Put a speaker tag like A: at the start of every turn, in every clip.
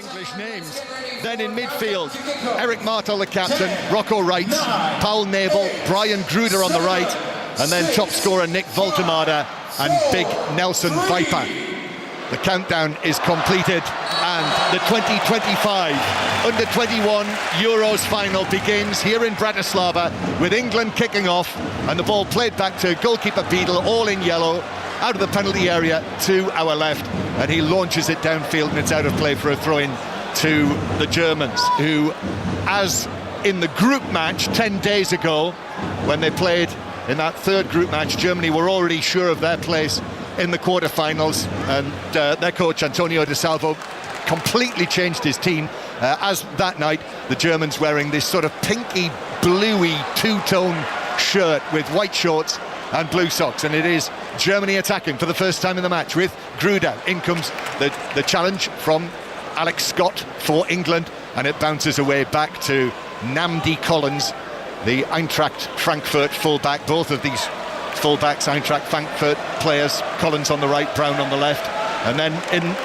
A: English names. Then in midfield, Eric Martel, the captain, Rocco Wright, Paul Nabel, Brian Gruder on the right, and then top scorer Nick Voltemada and big Nelson Viper. The countdown is completed, and the 2025 Under-21 Euros final begins here in Bratislava, with England kicking off, and the ball played back to goalkeeper Beadle, all in yellow, out of the penalty area to our left, and he launches it downfield, and it's out of play for a throw-in to the Germans, who, as in the group match 10 days ago, when they played in that third group match, Germany were already sure of their place in the quarter-finals, and their coach Antonio De Salvo completely changed his team, as that night the Germans wearing this sort of pinky bluey two-tone shirt with white shorts and blue socks, and it is Germany attacking for the first time in the match with Gruder. In comes the challenge from Alex Scott for England, and it bounces away back to Namdi Collins, the Eintracht Frankfurt fullback. Both of these fullbacks, Eintracht Frankfurt players, Collins on the right, Brown on the left, and then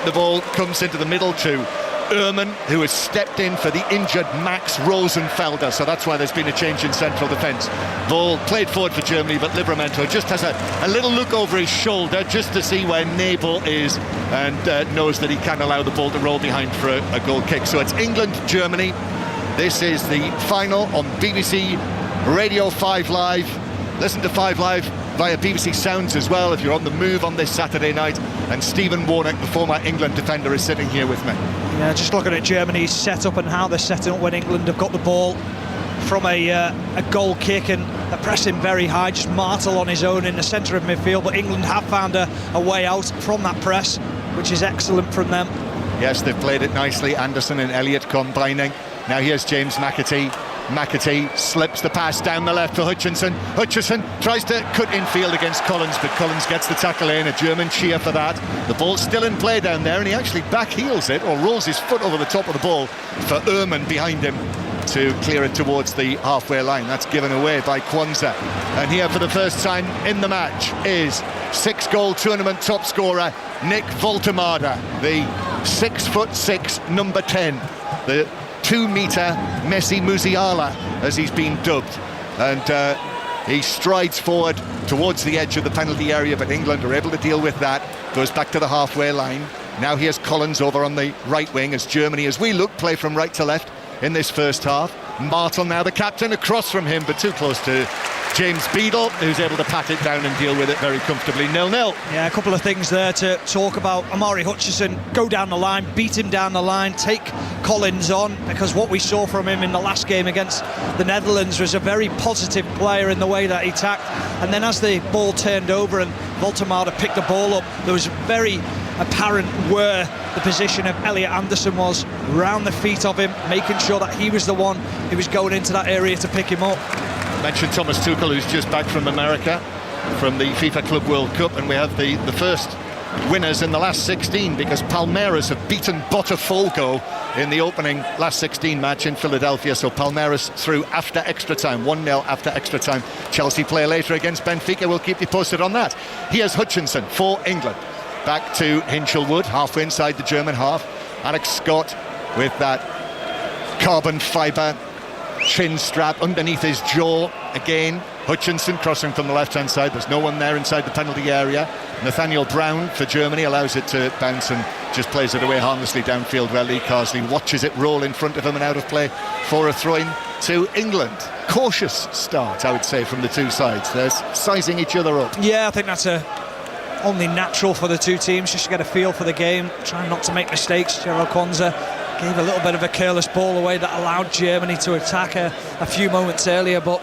A: the ball comes into the middle to Ehrmann, who has stepped in for the injured Max Rosenfelder, so that's why there's been a change in central defence. Ball played forward for Germany, but Livramento just has a little look over his shoulder just to see where Nabel is, and knows that he can't allow the ball to roll behind for a goal kick. So it's England-Germany. This is the final on BBC Radio 5 Live. Listen to 5 Live via BBC Sounds as well if you're on the move on this Saturday night. And Stephen Warnock, the former England defender, is sitting here with me.
B: Yeah, just looking at Germany's setup and how they're setting up when England have got the ball from a goal kick, and they're pressing very high, just Martel on his own in the centre of midfield, but England have found a way out from that press, which is excellent from them.
A: Yes, they've played it nicely, Anderson and Elliott combining. Now here's James McAtee. McAtee slips the pass down the left to Hutchinson. Hutchinson tries to cut infield against Collins, but Collins gets the tackle in. A German cheer for that. The ball's still in play down there, and he actually backheels it, or rolls his foot over the top of the ball for Ehrmann behind him to clear it towards the halfway line. That's given away by Kwanzaa. And here for the first time in the match is 6-goal tournament top scorer Nick Voltemada, the 6'6" number 10, the 2-metre Messi Musiala, as he's been dubbed, and he strides forward towards the edge of the penalty area, but England are able to deal with that. Goes back to the halfway line. Now here's Collins over on the right wing, as Germany, as we look, play from right to left in this first half. Martel now the captain, across from him, but too close to James Beadle, who's able to pat it down and deal with it very comfortably. 0-0.
B: Yeah, a couple of things there to talk about. Amari Hutchinson, go down the line, beat him down the line, take Collins on, because what we saw from him in the last game against the Netherlands was a very positive player in the way that he tackled. And then as the ball turned over and Voltemada picked the ball up, there was very apparent where the position of Elliot Anderson was, round the feet of him, making sure that he was the one who was going into that area to pick him up.
A: Mentioned Thomas Tuchel, who's just back from America, from the FIFA Club World Cup, and we have the first winners in the last 16, because Palmeiras have beaten Botafogo in the opening last 16 match in Philadelphia. So Palmeiras through after extra time, 1-0 after extra time. Chelsea play later against Benfica. We'll keep you posted on that. Here's Hutchinson for England. Back to Hinchelwood, halfway inside the German half. Alex Scott with that carbon fibre chin strap underneath his jaw again. Hutchinson crossing from the left-hand side. There's no one there inside the penalty area. Nathaniel Brown for Germany allows it to bounce and just plays it away harmlessly downfield, where Lee Carsley watches it roll in front of him and out of play for a throw-in to England. Cautious start, I would say, from the two sides. They're sizing each other up.
B: Yeah, I think that's only natural for the two teams, just to get a feel for the game, trying not to make mistakes. Gerald Kwanzaa gave a little bit of a careless ball away that allowed Germany to attack a few moments earlier, but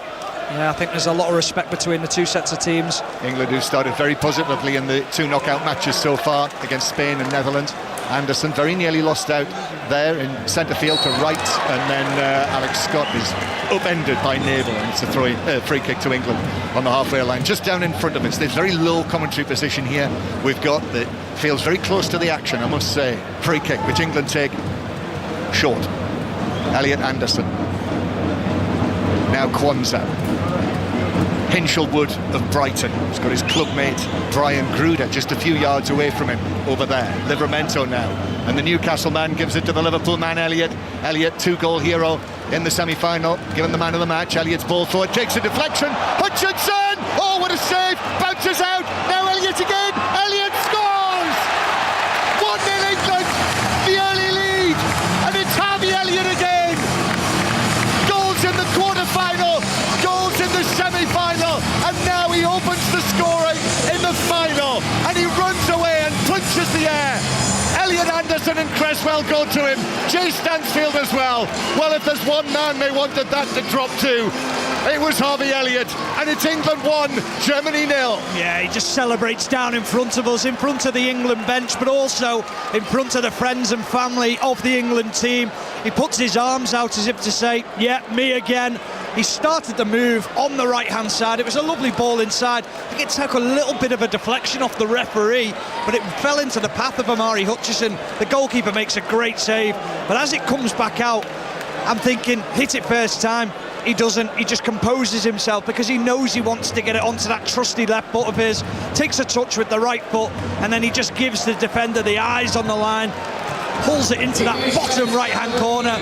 B: yeah, I think there's a lot of respect between the two sets of teams. England, who started very positively in the two knockout matches so far against Spain and Netherlands. Anderson very nearly lost out there in centre field to right, and then Alex Scott is upended by Nabel, and it's a free kick to England on the halfway line, just down in front of us. There's very low commentary position here we've got that feels very close to the action, I must say. Free kick, which England take short. Elliot Anderson. Now Kwanzaa.
A: Hinchelwood of Brighton. He's got his clubmate Brian Gruder just a few yards away from him over there. Livramento now, and the Newcastle man gives it to the Liverpool man Elliott. Elliott, 2-goal hero in the semi-final, given the man of the match. Elliott's ball forward, takes a deflection. Hutchinson! Oh, what a save! Bounces out. Now Elliott again. Elliott scores! 1-0 England. The early lead, and it's Harvey Elliott again. Goals in the quarter-final, goals in the semi-final, and now he opens the scoring in the final, and he runs away and punches the air. Elliot Anderson and Cresswell go to him. Jay Stansfield as well. Well, if there's one man they wanted that to drop to, it was Harvey Elliott, and it's England 1, Germany 0.
B: Yeah, he just celebrates down in front of us, in front of the England bench, but also in front of the friends and family of the England team. He puts his arms out as if to say, yeah, me again. He started the move on the right-hand side. It was a lovely ball inside. I think it took a little bit of a deflection off the referee, but it fell into the path of Amari Hutchinson. The goalkeeper makes a great save, but as it comes back out, I'm thinking, hit it first time. He doesn't. He just composes himself because he knows he wants to get it onto that trusty left foot of his, takes a touch with the right foot, and then he just gives the defender the eyes on the line, pulls it into that bottom right-hand corner.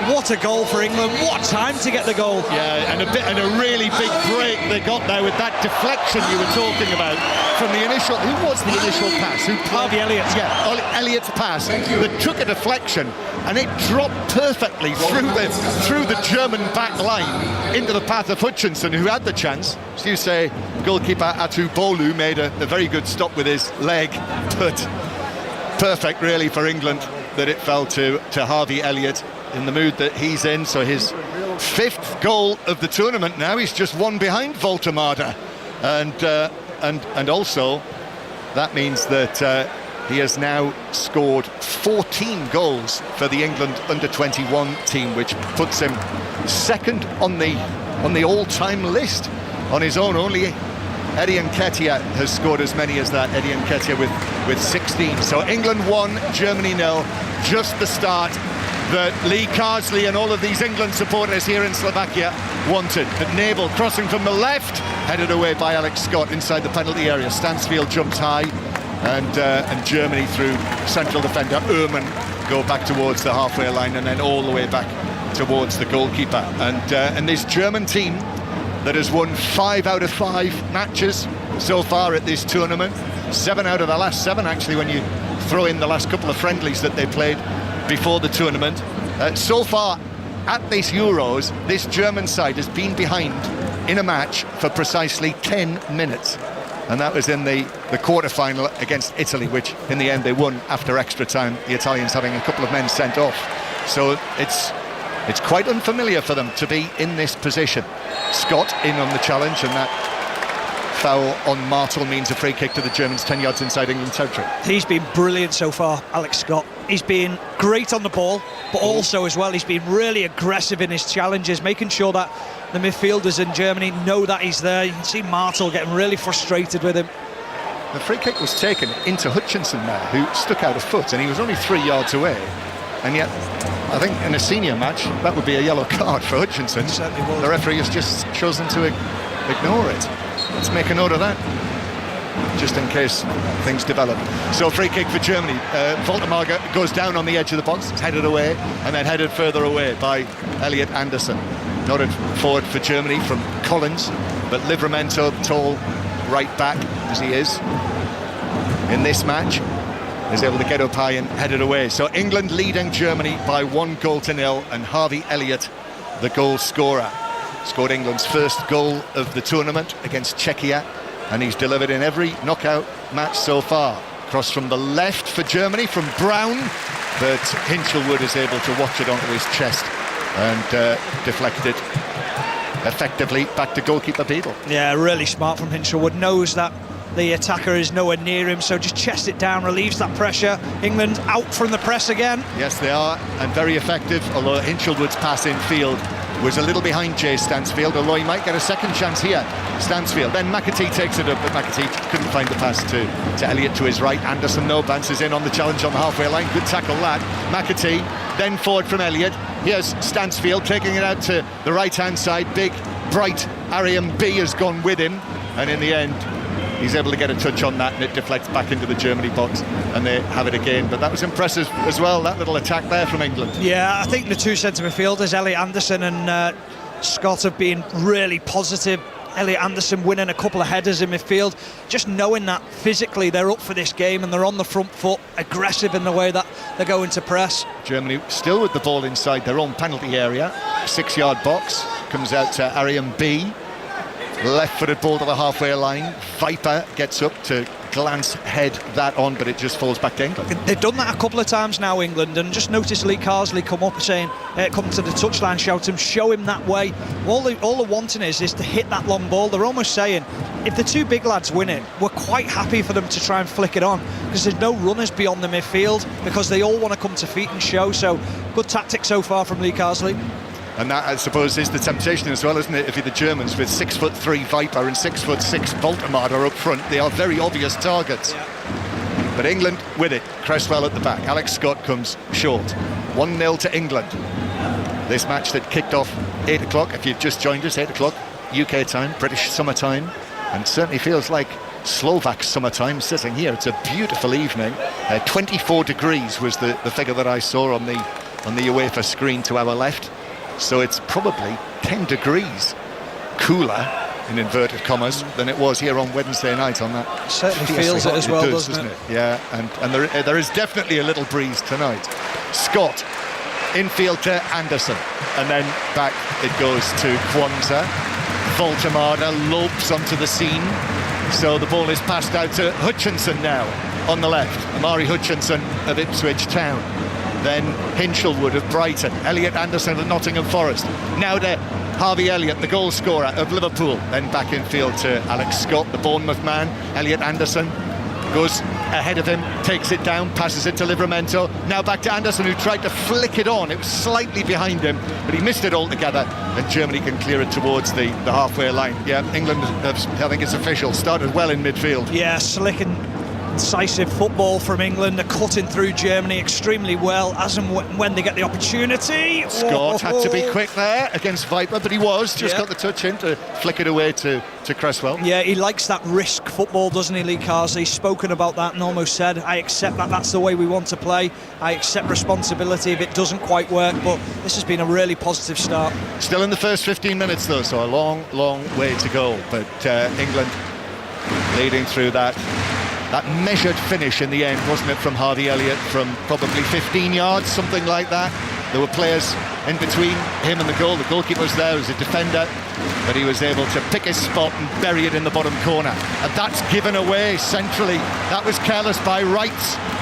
B: What a goal for England. What time to get the goal.
A: Yeah, and a really big break they got there with that deflection you were talking about from the initial. Who was the initial pass?
B: Harvey Elliott.
A: Yeah, Elliott's pass that took a deflection and it dropped perfectly through the German back line into the path of Hutchinson, who had the chance. As you say, goalkeeper Atu Bolu made a very good stop with his leg, but perfect really for England that it fell to Harvey Elliott in the mood that he's in. So his 5th goal of the tournament now. He's just one behind Voltemada, and also that means that he has now scored 14 goals for the England Under-21 team, which puts him second on the all-time list. On his own, only Eddie Nketiah has scored as many as that. Eddie Nketiah with 16. So England 1, Germany 0. Just the start that Lee Carsley and all of these England supporters here in Slovakia wanted. But Nabel crossing from the left, headed away by Alex Scott inside the penalty area. Stansfield jumps high, and Germany through central defender Uhrmann go back towards the halfway line and then all the way back towards the goalkeeper. And this German team that has won 5 out of 5 matches so far at this tournament, 7 out of the last 7 actually, when you throw in the last couple of friendlies that they played before the tournament. So far at this Euros, this German side has been behind in a match for precisely 10 minutes, and that was in the quarter-final against Italy, which in the end they won after extra time, the Italians having a couple of men sent off. So it's quite unfamiliar for them to be in this position. Scott in on the challenge, and that foul on Martel means a free kick to the Germans 10 yards inside England territory.
B: He's been brilliant so far, Alex Scott. He's been great on the ball, but also as well he's been really aggressive in his challenges, making sure that the midfielders in Germany know that he's there. You can see Martel getting really frustrated with him.
A: The free kick was taken into Hutchinson there, who stuck out a foot, and he was only 3 yards away. And yet, I think in a senior match, that would be a yellow card for Hutchinson.
B: It certainly was.
A: The referee has just chosen to ignore it. Let's make a note of that, just in case things develop. So free kick for Germany. Voltemada goes down on the edge of the box, headed away, and then headed further away by Elliot Anderson. Nodded forward for Germany from Collins, but Livramento, tall right back as he is in this match, is able to get up high and headed away. So England leading Germany by 1-0, and Harvey Elliott, the goal scorer, scored England's first goal of the tournament against Czechia, and he's delivered in every knockout match so far. Cross from the left for Germany from Brown, but Hinchelwood is able to watch it onto his chest and deflect it effectively back to goalkeeper Beadle.
B: Yeah, really smart from Hinchelwood. Knows that the attacker is nowhere near him, so just chests it down, relieves that pressure. England out from the press again.
A: Yes, they are, and very effective, although Hinchelwood's pass in field was a little behind Jay Stansfield, although he might get a second chance here. Stansfield, then McAtee takes it up, but McAtee couldn't find the pass to Elliott to his right. Anderson, no, bounces in on the challenge on the halfway line. Good tackle that. McAtee, then forward from Elliott. Here's Stansfield taking it out to the right-hand side. Big, bright Ariam B has gone with him, and in the end he's able to get a touch on that, and it deflects back into the Germany box, and they have it again. But that was impressive as well, that little attack there from England.
B: Yeah, I think the two centre midfielders, Elliot Anderson and Scott, have been really positive. Elliot Anderson winning a couple of headers in midfield, just knowing that physically they're up for this game and they're on the front foot, aggressive in the way that they're going to press.
A: Germany still with the ball inside their own penalty area, 6-yard box, comes out to Ariam B. Left-footed ball to the halfway line. Viper gets up to glance head that on, but it just falls back to England.
B: They've done that a couple of times now, England, and just notice Lee Carsley come up saying, come to the touchline, shout him, show him that way. All they're wanting is to hit that long ball. They're almost saying, if the two big lads win it, we're quite happy for them to try and flick it on, because there's no runners beyond the midfield, because they all want to come to feet and show. So good tactic so far from Lee Carsley.
A: And that, I suppose, is the temptation as well, isn't it? If you're the Germans with 6'3" Viper and 6'6" Voltemade up front, they are very obvious targets. Yeah. But England with it, Cresswell at the back. Alex Scott comes short. 1-0 to England. This match that kicked off 8 o'clock, if you've just joined us, 8 o'clock UK time, British summertime, and certainly feels like Slovak summertime sitting here. It's a beautiful evening. 24 degrees was the figure that I saw on the UEFA screen to our left. So it's probably 10 degrees cooler, in inverted commas, than it was here on Wednesday night on that.
B: It certainly feels it as well, doesn't it?
A: Yeah, and there is definitely a little breeze tonight. Scott, infield to Anderson, and then back it goes to Kwanzaa. Voltemade lopes onto the scene, so the ball is passed out to Hutchinson now on the left. Amari Hutchinson of Ipswich Town. Then Hinchelwood of Brighton, Elliot Anderson of Nottingham Forest, now to Harvey Elliott, the goal scorer of Liverpool. Then back in field to Alex Scott, the Bournemouth man. Elliot Anderson goes ahead of him, takes it down, passes it to Livramento. Now back to Anderson, who tried to flick it on. It was slightly behind him, but he missed it altogether, and Germany can clear it towards the halfway line. Yeah, England, I think it's official, started well in midfield.
B: Yeah, slick and incisive football from England. They're cutting through Germany extremely well as and when they get the opportunity.
A: Scott had to be quick there against Viper, but he was just got the touch in to flick it away to Cresswell.
B: Yeah, he likes that risk football, doesn't he, Lee Carsley? He's spoken about that and almost said, I accept that that's the way we want to play. I accept responsibility if it doesn't quite work, but this has been a really positive start. Still
A: in the first 15 minutes though, so a long way to go, but England leading through that measured finish in the end, wasn't it, from Harvey Elliott from probably 15 yards, something like that. There were players in between him and the goal. The goalkeeper was there as a defender, but he was able to pick his spot and bury it in the bottom corner. And that's given away centrally. That was careless by Wright,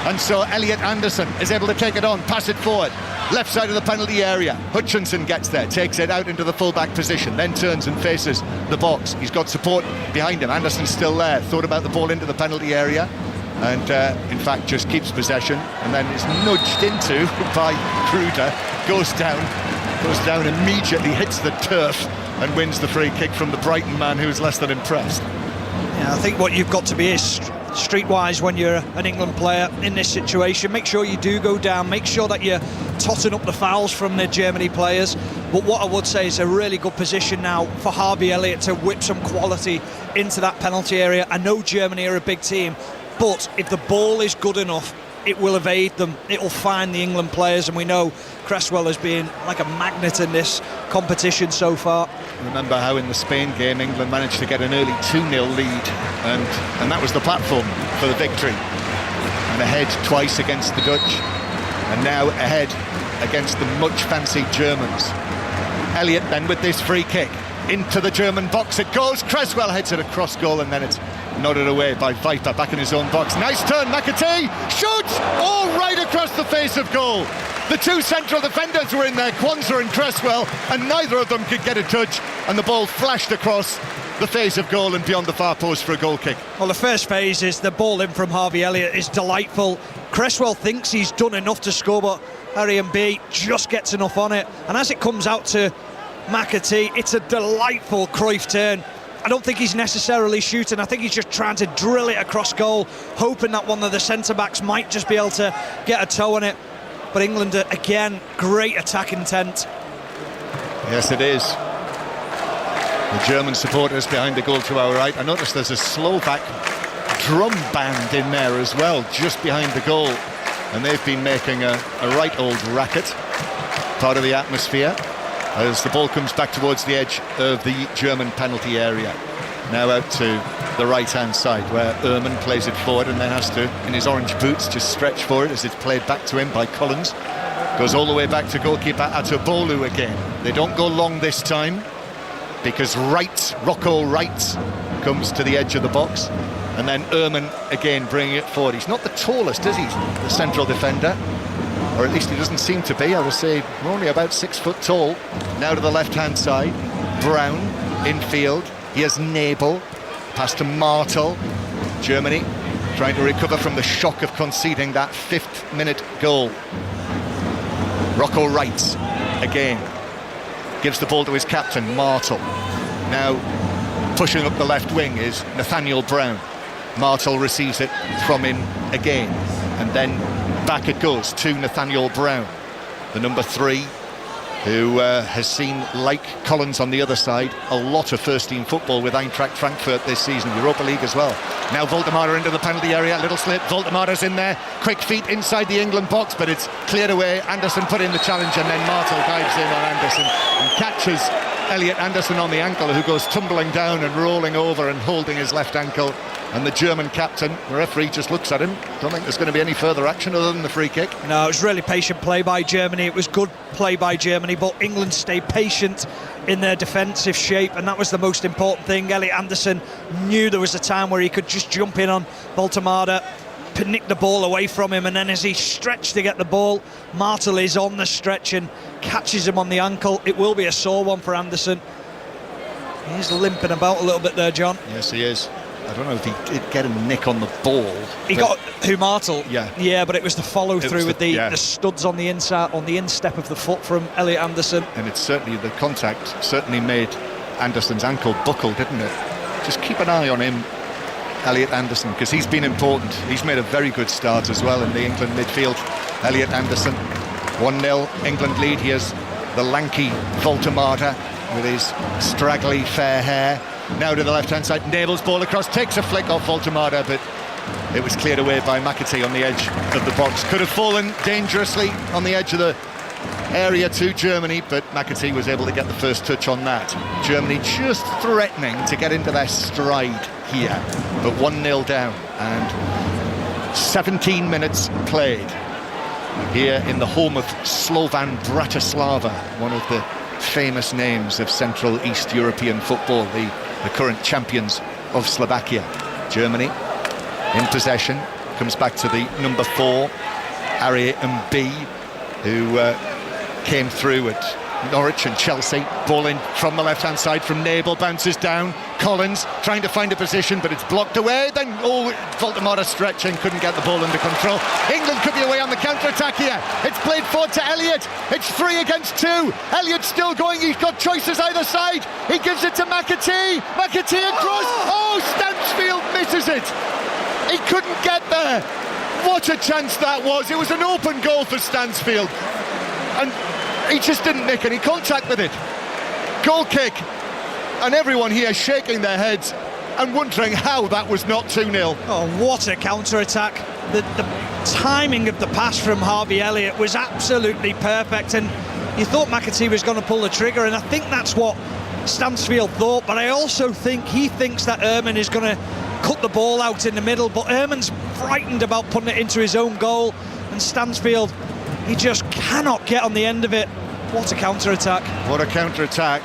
A: and so Elliot Anderson is able to take it on, pass it forward. Left side of the penalty area. Hutchinson gets there, takes it out into the full-back position, then turns and faces the box. He's got support behind him. Anderson's still there. Thought about the ball into the penalty area, and in fact just keeps possession, and then is nudged into by Kruder. Goes down immediately, hits the turf, and wins the free kick from the Brighton man, who's less than impressed.
B: Yeah, I think what you've got to be is streetwise when you're an England player in this situation. Make sure you do go down, make sure that you're totting up the fouls from the Germany players. But what I would say is a really good position now for Harvey Elliott to whip some quality into that penalty area. I know Germany are a big team, but if the ball is good enough, it will evade them, it will find the England players, and we know Cresswell has been like a magnet in this competition so far.
A: Remember how in the Spain game England managed to get an early 2-0 lead, and that was the platform for the victory. And ahead twice against the Dutch, and now ahead against the much fancied Germans. Elliott then with this free kick into the German box, it goes. Cresswell heads it across goal, and then it's nodded away by Viper back in his own box. Nice turn, McAtee shoots all right across the face of goal. The two central defenders were in there, Kwanzaa and Cresswell, and neither of them could get a touch, and the ball flashed across the face of goal and beyond the far post for a goal kick.
B: Well, the first phase is the ball in from Harvey Elliott is delightful. Cresswell thinks he's done enough to score, but Harry B just gets enough on it, and as it comes out to McAtee, it's a delightful Cruyff turn. I don't think he's necessarily shooting. I think he's just trying to drill it across goal, hoping that one of the centre-backs might just be able to get a toe on it. But England, again, great attack intent.
A: Yes, it is. The German supporters behind the goal to our right. I noticed there's a Slovak drum band in there as well, just behind the goal. And they've been making a right old racket, part of the atmosphere, as the ball comes back towards the edge of the German penalty area. Now out to the right-hand side, where Ehrmann plays it forward and then has to, in his orange boots, just stretch for it as it's played back to him by Collins. Goes all the way back to goalkeeper Atobolu again. They don't go long this time, because Rocco Wright comes to the edge of the box. And then Ehrmann again bringing it forward. He's not the tallest, is he, the central defender? Or at least he doesn't seem to be. I would say only about 6 foot tall. Now to the left-hand side. Brown, infield. He has Nabel. Pass to Martel. Germany trying to recover from the shock of conceding that 5th-minute goal. Rocco Wright again. Gives the ball to his captain, Martel. Now pushing up the left wing is Nathaniel Brown. Martel receives it from him again, and then back it goes to Nathaniel Brown, the number 3, who has seen, like Collins on the other side, a lot of first-team football with Eintracht Frankfurt this season, Europa League as well. Now Voltemade into the penalty area, little slip, Voltemade's in there, quick feet inside the England box, but it's cleared away. Anderson put in the challenge, and then Martel dives in on Anderson and catches Elliot Anderson on the ankle, who goes tumbling down and rolling over and holding his left ankle. And the German captain, the referee, just looks at him. Don't think there's going to be any further action other than the free kick.
B: No, it was really patient play by Germany. It was good play by Germany, but England stayed patient in their defensive shape, and that was the most important thing. Elliot Anderson knew there was a time where he could just jump in on Voltemade, nick the ball away from him, and then as he stretched to get the ball, Martel is on the stretch and catches him on the ankle. It will be a sore one for Anderson. He's limping about a little bit there, John.
A: Yes, he is. I don't know if he did get a nick on the ball.
B: He got Martel.
A: Yeah,
B: but it was the follow through with the studs on the inside, on the instep of the foot from Elliot Anderson.
A: And it's certainly, the contact certainly made Anderson's ankle buckle, didn't it? Just keep an eye on him, Elliot Anderson, because he's been important. He's made a very good start as well in the England midfield. Elliot Anderson, 1-0 England lead. Here's the lanky Voltemade with his straggly fair hair. Now to the left-hand side, Nabel's ball across, takes a flick off Voltemade, but it was cleared away by McAtee on the edge of the box. Could have fallen dangerously on the edge of the area to Germany, but McAtee was able to get the first touch on that. Germany just threatening to get into their stride here, but 1-0 down, and 17 minutes played here in the home of Slovan Bratislava, one of the famous names of Central East European football, the current champions of Slovakia. Germany in possession, comes back to the number 4, Ari Mb, who came through at Norwich and Chelsea. Ball in from the left-hand side from Nabel, bounces down. Collins trying to find a position, but it's blocked away. Then, Voltemade stretching, couldn't get the ball under control. England could be away on the counter-attack here. It's played forward to Elliot. It's 3 against 2. Elliot's still going. He's got choices either side. He gives it to McAtee. McAtee across. Stansfield misses it. He couldn't get there. What a chance that was. It was an open goal for Stansfield. And he just didn't make any contact with it. Goal kick, and everyone here shaking their heads and wondering how that was not 2-0.
B: Oh, what a counter-attack. The timing of the pass from Harvey Elliott was absolutely perfect, and you thought McAtee was going to pull the trigger, and I think that's what Stansfield thought, but I also think he thinks that Ehrmann is going to cut the ball out in the middle, but Ehrmann's frightened about putting it into his own goal, and Stansfield, he just cannot get on the end of it. What a counter-attack. What
A: a counter-attack.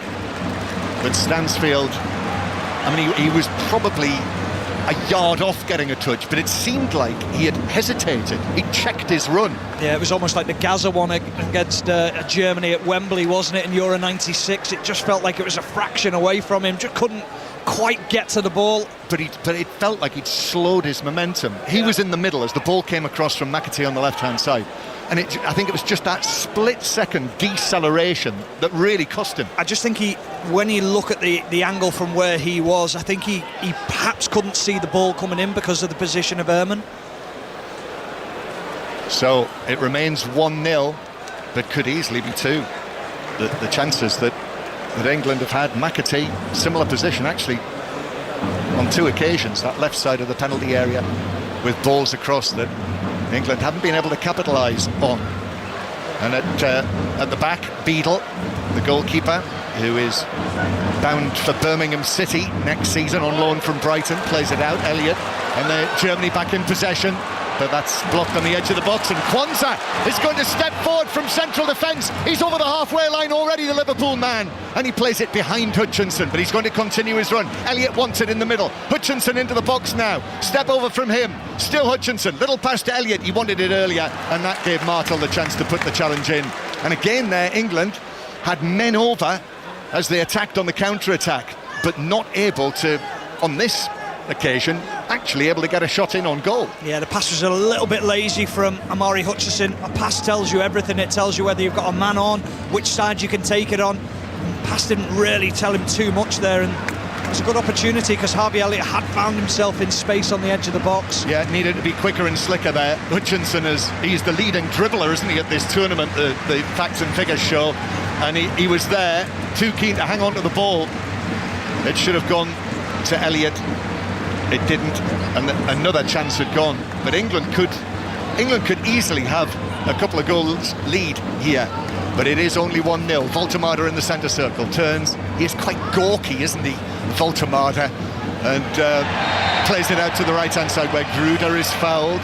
A: But Stansfield, I mean, he was probably a yard off getting a touch, but it seemed like he had hesitated. He checked his run. Yeah, it was almost like the Gaza one against Germany at Wembley, wasn't it, in Euro 96? It just felt like it was a fraction away from him. Just couldn't quite get to the ball. But it felt like he'd slowed his momentum. He was in the middle as the ball came across from McAtee on the left-hand side. And I think it was just that split-second deceleration that really cost him. I just think when you look at the angle from where he was, I think he perhaps couldn't see the ball coming in because of the position of Ehrmann. So it remains 1-0, but could easily be 2. The chances that that England have had. McAtee, similar position actually on 2 occasions, that left side of the penalty area, with balls across that England haven't been able to capitalise on. And at the back, Beadle, the goalkeeper, who is bound for Birmingham City next season on loan from Brighton, plays it out. Elliott, and Germany back in possession, but that's blocked on the edge of the box, and Kwanzaa is going to step forward from central defence. He's over the halfway line already, the Liverpool man, and he plays it behind Hutchinson, but he's going to continue his run. Elliott wants it in the middle. Hutchinson into the box now. Step over from him. Still Hutchinson. Little pass to Elliott. He wanted it earlier, and that gave Martel the chance to put the challenge in. And again there, England had men over as they attacked on the counter-attack, but not able to, on this occasion, actually able to get a shot in on goal.
B: Yeah, the pass was a little bit lazy from Amari Hutchinson. A pass tells you everything. It tells you whether you've got a man on, which side you can take it on. And pass didn't really tell him too much there, and it was a good opportunity because Harvey Elliott had found himself in space on the edge of the box.
A: Yeah, it needed to be quicker and slicker there. Hutchinson he's the leading dribbler, isn't he, at this tournament, the facts and figures show, and he was there, too keen to hang on to the ball. It should have gone to Elliott. It didn't, and another chance had gone. But England could easily have a couple of goals lead here. But it is only 1-0. Voltemade in the centre circle turns. He is quite gawky, isn't he, Voltemade? And plays it out to the right-hand side where Gruder is fouled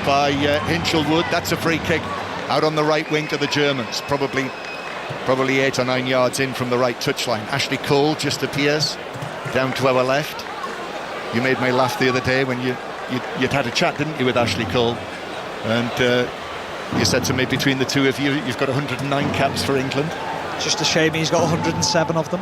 A: by Hinchelwood. That's a free kick out on the right wing to the Germans. Probably 8 or 9 yards in from the right touchline. Ashley Cole just appears down to our left. You made me laugh the other day when you'd had a chat, didn't you, with Ashley Cole? And you said to me, between the two of you, you've got 109 caps for England.
B: It's just a shame he's got 107 of them.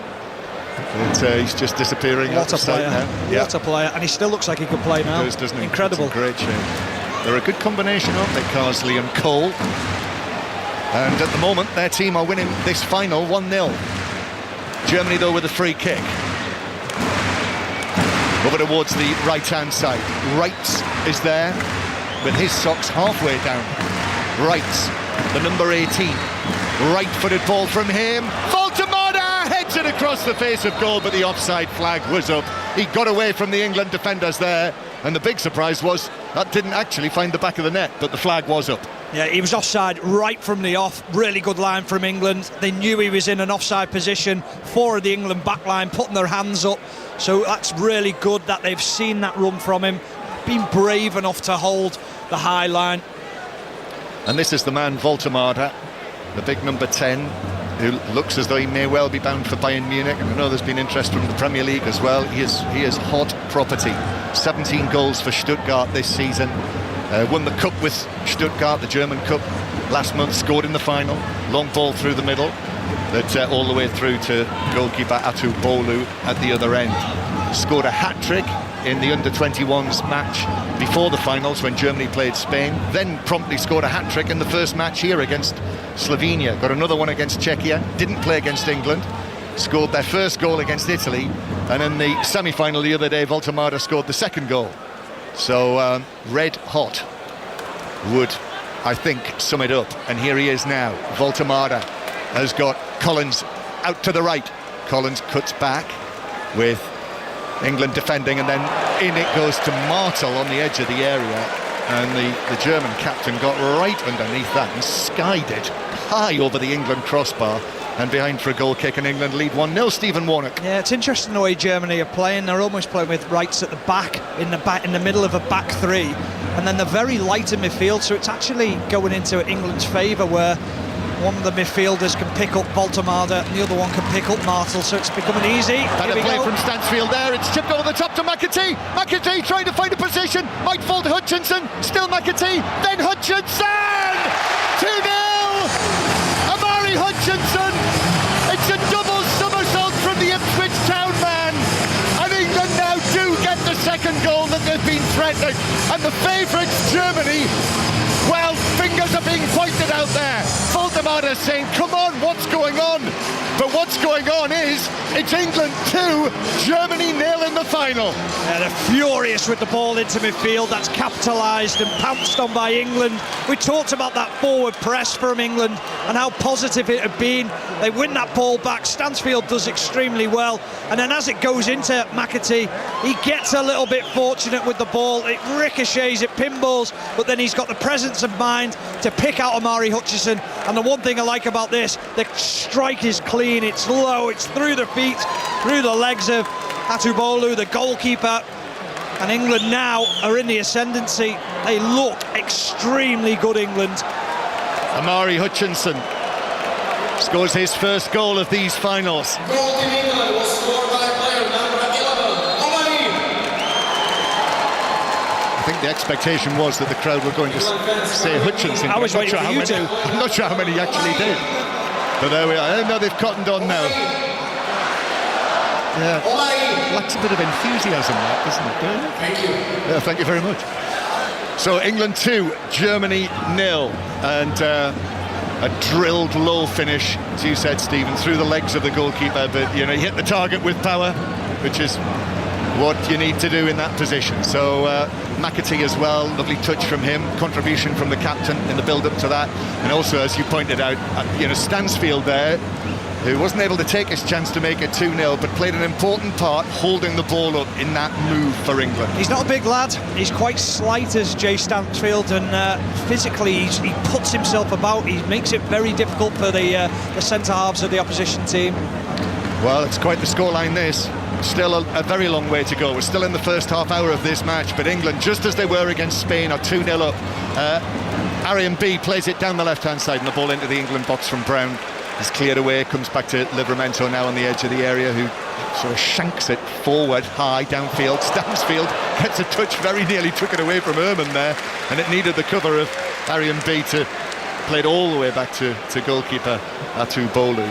A: But he's just disappearing.
B: What a player.
A: Now. Yeah.
B: What a player. And he still looks like he could play now.
A: He does, doesn't he?
B: Incredible.
A: It's in great shape. They're a good combination, aren't they, Carsley and Cole? And at the moment, their team are winning this final 1-0. Germany, though, with a free kick. Over towards the right-hand side. Wrights is there with his socks halfway down. Wrights, the number 18. Right-footed ball from him. Voltemade heads it across the face of goal, but the offside flag was up. He got away from the England defenders there, and the big surprise was that didn't actually find the back of the net, but the flag was up.
B: Yeah, he was offside right from the off. Really good line from England. They knew he was in an offside position. 4 of the England backline putting their hands up. So that's really good that they've seen that run from him, been brave enough to hold the high line.
A: And this is the man, Voltemade, the big number 10, who looks as though he may well be bound for Bayern Munich. And I know there's been interest from the Premier League as well. He is hot property. 17 goals for Stuttgart this season. Won the cup with Stuttgart, the German cup, last month. Scored in the final. Long ball through the middle. That all the way through to goalkeeper Atu Bolu at the other end. Scored a hat-trick in the Under-21s match before the finals when Germany played Spain. Then promptly scored a hat-trick in the first match here against Slovenia. Got another one against Czechia. Didn't play against England. Scored their first goal against Italy. And in the semi-final the other day, Voltemade scored the second goal. So red hot would, I think, sum it up. And here he is now. Voltemade has got Collins out to the right. Collins cuts back with England defending, and then in it goes to Martel on the edge of the area, and the German captain got right underneath that and skied it high over the England crossbar and behind for a goal kick, and England lead 1-0. Stephen Warnock.
B: Yeah, it's interesting the way Germany are playing. They're almost playing with Wrights at the back, in the middle of a back three, and then they're very light in midfield, so it's actually going into England's favour, where one of the midfielders can pick up Voltemade and the other one can pick up Martel, so it's becoming easy.
A: Better play from Stansfield there. It's chipped over the top to McAtee. McAtee trying to find a position. Might fall to Hutchinson. Still McAtee. Then Hutchinson! 2-0! Amari Hutchinson! It's a double somersault from the Ipswich Town man. And England now do get the second goal that they've been threatening. And the favourites, Germany, well, fingers are being pointed out there. Voltemade Voltemada saying, come on, what's going on? But what's going on is, it's England 2, Germany 0 in the final.
B: Yeah, they're furious with the ball into midfield. That's capitalised and pounced on by England. We talked about that forward press from England and how positive it had been. They win that ball back. Stansfield does extremely well. And then as it goes into McAtee, he gets a little bit fortunate with the ball. It ricochets, it pinballs, but then he's got the presence of mind to pick out Omari Hutchinson. And the one thing I like about this, the strike is clean, it's low, it's through the feet, through the legs of Atubolu, the goalkeeper. And England now are in the ascendancy. They look extremely good, England.
A: Omari Hutchinson scores his first goal of these finals.
C: Goal in England was scored by player number 11, Omari.
A: I think the expectation was that the crowd were going to say Hutchinson.
B: I was waiting for you to.
A: I'm not sure how many actually did. But there we are. Now they've cottoned on now. Yeah, lacks a bit of enthusiasm, that, doesn't it?
C: Thank you.
A: Yeah, thank you very much. So England 2, Germany 0, and a drilled low finish, as you said, Stephen, through the legs of the goalkeeper. But you know, he hit the target with power, which is what you need to do in that position. So McAtee as well, lovely touch from him, contribution from the captain in the build-up to that, and also, as you pointed out, you know, Stansfield there, who wasn't able to take his chance to make it 2-0, but played an important part holding the ball up in that move for England.
B: He's not a big lad, he's quite slight as Jay Stansfield, and physically he puts himself about, he makes it very difficult for the centre-halves of the opposition team.
A: Well, it's quite the scoreline this. Still a very long way to go. We're still in the first half hour of this match, but England, just as they were against Spain, are 2-0 up. Arian B plays it down the left-hand side and the ball into the England box from Brown. He's cleared away, comes back to Livramento now on the edge of the area, who sort of shanks it forward, high, downfield. Stansfield gets a touch, very nearly took it away from Ehrman there, and it needed the cover of Arian B to play it all the way back to goalkeeper Atubolu.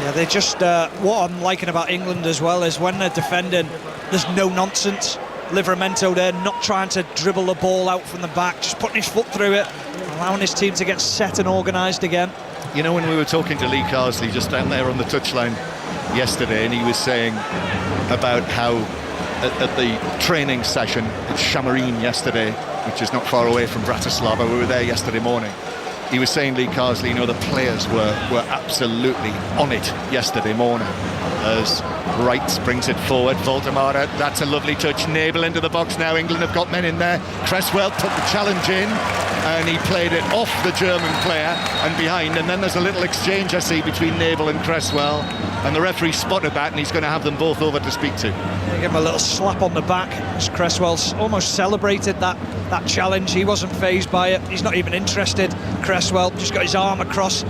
B: Yeah, they just, what I'm liking about England as well is when they're defending, there's no nonsense. Livramento there, not trying to dribble the ball out from the back, just putting his foot through it, allowing his team to get set and organised again.
A: You know, when we were talking to Lee Carsley just down there on the touchline yesterday, and he was saying about how at the training session at Chamarine yesterday, which is not far away from Bratislava, we were there yesterday morning, he was saying, Lee Carsley, you know, the players were absolutely on it yesterday morning. As Wright brings it forward, Voltemada, that's a lovely touch. Nabel into the box now, England have got men in there. Cresswell put the challenge in, and he played it off the German player and behind, and then there's a little exchange I see between Nabel and Cresswell, and the referee spotted that, and he's going to have them both over to speak to.
B: Give him a little slap on the back as Cresswell's almost celebrated that challenge. He wasn't fazed by it, he's not even interested. Cresswell just got his arm across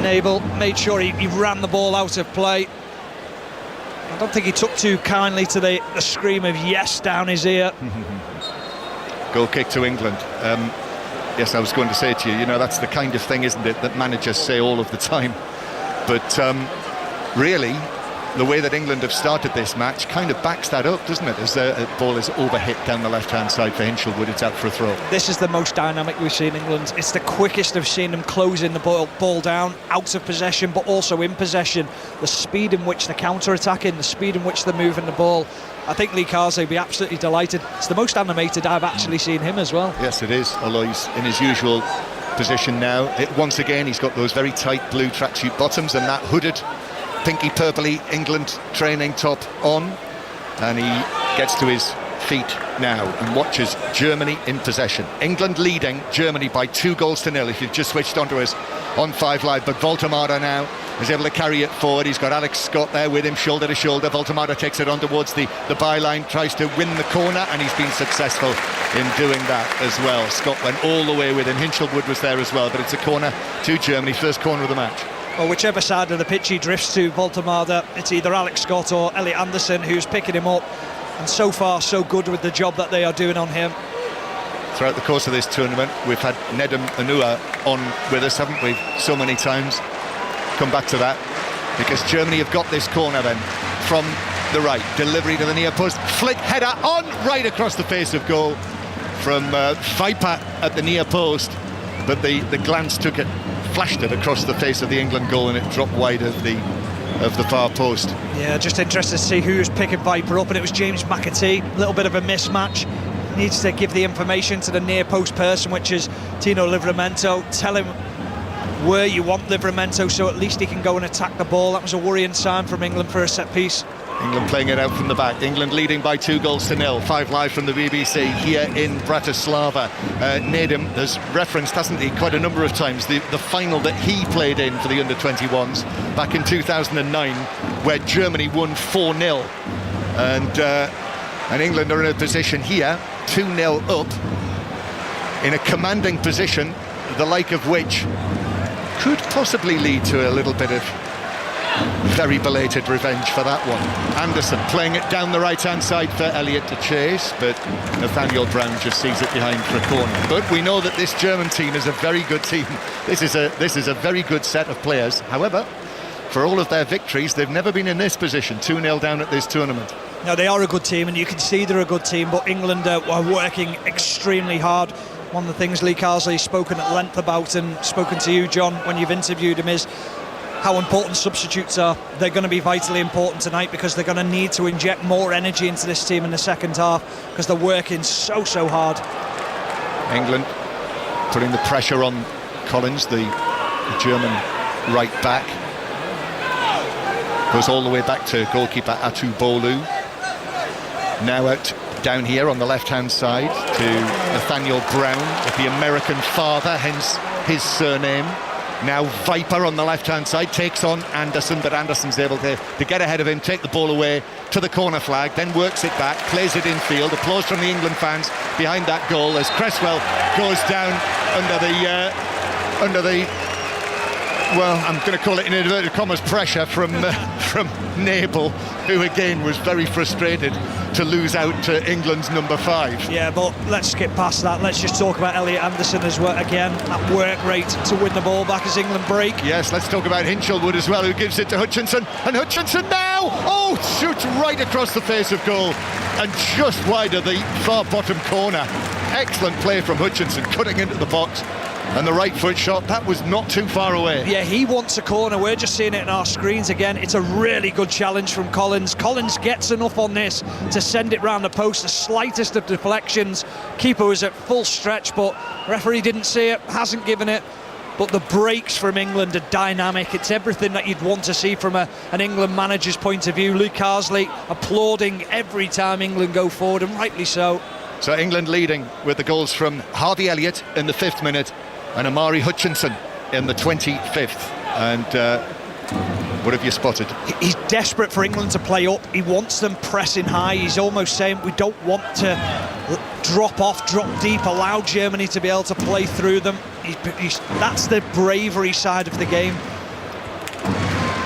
B: Nabel, made sure he ran the ball out of play. I don't think he took too kindly to the scream of yes down his ear.
A: Goal kick to England. Yes, I was going to say to you, you know, that's the kind of thing, isn't it, that managers say all of the time. But really, the way that England have started this match kind of backs that up, doesn't it? As the ball is overhit down the left-hand side for Hinchelwood, it's out for a throw.
B: This is the most dynamic we've seen England. It's the quickest I've seen them closing the ball down, out of possession, but also in possession. The speed in which they're counter-attacking, the speed in which they're moving the ball. I think Lee Carsley will be absolutely delighted. It's the most animated I've actually seen him as well.
A: Yes, it is, although he's in his usual position now. Once again, he's got those very tight blue tracksuit bottoms and that hooded pinky purpley England training top on, and he gets to his feet now and watches Germany in possession. England leading Germany by 2-0 if you've just switched onto us on 5 Live, but Voltemada now is able to carry it forward. He's got Alex Scott there with him, shoulder to shoulder. Voltemada takes it on towards the byline, tries to win the corner, and he's been successful in doing that as well. Scott went all the way with him. Hinchelwood was there as well, but it's a corner to Germany, first corner of the match.
B: Well, whichever side of the pitch he drifts to, Voltemada, it's either Alex Scott or Elliot Anderson who's picking him up, and so far so good with the job that they are doing on him.
A: Throughout the course of this tournament, we've had Nedum Anua on with us, haven't we, so many times. Come back to that, because Germany have got this corner then from the right, delivery to the near post, flick, header on, right across the face of goal from Viper at the near post, but the glance took it flashed it across the face of the England goal, and it dropped wide of the far post.
B: Yeah, just interested to see who was picking Viper up, and it was James McAtee. A little bit of a mismatch. Needs to give the information to the near post person, which is Tino Livramento. Tell him where you want Livramento, so at least he can go and attack the ball. That was a worrying sign from England for a set piece.
A: England playing it out from the back. England leading by 2-0. 5 live from the BBC here in Bratislava. Nedim has referenced, hasn't he, quite a number of times the final that he played in for the under-21s back in 2009, where Germany won 4-0. And England are in a position here, 2-0 up, in a commanding position, the like of which could possibly lead to a little bit of very belated revenge for that one. Anderson playing it down the right-hand side for Elliott to chase, but Nathaniel Brown just sees it behind for a corner. But we know that this German team is a very good team. This is a very good set of players. However, for all of their victories, they've never been in this position, 2-0 down at this tournament.
B: No, they are a good team, and you can see they're a good team, but England are working extremely hard. One of the things Lee Carsley's spoken at length about, and spoken to you, John, when you've interviewed him, is how important substitutes are. They're going to be vitally important tonight, because they're going to need to inject more energy into this team in the second half, because they're working so hard.
A: England putting the pressure on Collins, the German right back. Goes all the way back to goalkeeper Atu Bolu. Now out down here on the left-hand side to Nathaniel Brown, with the American father, hence his surname. Now Viper on the left-hand side takes on Anderson, but Anderson's able to get ahead of him, take the ball away to the corner flag, then works it back, plays it infield. Applause from the England fans behind that goal as Cresswell goes down under the well, I'm going to call it in inverted commas pressure from Nabel, who again was very frustrated to lose out to England's number 5.
B: Yeah, but let's skip past that. Let's just talk about Elliot Anderson as well. Again, that work rate to win the ball back as England break.
A: Yes, let's talk about Hinchelwood as well, who gives it to Hutchinson, and Hutchinson now, shoots right across the face of goal and just wide of the far bottom corner. Excellent play from Hutchinson, cutting into the box. And the right foot shot, that was not too far away.
B: Yeah, he wants a corner. We're just seeing it in our screens again. It's a really good challenge from Collins. Collins gets enough on this to send it round the post. The slightest of deflections. Keeper was at full stretch, but referee didn't see it, hasn't given it. But the breaks from England are dynamic. It's everything that you'd want to see from an England manager's point of view. Lee Carsley applauding every time England go forward, and rightly so.
A: So England leading with the goals from Harvey Elliott in the 5th minute and Amari Hutchinson in the 25th. And what have you spotted?
B: He's desperate for England to play up. He wants them pressing high. He's almost saying we don't want to drop off, drop deep, allow Germany to be able to play through them. That's the bravery side of the game.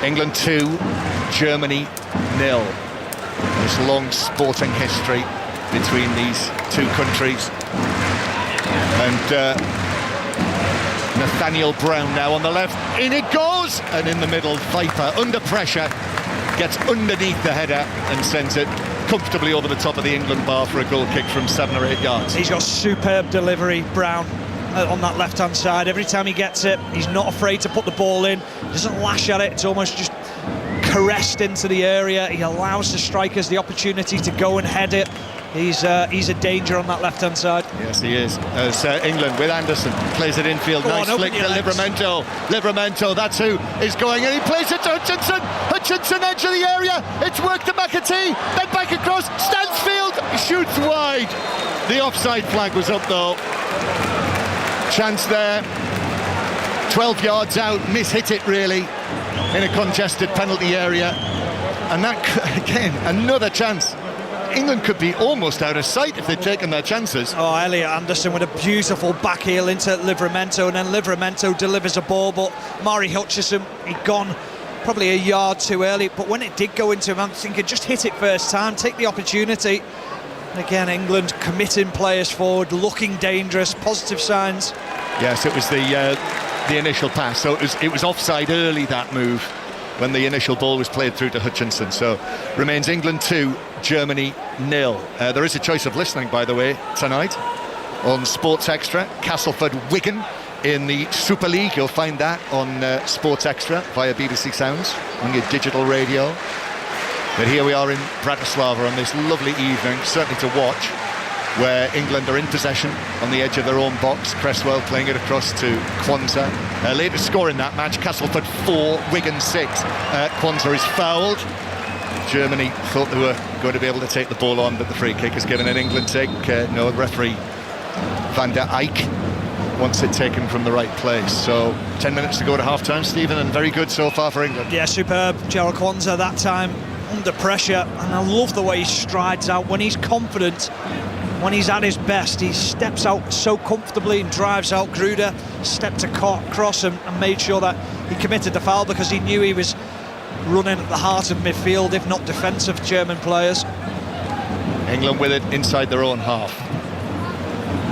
A: England 2, Germany 0. This long sporting history between these two countries. And Nathaniel Brown now on the left, in it goes, and in the middle Viper under pressure gets underneath the header and sends it comfortably over the top of the England bar for a goal kick from 7 or 8 yards.
B: He's got superb delivery, Brown, on that left hand side. Every time he gets it, he's not afraid to put the ball in, he doesn't lash at it, it's almost just caressed into the area. He allows the strikers the opportunity to go and head it. He's a danger on that left-hand side.
A: Yes, he is. As England with Anderson plays it infield. Nice flick to Livramento. Livramento, that's who is going, and he plays it to Hutchinson. Hutchinson, edge of the area. It's worked to McAtee. Then back across. Stansfield shoots wide. The offside flag was up though. Chance there. 12 yards out. Mishit it really in a congested penalty area. And that, again, another chance. England could be almost out of sight if they'd taken their chances.
B: Oh, Elliot Anderson with a beautiful back heel into Livramento, and then Livramento delivers a ball, but Mari Hutchinson, he'd gone probably a yard too early, but when it did go into him, I'm thinking just hit it first time, take the opportunity. And again, England committing players forward, looking dangerous, positive signs.
A: Yes, it was the initial pass, so it was offside early, that move, when the initial ball was played through to Hutchinson. So remains England 2, Germany 0. There is a choice of listening, by the way, tonight on Sports Extra. Castleford Wigan in the Super League. You'll find that on Sports Extra via BBC Sounds on your digital radio. But here we are in Bratislava on this lovely evening, certainly to watch, where England are in possession on the edge of their own box. Cresswell playing it across to Kwanzaa. Latest score in that match, Castleford 4, Wigan 6. Kwanzaa is fouled. Germany thought they were going to be able to take the ball on, but the free kick is given an England take. No, referee Van der Eyck wants it taken from the right place. So 10 minutes to go to half-time, Stephen, and very good so far for England.
B: Yeah, superb. Gerald Kwanzaa that time under pressure, and I love the way he strides out when he's confident, when he's at his best. He steps out so comfortably and drives out. Gruder stepped across and made sure that he committed the foul because he knew he was running at the heart of midfield, if not defensive, German players.
A: England with it inside their own half.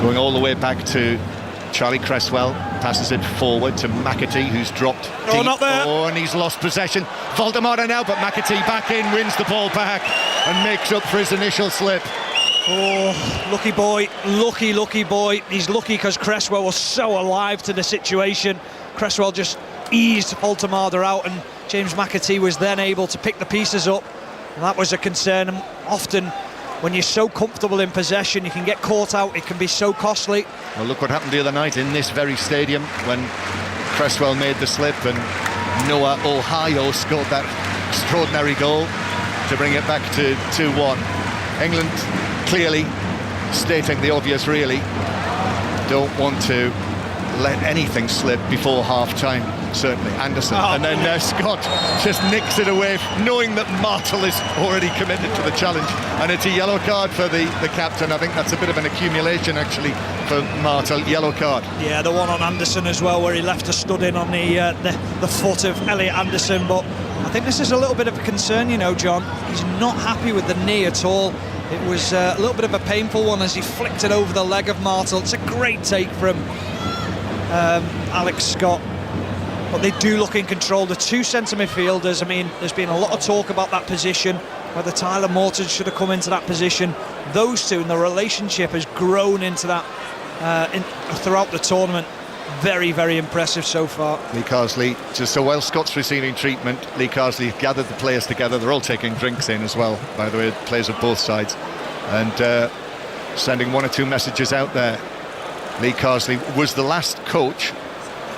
A: Going all the way back to Charlie Cresswell, passes it forward to McAtee, who's dropped deep.
B: Oh, not there.
A: Oh, and he's lost possession. Voldemar now, but McAtee back in, wins the ball back and makes up for his initial slip.
B: Oh, lucky boy, lucky boy. He's lucky because Cresswell was so alive to the situation. Cresswell just eased Voldemar out, and James McAtee was then able to pick the pieces up. And that was a concern. And often when you're so comfortable in possession, you can get caught out. It can be so costly.
A: Well, look what happened the other night in this very stadium when Cresswell made the slip and Noah Ohio scored that extraordinary goal to bring it back to 2-1. England clearly stating the obvious, really. Don't want to let anything slip before half-time, certainly. Anderson. And then Scott just nicks it away, knowing that Martel is already committed to the challenge. And it's a yellow card for the captain. I think that's a bit of an accumulation, actually, for Martel. Yellow card.
B: Yeah, the one on Anderson as well, where he left a stud in on the foot of Elliot Anderson. But I think this is a little bit of a concern, you know, John. He's not happy with the knee at all. It was a little bit of a painful one as he flicked it over the leg of Martel. It's a great take from Alex Scott, but they do look in control. The two centre midfielders, I mean, there's been a lot of talk about that position, whether Tyler Morton should have come into that position. Those two, and the relationship has grown into that throughout the tournament. Very, very impressive so far.
A: Lee Carsley, just so while Scott's receiving treatment, Lee Carsley gathered the players together. They're all taking drinks in as well, by the way, players of both sides, and sending one or two messages out there. Lee Carsley was the last coach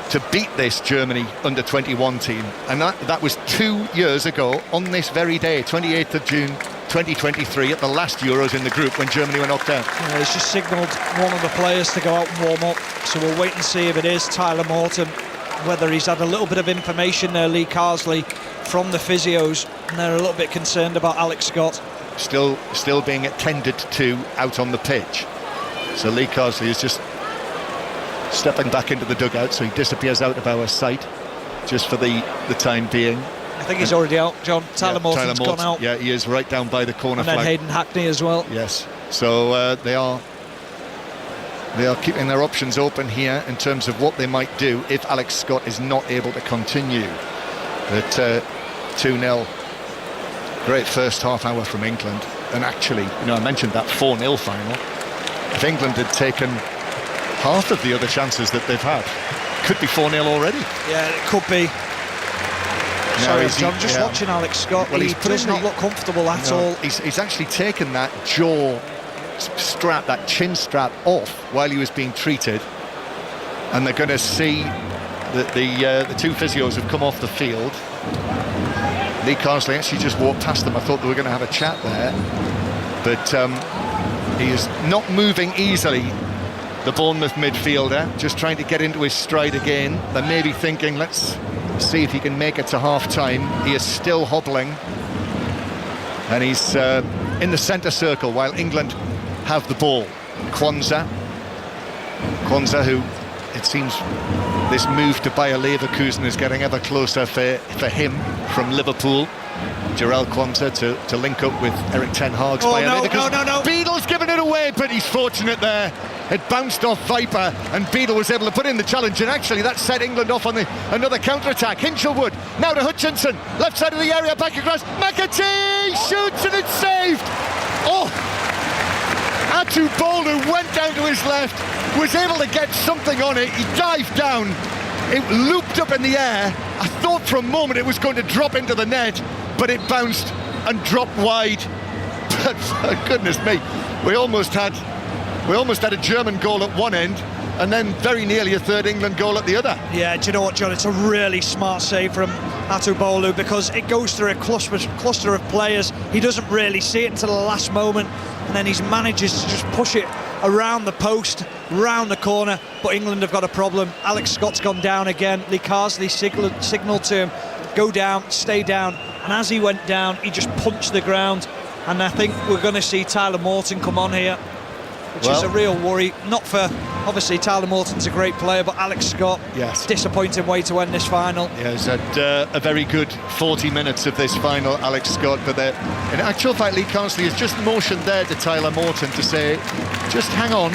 A: to beat this Germany Under-21 team, and that was 2 years ago on this very day, 28th of June 2023, at the last Euros in the group when Germany were knocked out.
B: Yeah, he's just signalled one of the players to go out and warm up, so we'll wait and see if it is Tyler Morton, whether he's had a little bit of information there, Lee Carsley, from the physios, and they're a little bit concerned about Alex Scott.
A: Still being attended to out on the pitch. So Lee Carsley is just stepping back into the dugout, so he disappears out of our sight just for the time being.
B: I think he's already out, John. Tyler Morton's gone out.
A: Yeah, he is right down by the corner
B: flag. And then Hayden Hackney as well.
A: Yes. So they are keeping their options open here in terms of what they might do if Alex Scott is not able to continue. But 2-0. Great first half hour from England. And actually, you know, I mentioned that 4-0 final. If England had taken half of the other chances that they've had, could be 4-0 already.
B: Yeah, it could be. Sorry, John, just watching Alex Scott. Well, he does not look comfortable at all.
A: He's actually taken that jaw strap, that chin strap off while he was being treated. And they're going to see that the two physios have come off the field. Lee Carsley actually just walked past them. I thought they were going to have a chat there. But he is not moving easily, the Bournemouth midfielder, just trying to get into his stride again. They may be thinking, let's see if he can make it to half-time. He is still hobbling. And he's in the centre circle while England have the ball. Kwanzaa, who, it seems, this move to Bayer Leverkusen is getting ever closer for him from Liverpool. Jarell Kwanzaa to link up with Eric Ten Hag's Bayer Leverkusen.
B: No.
A: Beadle's given it away, but he's fortunate there. It bounced off Viper, and Beadle was able to put in the challenge, and actually that set England off on another counter-attack. Hinchelwood, now to Hutchinson, left side of the area, back across. McAtee shoots, and it's saved! Oh! Atu Bolu went down to his left, was able to get something on it. He dived down, it looped up in the air. I thought for a moment it was going to drop into the net, but it bounced and dropped wide. But goodness me, we almost had a German goal at one end, and then very nearly a third England goal at the other.
B: Yeah, do you know what, John? It's a really smart save from Atu Bolu, because it goes through a cluster of players. He doesn't really see it until the last moment, and then he manages to just push it around the post, round the corner. But England have got a problem. Alex Scott's gone down again. Lee Carsley signalled to him, go down, stay down. And as he went down, he just punched the ground. And I think we're going to see Tyler Morton come on here, which is a real worry. Not for, obviously, Tyler Morton's a great player, but Alex Scott,
A: yes,
B: disappointing way to end this final.
A: Yeah, he's had a very good 40 minutes of this final, Alex Scott. But in actual fact, Lee Carsley has just motioned there to Tyler Morton to say, just hang on.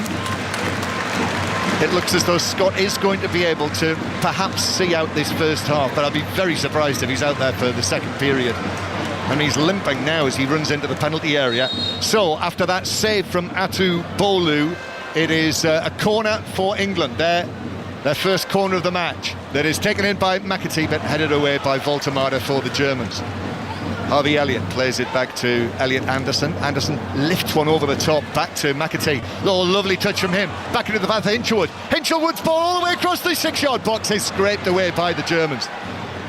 A: It looks as though Scott is going to be able to perhaps see out this first half, but I'd be very surprised if he's out there for the second period. And he's limping now as he runs into the penalty area. So after that save from Atu Bolu, it is a corner for England. Their first corner of the match, that is taken in by McAtee but headed away by Voltemade for the Germans. Harvey Elliott plays it back to Elliot Anderson. Anderson lifts one over the top, back to McAtee. Oh, lovely touch from him. Back into the path of Hinchelwood. Hinchelwood's ball all the way across the 6-yard box is scraped away by the Germans.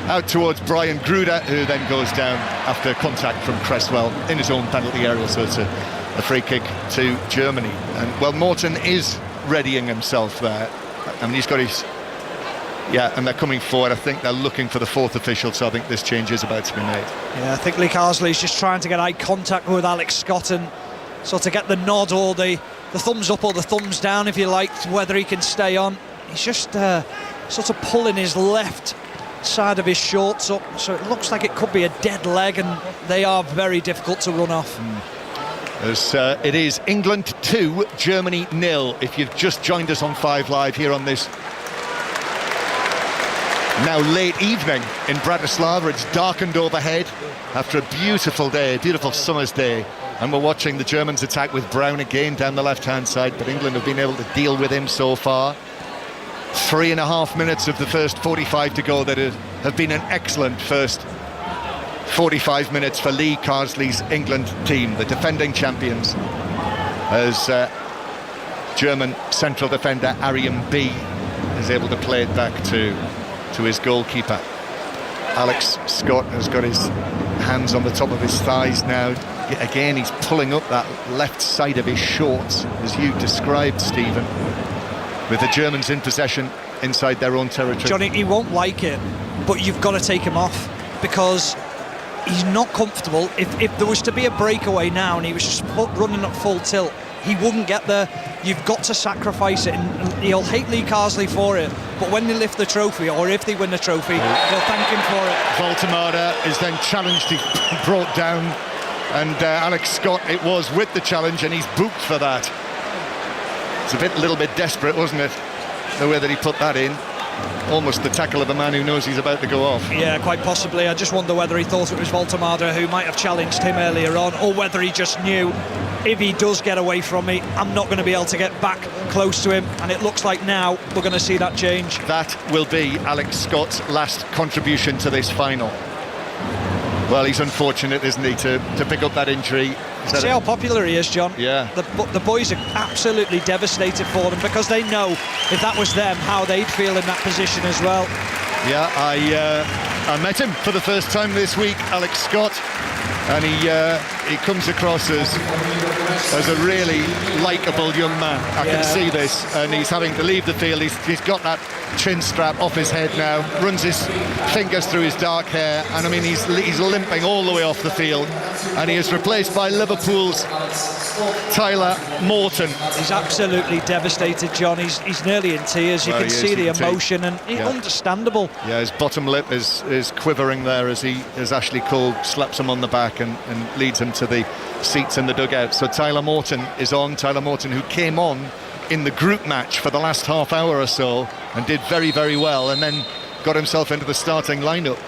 A: Out towards Brian Gruder, who then goes down after contact from Cresswell in his own penalty area. So it's a free kick to Germany. And, well, Morton is readying himself there. I mean, he's got his... Yeah, and they're coming forward. I think they're looking for the fourth official, so I think this change is about to be made. Yeah,
B: I think Lee Carsley's just trying to get eye contact with Alex Scott, and so to get the nod or the thumbs up or the thumbs down, if you like, whether he can stay on. He's just sort of pulling his left side of his shorts up, so it looks like it could be a dead leg, and they are very difficult to run off.
A: As it is England 2, Germany 0. If you've just joined us on 5 Live here on this now late evening in Bratislava, it's darkened overhead after a beautiful day, a beautiful summer's day, and we're watching the Germans attack with Brown again down the left-hand side, but England have been able to deal with him so far. 3.5 minutes of the first 45 to go that have been an excellent first 45 minutes for Lee Carsley's England team, the defending champions, as German central defender Ariam B is able to play it back to his goalkeeper. Alex Scott has got his hands on the top of his thighs now. Again, he's pulling up that left side of his shorts, as you described, Stephen, with the Germans in possession inside their own territory.
B: Johnny, he won't like it, but you've got to take him off, because he's not comfortable. If there was to be a breakaway now and he was just running at full tilt, he wouldn't get there. You've got to sacrifice it, and he'll hate Lee Carsley for it, but when they lift the trophy, or if they win the trophy, they'll thank him for it.
A: Voltemade is then challenged, he's brought down, and Alex Scott it was with the challenge, and he's booked for that. It's a little bit desperate, wasn't it, the way that he put that in? Almost the tackle of a man who knows he's about to go off.
B: Yeah, quite possibly. I just wonder whether he thought it was Voltemade who might have challenged him earlier on, or whether he just knew, if he does get away from me, I'm not going to be able to get back close to him. And it looks like now we're going to see that change.
A: That will be Alex Scott's last contribution to this final. Well, he's unfortunate, isn't he, to pick up that injury.
B: See how popular he is, John?
A: Yeah.
B: The boys are absolutely devastated for them, because they know if that was them, how they'd feel in that position as well.
A: Yeah, I met him for the first time this week, Alex Scott, and he comes across as a really likeable young man. I can see this, and he's having to leave the field. He's got that chin strap off his head now, runs his fingers through his dark hair, and I mean he's limping all the way off the field, and he is replaced by Liverpool's Tyler Morton.
B: He's absolutely devastated, John. He's nearly in tears. You can see the emotion, and understandable. Yeah,
A: his bottom lip is quivering there as Ashley Cole slaps him on the back and leads him to the seats in the dugout. So Tyler Morton is on. Tyler Morton, who came on in the group match for the last half hour or so and did very, very well, and then got himself into the starting lineup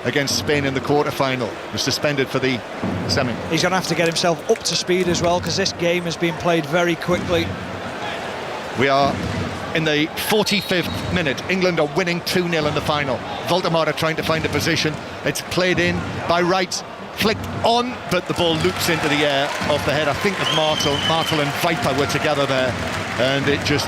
A: against Spain in the quarter-final. Was suspended for the semi.
B: He's going to have to get himself up to speed as well, because this game has been played very quickly.
A: We are in the 45th minute. England are winning 2-0 in the final. Voldemar trying to find a position. It's played in by Wright, flicked on, but the ball loops into the air off the head, I think, of Martel. Martel and Viper were together there, and it just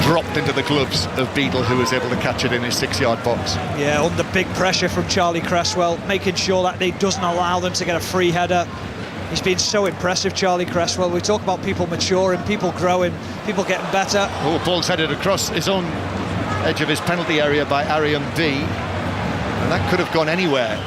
A: dropped into the gloves of Beadle, who was able to catch it in his 6-yard box.
B: Yeah, under big pressure from Charlie Cresswell, making sure that he doesn't allow them to get a free header. He's been so impressive, Charlie Cresswell. We talk about people maturing, people growing, people getting better.
A: Oh, ball's headed across his own edge of his penalty area by Ariam B. And that could have gone anywhere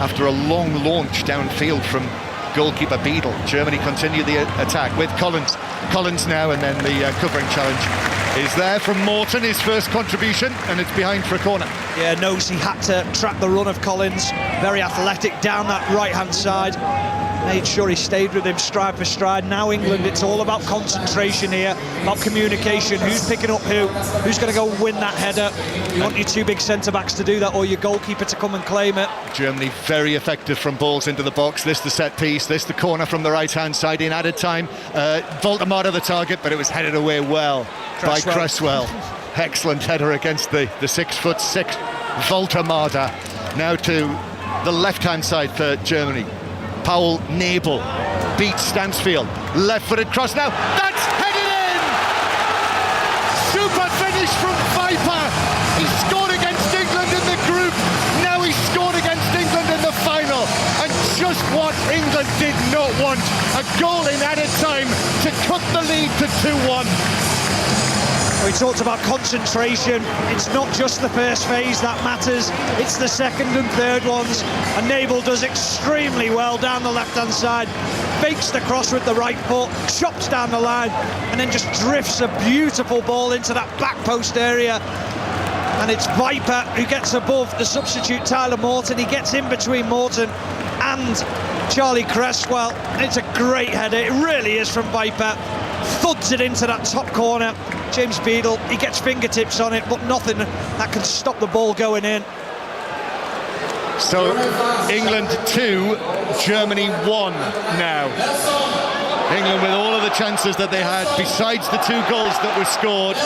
A: after a long launch downfield from goalkeeper Beadle. Germany continue the attack with Collins. Collins now, and then the covering challenge is there from Morton, his first contribution, and it's behind for a corner.
B: Yeah, knows he had to trap the run of Collins. Very athletic down that right-hand side. Made sure he stayed with him stride for stride. Now England, it's all about concentration here, about communication. Who's picking up who? Who's going to go win that header? You want your two big centre-backs to do that, or your goalkeeper to come and claim it. Germany
A: very effective from balls into the box. This the set piece, this the corner from the right-hand side in added time. Voldemar the target, but it was headed away well by Cresswell. Excellent header against the 6'6" Voldemar. Now to the left-hand side for Germany. Powell Nabel beats Stansfield. Left-footed cross now. That's headed in! Super finish from Viper. He scored against England in the group. Now he scored against England in the final. And just what England did not want. A goal in added time to cut the lead to 2-1.
B: We talked about concentration. It's not just the first phase that matters, it's the second and third ones. And Nabel does extremely well down the left-hand side, fakes the cross with the right foot, chops down the line, and then just drifts a beautiful ball into that back post area. And it's Viper who gets above the substitute Tyler Morton. He gets in between Morton and Charlie Cresswell. And it's a great header, it really is, from Viper. Thuds it into that top corner. James Beadle, he gets fingertips on it, but nothing that can stop the ball going in.
A: So England 2, Germany 1 now. England with all of the chances that they had, besides the 2 goals that were scored.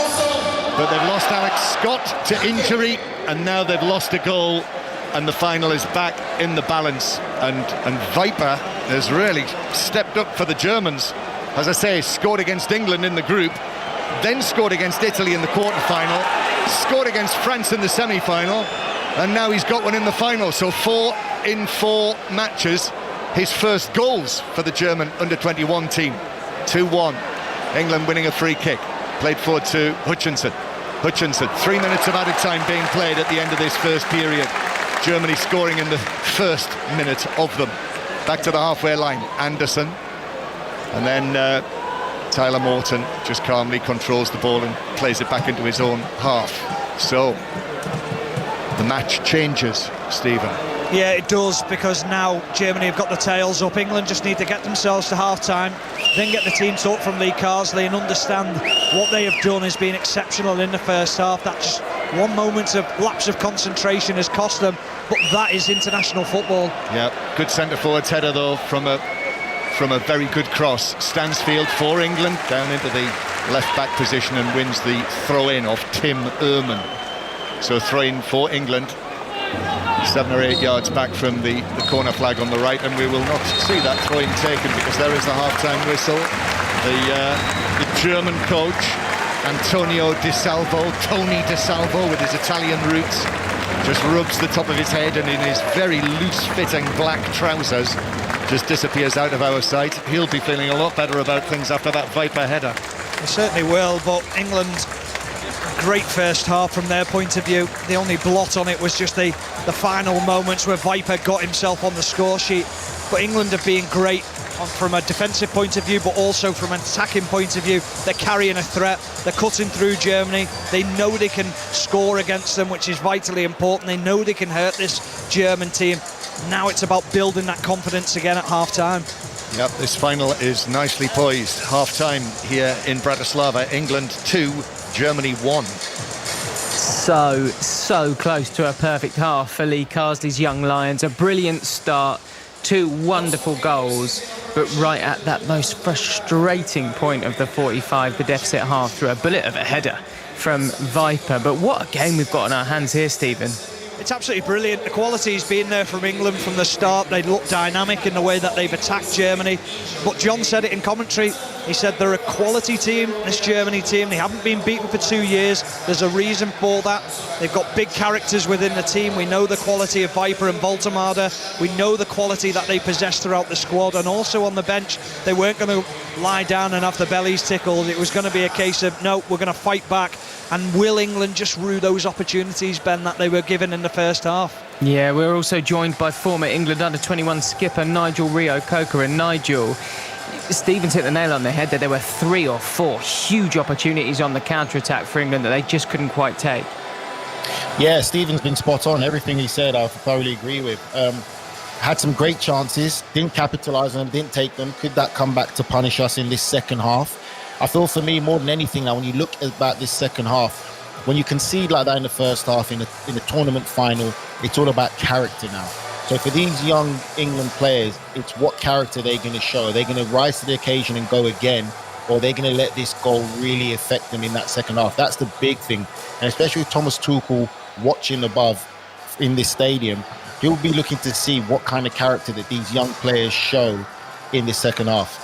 A: But they've lost Alex Scott to injury, and now they've lost a goal, and the final is back in the balance. And Viper has really stepped up for the Germans. As I say, scored against England in the group, then scored against Italy in the quarter-final, scored against France in the semi-final, and now he's got one in the final. So 4 in 4 matches, his first goals for the German under-21 team. 2-1, England winning a free kick, played forward to Hutchinson. 3 minutes of added time being played at the end of this first period. Germany scoring in the first minute of them. Back to the halfway line, Anderson, and then Tyler Morton just calmly controls the ball and plays it back into his own half. So the match changes, Stephen.
B: Yeah, it does, because now Germany have got the tails up. England just need to get themselves to half-time, then get the team talk from Lee Carsley and understand what they have done has been exceptional in the first half. That just one moment of lapse of concentration has cost them, but that is international football. Yeah,
A: good centre-forward's header, though, from a very good cross. Stansfield for England, down into the left-back position, and wins the throw-in of Tim Ehrman. So throw-in for England, 7 or 8 yards back from the corner flag on the right, and we will not see that throw-in taken, because there is the half-time whistle. The German coach, Antonio Di Salvo, Tony Di Salvo with his Italian roots, just rubs the top of his head, and in his very loose-fitting black trousers just disappears out of our sight. He'll be feeling a lot better about things after that Viper header.
B: He certainly will, but England, great first half from their point of view. The only blot on it was just the final moments where Viper got himself on the score sheet. But England have been great from a defensive point of view, but also from an attacking point of view. They're carrying a threat, they're cutting through Germany, they know they can score against them, which is vitally important. They know they can hurt this German team. Now it's about building that confidence again at half-time.
A: Yep, this final is nicely poised. Half-time here in Bratislava. England 2, Germany 1.
D: So close to a perfect half for Lee Carsley's Young Lions. A brilliant start, 2 wonderful goals, but right at that most frustrating point of the 45, the deficit half, through a bullet of a header from Viper. But what a game we've got on our hands here, Stephen.
B: It's absolutely brilliant. The quality's been there from England from the start. They look dynamic in the way that they've attacked Germany. But John said it in commentary. He said they're a quality team, this Germany team. They haven't been beaten for 2 years. There's a reason for that. They've got big characters within the team. We know the quality of Viper and Voltemade. We know the quality that they possess throughout the squad. And also on the bench, they weren't going to lie down and have their bellies tickled. It was going to be a case of, no, we're going to fight back. And will England just rue those opportunities, Ben, that they were given in the first half?
D: Yeah, we're also joined by former England Under-21 skipper Nigel Rio-Coker. And Nigel, Stephen's hit the nail on the head that there were 3 or 4 huge opportunities on the counter-attack for England that they just couldn't quite take.
E: Yeah, Stephen's been spot on. Everything he said, I thoroughly agree with. Had some great chances, didn't capitalise on them, didn't take them. Could that come back to punish us in this second half? I feel for me, more than anything now, when you look at this second half, when you concede like that in the first half in the tournament final, it's all about character now. So for these young England players, it's what character they're going to show. Are they going to rise to the occasion and go again, or are they going to let this goal really affect them in that second half? That's the big thing. And especially with Thomas Tuchel watching above in this stadium, he'll be looking to see what kind of character that these young players show in the second half.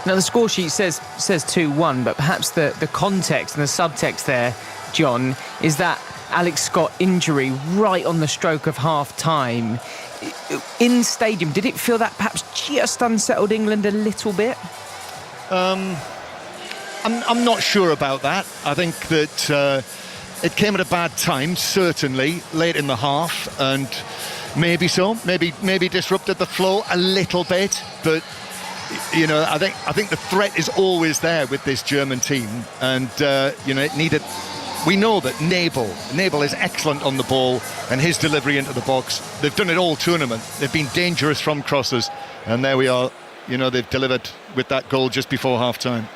D: Now, the score sheet says 2-1, but perhaps the context and the subtext there, John, is that Alex Scott injury right on the stroke of half-time. In stadium, did it feel that perhaps just unsettled England a little bit?
A: I'm not sure about that. I think that it came at a bad time, certainly, late in the half, and maybe disrupted the flow a little bit, but you know, I think the threat is always there with this German team, and it needed. We know that Nabel is excellent on the ball, and his delivery into the box. They've done it all tournament. They've been dangerous from crosses, and there we are. You know, they've delivered with that goal just before half-time.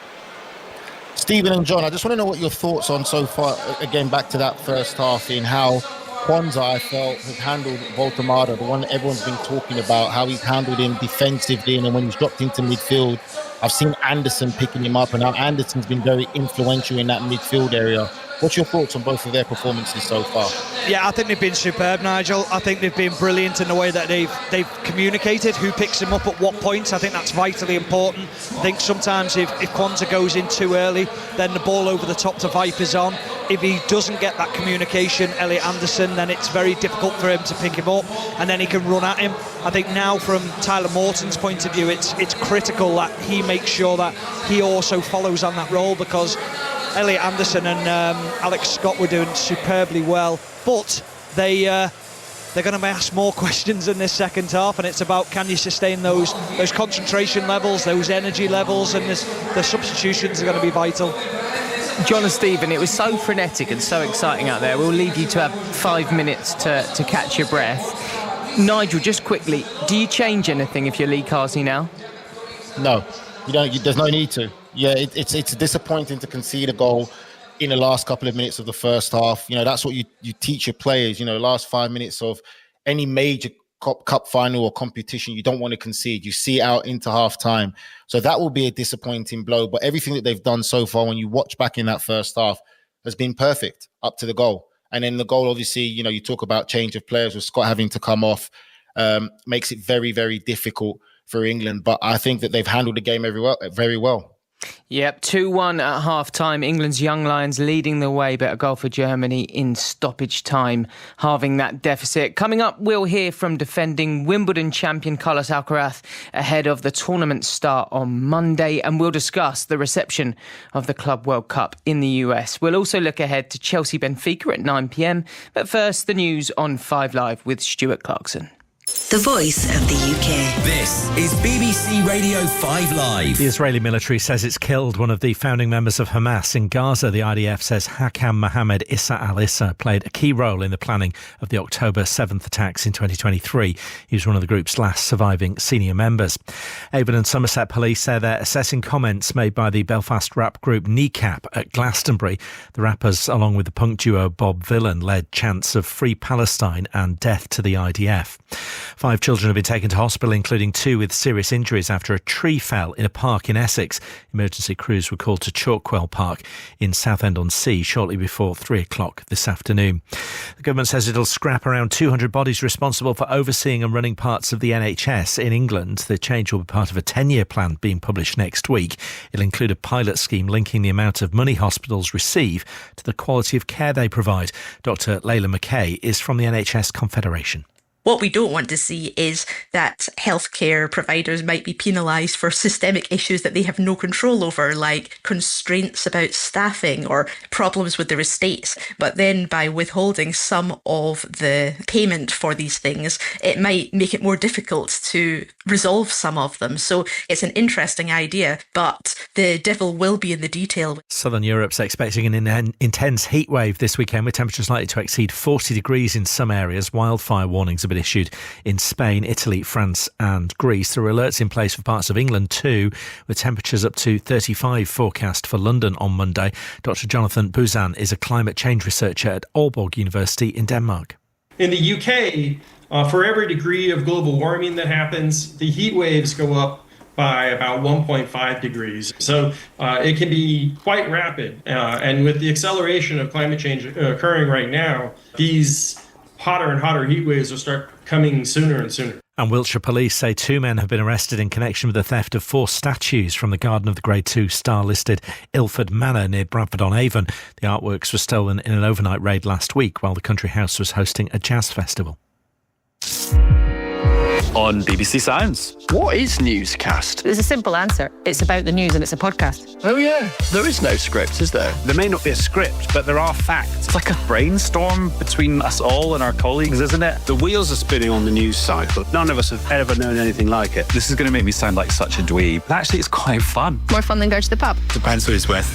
E: Stephen and John, I just want to know what your thoughts on so far. Again, back to that first half, in how Kwanzaa, I felt, has handled Voltemade, the one that everyone's been talking about, how he's handled him defensively, and then when he's dropped into midfield, I've seen Anderson picking him up, and now Anderson's been very influential in that midfield area. What's your thoughts on both of their performances so far?
B: Yeah, I think they've been superb, Nigel. I think they've been brilliant in the way that they've communicated who picks him up at what points. I think that's vitally important. I think sometimes if Kwanzaa goes in too early, then the ball over the top to Viper's on. If he doesn't get that communication, Elliot Anderson, then it's very difficult for him to pick him up, and then he can run at him. I think now, from Tyler Morton's point of view, it's critical that he makes sure that he also follows on that role, because Elliot Anderson and Alex Scott were doing superbly well, but they're going to be asked more questions in this second half, and it's about, can you sustain those concentration levels, those energy levels, and the substitutions are going to be vital.
D: John and Stephen, it was so frenetic and so exciting out there. We'll leave you to have 5 minutes to catch your breath. Nigel, just quickly, do you change anything if you're Lee Carsley now?
E: No, you don't. There's no need to. Yeah, it's disappointing to concede a goal in the last couple of minutes of the first half. You know, that's what you teach your players. You know, last 5 minutes of any major cup final or competition, you don't want to concede. You see it out into half time. So that will be a disappointing blow. But everything that they've done so far, when you watch back in that first half, has been perfect up to the goal. And then the goal, obviously, you know, you talk about change of players with Scott having to come off, makes it very, very difficult for England. But I think that they've handled the game very well.
D: Yep, 2-1 at half-time. England's Young Lions leading the way, but a goal for Germany in stoppage time, halving that deficit. Coming up, we'll hear from defending Wimbledon champion Carlos Alcaraz ahead of the tournament start on Monday, and we'll discuss the reception of the Club World Cup in the US. We'll also look ahead to Chelsea Benfica at 9 p.m, but first, the news on 5 Live with Stuart Clarkson.
F: the voice of the UK.
G: This is BBC Radio 5 Live.
H: The Israeli military says it's killed one of the founding members of Hamas in Gaza. The IDF says Hakam Mohammed Issa al-Issa played a key role in the planning of the October 7th attacks in 2023. He was one of the group's last surviving senior members. Avon and Somerset police say they're assessing comments made by the Belfast rap group Kneecap at Glastonbury. The rappers, along with the punk duo Bob Vylan, led chants of Free Palestine and death to the IDF. 5 children have been taken to hospital, including 2 with serious injuries after a tree fell in a park in Essex. Emergency crews were called to Chalkwell Park in Southend-on-Sea shortly before 3 o'clock this afternoon. The government says it'll scrap around 200 bodies responsible for overseeing and running parts of the NHS in England. The change will be part of a 10-year plan being published next week. It'll include a pilot scheme linking the amount of money hospitals receive to the quality of care they provide. Dr. Layla McKay is from the NHS Confederation.
I: What we don't want to see is that healthcare providers might be penalised for systemic issues that they have no control over, like constraints about staffing or problems with their estates. But then by withholding some of the payment for these things, it might make it more difficult to resolve some of them. So it's an interesting idea, but the devil will be in the detail.
H: Southern Europe's expecting an intense heat wave this weekend, with temperatures likely to exceed 40 degrees in some areas. Wildfire warnings have been issued in Spain, Italy, France and Greece. There are alerts in place for parts of England too, with temperatures up to 35 forecast for London on Monday. Dr. Jonathan Buzan is a climate change researcher at Aalborg University in Denmark.
J: In the UK, for every degree of global warming that happens, the heat waves go up by about 1.5 degrees. So it can be quite rapid. And with the acceleration of climate change occurring right now, these hotter and hotter heat waves will start coming sooner and sooner.
H: And Wiltshire police say 2 men have been arrested in connection with the theft of 4 statues from the garden of the Grade 2 star-listed Ilford Manor near Bradford-on-Avon. The artworks were stolen in an overnight raid last week while the country house was hosting a jazz festival.
K: On BBC Sounds. What is Newscast?
L: There's a simple answer. It's about the news and it's a podcast.
K: Oh yeah. There is no script, is there?
M: There may not be a script, but there are facts.
K: It's like a brainstorm between us all and our colleagues, isn't it?
M: The wheels are spinning on the news cycle. None of us have ever known anything like it.
K: This is going to make me sound like such a dweeb. But actually, it's quite fun.
L: More fun than go to the pub.
K: Depends who it's with.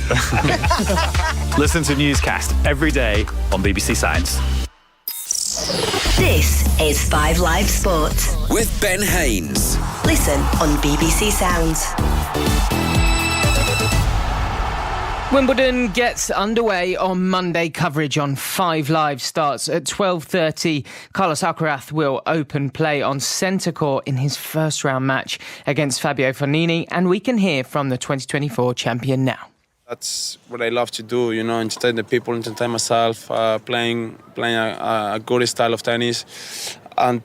K: Listen to Newscast every day on BBC Sounds.
F: This is 5 Live Sport
G: with Ben Haynes.
F: Listen on BBC Sounds.
D: Wimbledon gets underway on Monday. Coverage on 5 Live starts at 12:30. Carlos Alcaraz will open play on centre court in his first round match against Fabio Fognini, and we can hear from the 2024 champion now.
N: That's what I love to do, entertain the people, entertain myself, playing a good style of tennis, and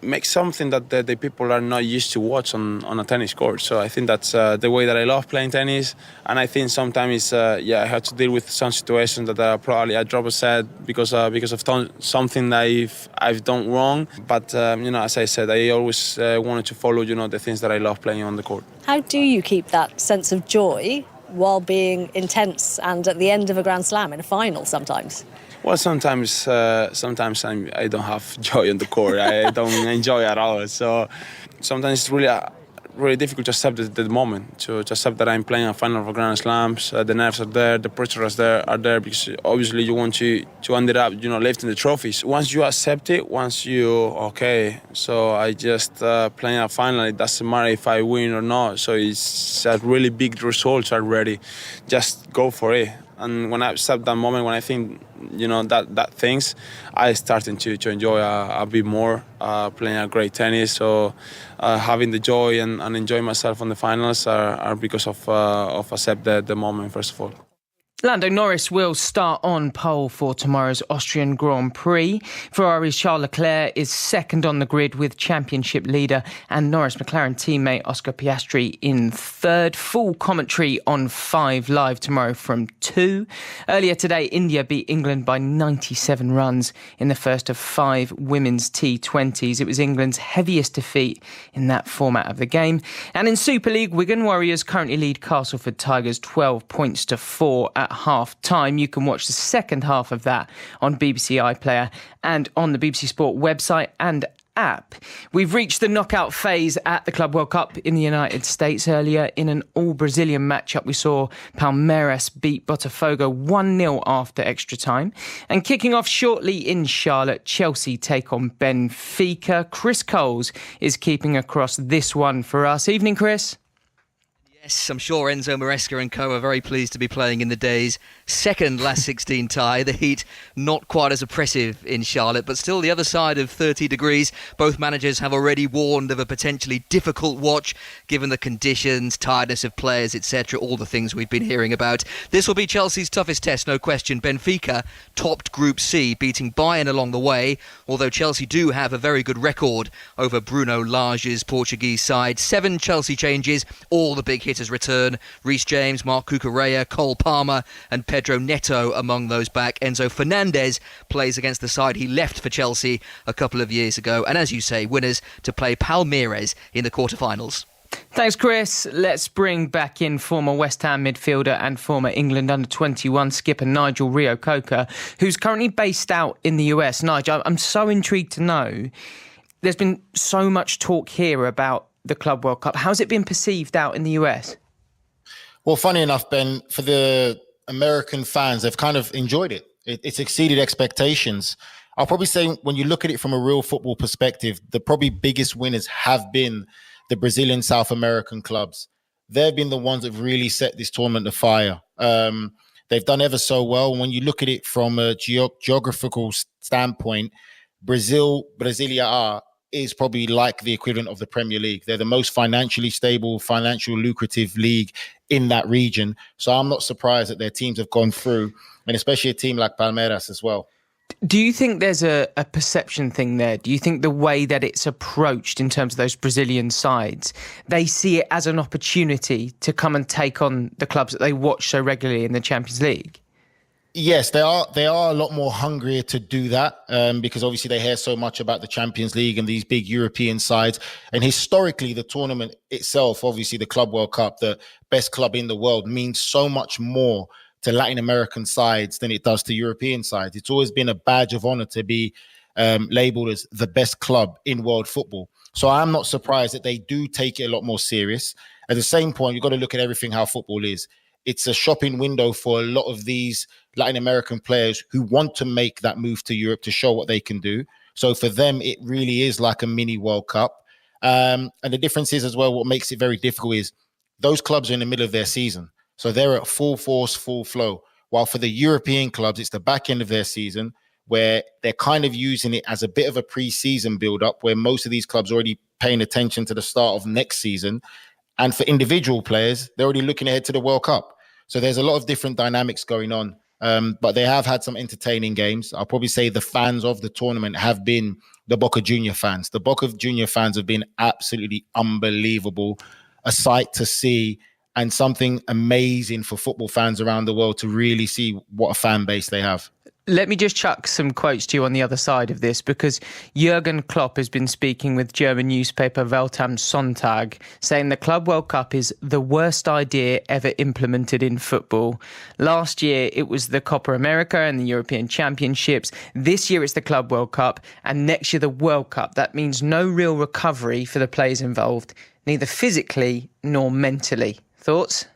N: make something that the people are not used to watch on a tennis court. So I think that's the way that I love playing tennis, and I think sometimes I have to deal with some situations that probably I drop a set because I've done something that I've done wrong. But as I said, I always wanted to follow the things that I love playing on the court.
O: How do you keep that sense of joy while being intense and at the end of a Grand Slam in a final sometimes?
N: Well, sometimes I don't have joy on the court. I don't enjoy it at all. So sometimes it's really difficult to accept the moment, to accept that I'm playing a final of Grand Slams. The nerves are there, the pressure are there because obviously you want to end up, lifting the trophies. Once you accept it, so I just playing a final. It doesn't matter if I win or not. So it's a really big result already. Just go for it. And when I accept that moment, when I think, that things, I starting to enjoy a bit more, playing a great tennis. So having the joy and enjoying myself on the finals are because of accept the moment, first of all.
D: Lando Norris will start on pole for tomorrow's Austrian Grand Prix. Ferrari's Charles Leclerc is second on the grid with championship leader and Norris McLaren teammate Oscar Piastri in third. Full commentary on 5 Live tomorrow from 2. Earlier today, India beat England by 97 runs in the first of 5 women's T20s. It was England's heaviest defeat in that format of the game. And in Super League, Wigan Warriors currently lead Castleford Tigers 12 points to 4 at half-time. You can watch the second half of that on BBC iPlayer and on the BBC Sport website and app. We've reached the knockout phase at the Club World Cup in the United States. Earlier, in an all-Brazilian matchup, we saw Palmeiras beat Botafogo 1-0 after extra time. And kicking off shortly in Charlotte, Chelsea take on Benfica. Chris Coles is keeping across this one for us. Evening, Chris.
P: Yes, I'm sure Enzo Maresca and co are very pleased to be playing in the day's second last 16 tie. The heat not quite as oppressive in Charlotte, but still the other side of 30 degrees. Both managers have already warned of a potentially difficult watch, given the conditions, tiredness of players, etc., all the things we've been hearing about. This will be Chelsea's toughest test, no question. Benfica topped Group C, beating Bayern along the way, although Chelsea do have a very good record over Bruno Lage's Portuguese side. 7 Chelsea changes, all the big hitters return. Reece James, Marc Cucurella, Cole Palmer and Pedro Neto among those back. Enzo Fernandez plays against the side he left for Chelsea a couple of years ago. And as you say, winners to play Palmeiras in the quarterfinals.
D: Thanks, Chris. Let's bring back in former West Ham midfielder and former England Under-21 skipper Nigel Reo-Coker, who's currently based out in the US. Nigel, I'm so intrigued to know, there's been so much talk here about the Club World Cup. How's it been perceived out in the US?
E: Well, funny enough, Ben, for the American fans, they've kind of enjoyed it. It's exceeded expectations. I'll probably say when you look at it from a real football perspective, the probably biggest winners have been the Brazilian South American clubs. They've been the ones that really set this tournament afire. They've done ever so well. When you look at it from a geographical standpoint, Brasilia is probably like the equivalent of the Premier League. They're the most financially stable, financial lucrative league in that region. So I'm not surprised that their teams have gone through, and especially a team like Palmeiras as well.
D: Do you think there's a perception thing there? Do you think the way that it's approached in terms of those Brazilian sides, they see it as an opportunity to come and take on the clubs that they watch so regularly in the Champions League?
E: Yes, they are a lot more hungrier to do that because obviously they hear so much about the Champions League and these big European sides. And historically, the tournament itself, obviously the Club World Cup, the best club in the world, means so much more to Latin American sides than it does to European sides. It's always been a badge of honor to be labeled as the best club in world football. So I'm not surprised that they do take it a lot more serious. At the same point, you've got to look at everything how football is. It's a shopping window for a lot of these Latin American players who want to make that move to Europe to show what they can do. So for them, it really is like a mini World Cup. And the difference is as well, what makes it very difficult is those clubs are in the middle of their season. So they're at full force, full flow. While for the European clubs, it's the back end of their season where they're kind of using it as a bit of a pre-season build-up where most of these clubs are already paying attention to the start of next season. And for individual players, they're already looking ahead to the World Cup. So there's a lot of different dynamics going on. But they have had some entertaining games. I'll probably say the fans of the tournament have been the Boca Junior fans. The Boca Junior fans have been absolutely unbelievable. A sight to see and something amazing for football fans around the world to really see what a fan base they have.
D: Let me just chuck some quotes to you on the other side of this, because Jurgen Klopp has been speaking with German newspaper Welt am Sonntag, saying the Club World Cup is the worst idea ever implemented in football. Last year, it was the Copa America and the European Championships. This year, it's the Club World Cup, and next year, the World Cup. That means no real recovery for the players involved, neither physically nor mentally. Thoughts?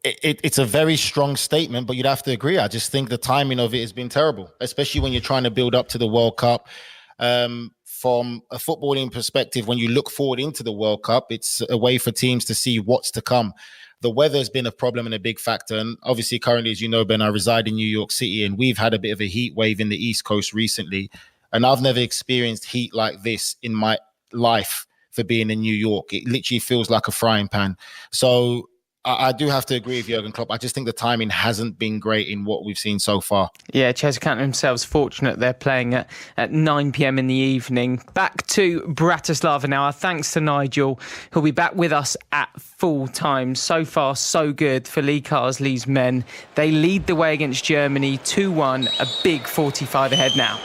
E: It's a very strong statement, but you'd have to agree. I just think the timing of it has been terrible, especially when you're trying to build up to the World Cup. From a footballing perspective, when you look forward into the World Cup, it's a way for teams to see what's to come. The weather has been a problem and a big factor. And obviously, currently, as you know, Ben, I reside in New York City, and we've had a bit of a heat wave in the East Coast recently. And I've never experienced heat like this in my life for being in New York. It literally feels like a frying pan. So I do have to agree with Jurgen Klopp. I just think the timing hasn't been great in what we've seen so far.
D: Yeah, Chelsea count themselves fortunate they're playing at 9 p.m. in the evening. Back to Bratislava now. Our thanks to Nigel, who'll be back with us at full time. So far, so good for Lee Carsley's men. They lead the way against Germany 2-1, a big 45 ahead now.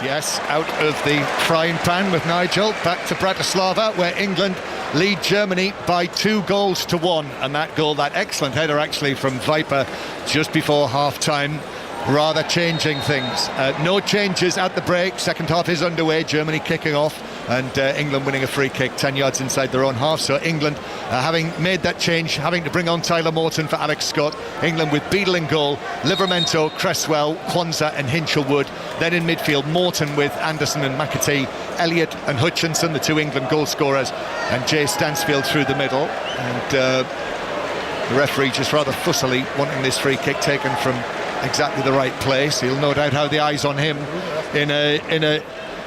A: Yes, out of the frying pan with Nigel. Back to Bratislava, where England lead Germany by 2-1. And that goal, that excellent header actually from Viper just before half-time, rather changing things. No changes at the break. Second half is underway. Germany kicking off and England winning a free kick 10 yards inside their own half. So England, having made that change, having to bring on Tyler Morton for Alex Scott. England with Beadle in goal, Livramento, Cresswell, Kwanzaa and Hinchelwood. Then in midfield, Morton with Anderson and McAtee, Elliott and Hutchinson, the two England goal scorers, and Jay Stansfield through the middle. And the referee just rather fussily wanting this free kick taken from exactly the right place. He'll no doubt have the eyes on him in a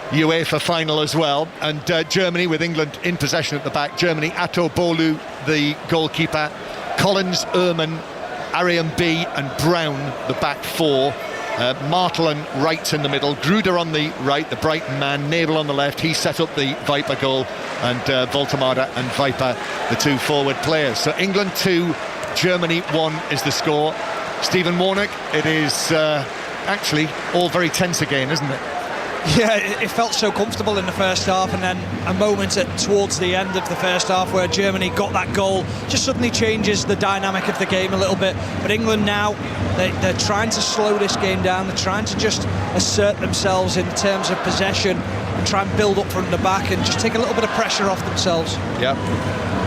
A: UEFA final as well. And Germany with England in possession at the back. Germany, Ato Bolu, the goalkeeper, Collins, Ehrman, Ariam B and Brown, the back four. Martelen right in the middle, Gruder on the right, the Brighton man, Nabel on the left. He set up the Viper goal, and Voltemada and Viper, the two forward players. So England 2, Germany 1 is the score. Stephen Warnock, it is actually all very tense again, isn't it?
B: Yeah, it felt so comfortable in the first half, and then a moment towards the end of the first half where Germany got that goal just suddenly changes the dynamic of the game a little bit. But England now, they're trying to slow this game down. They're trying to just assert themselves in terms of possession and try and build up from the back and just take a little bit of pressure off themselves.
A: Yeah,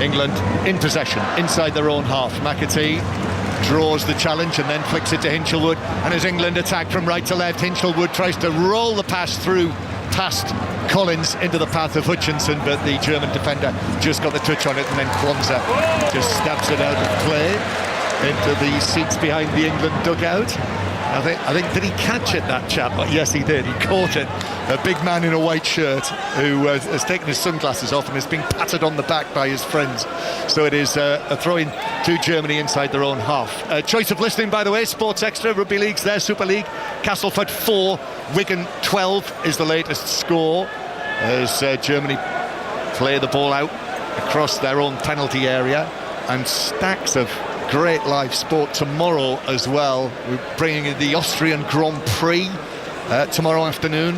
A: England in possession inside their own half. McAtee draws the challenge and then flicks it to Hinchelwood, and as England attack from right to left, Hinchelwood tries to roll the pass through past Collins into the path of Hutchinson, but the German defender just got the touch on it, and then Kwanzaa just stabs it out of play into the seats behind the England dugout. I think did he catch it, that chap? Yes, he did. He caught it. A big man in a white shirt who has taken his sunglasses off and is being patted on the back by his friends. So it is a throw-in to Germany inside their own half. Choice of listening, by the way, Sports Extra, Rugby League's their Super League. Castleford 4, Wigan 12 is the latest score as Germany play the ball out across their own penalty area, and stacks of great live sport tomorrow as well. We're bringing in the Austrian Grand Prix tomorrow afternoon.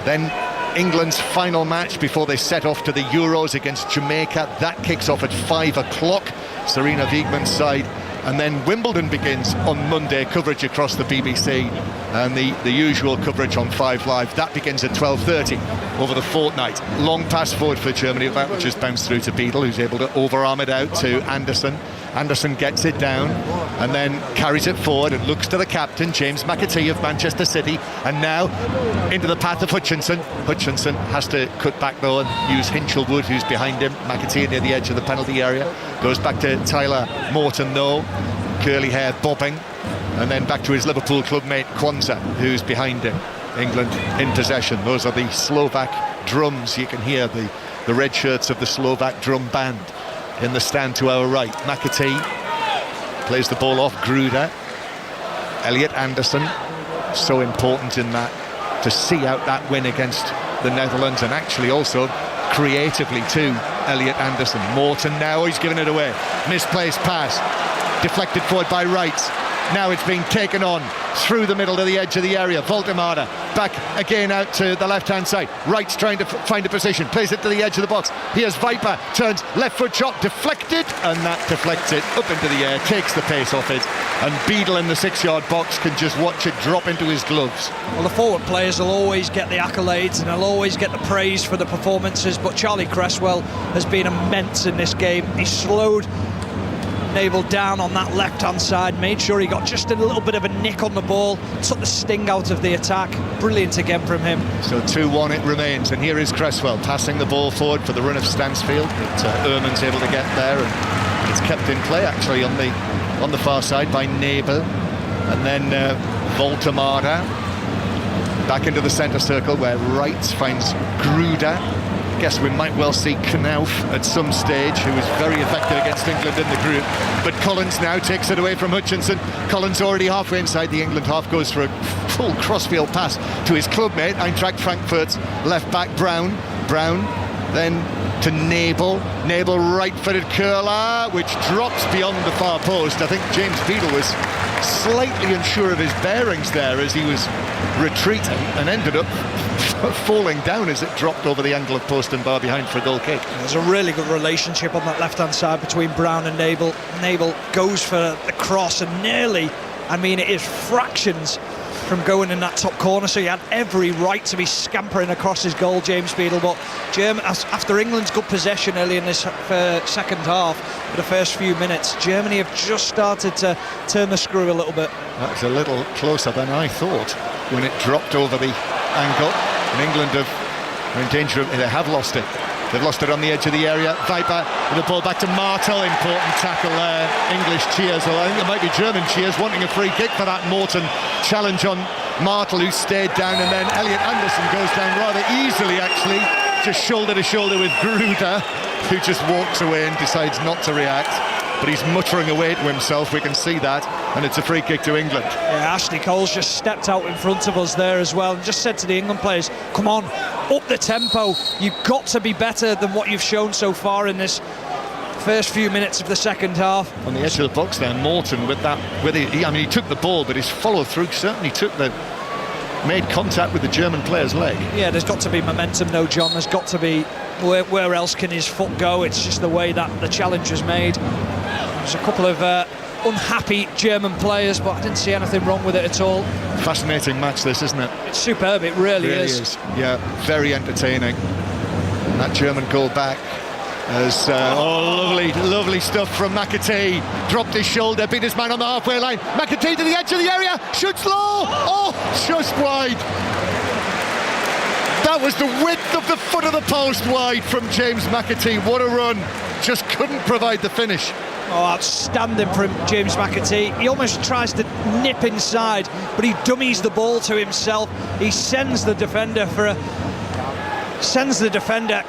A: Then England's final match before they set off to the Euros against Jamaica. That kicks off at 5 o'clock. Serena Wiegmann's side. And then Wimbledon begins on Monday, coverage across the BBC, and the usual coverage on 5 Live. That begins at 12:30 over the fortnight. Long pass forward for Germany, that will just bounce through to Beadle, who's able to overarm it out to Anderson. Anderson gets it down and then carries it forward and looks to the captain, James McAtee of Manchester City, and now into the path of Hutchinson. Hutchinson has to cut back though and use Hinchelwood, who's behind him. McAtee near the edge of the penalty area. Goes back to Tyler Morton though, curly hair bobbing, and then back to his Liverpool clubmate Kwanzaa, who's behind him. England in possession. Those are the Slovak drums. You can hear the red shirts of the Slovak drum band in the stand to our right. McAtee plays the ball off Gruder. Elliot Anderson, so important in that, to see out that win against the Netherlands, and actually also creatively too, Elliot Anderson. Morton now, he's given it away. Misplaced pass, deflected forward by Wright. Now it's being taken on through the middle to the edge of the area. Voltemada back again out to the left-hand side. Wright's trying to find a position, plays it to the edge of the box. Here's Viper, turns left foot shot, deflected, and that deflects it up into the air, takes the pace off it, and Beadle in the 6-yard box can just watch it drop into his gloves.
B: Well, the forward players will always get the accolades and they'll always get the praise for the performances, but Charlie Cresswell has been immense in this game. He slowed Nabel down on that left-hand side, made sure he got just a little bit of a nick on the ball, took the sting out of the attack. Brilliant again from him. So
A: 2-1 it remains, and here is Cresswell passing the ball forward for the run of Stansfield, but Ehrman's able to get there, and it's kept in play actually on the far side by Nabel. And then Voltemada back into the centre circle where Wright finds Gruder. Guess we might well see Knauf at some stage, who was very effective against England in the group. But Collins now takes it away from Hutchinson. Collins already halfway inside the England half, goes for a full crossfield pass to his clubmate, Eintracht Frankfurt's left back Brown. Brown then to Nabel. Nabel right-footed curler, which drops beyond the far post. I think James Beadle was slightly unsure of his bearings there as he was retreating and ended up falling down as it dropped over the angle of post and bar behind for a goal kick.
B: There's a really good relationship on that left-hand side between Brown and Nabel. Nabel goes for the cross and nearly, I mean it is fractions from going in that top corner, so he had every right to be scampering across his goal, James Beadle. But after England's good possession early in this second half, for the first few minutes, Germany have just started to turn the screw a little bit.
A: That's a little closer than I thought when it dropped over the ankle, and England are in danger they have lost it. They've lost it on the edge of the area. Viper with the ball back to Martel. Important tackle there. English cheers, or I think it might be German cheers, wanting a free kick for that Morton challenge on Martel, who stayed down, and then Elliot Anderson goes down rather easily, actually, just shoulder to shoulder with Gruder, who just walks away and decides not to react. But he's muttering away to himself, we can see that, and it's a free kick to England.
B: Yeah, Ashley Cole's just stepped out in front of us there as well and just said to the England players, come on, up the tempo, you've got to be better than what you've shown so far in this first few minutes of the second half.
A: On the edge of the box there, Morton he took the ball, but his follow through certainly made contact with the German player's leg.
B: Yeah, there's got to be momentum though, John. There's got to be, where else can his foot go? It's just the way that the challenge was made. There's a couple of unhappy German players, but I didn't see anything wrong with it at all.
A: Fascinating match this, isn't it?
B: It's superb, it really is.
A: Yeah, very entertaining. And that German goal back as lovely stuff from McAtee. Dropped his shoulder, beat his man on the halfway line. McAtee to the edge of the area, shoots low, just wide. That was the width of the foot of the post wide from James McAtee. What a run, just couldn't provide the finish.
B: Oh, outstanding from James McAtee. He almost tries to nip inside, but he dummies the ball to himself. He sends the defender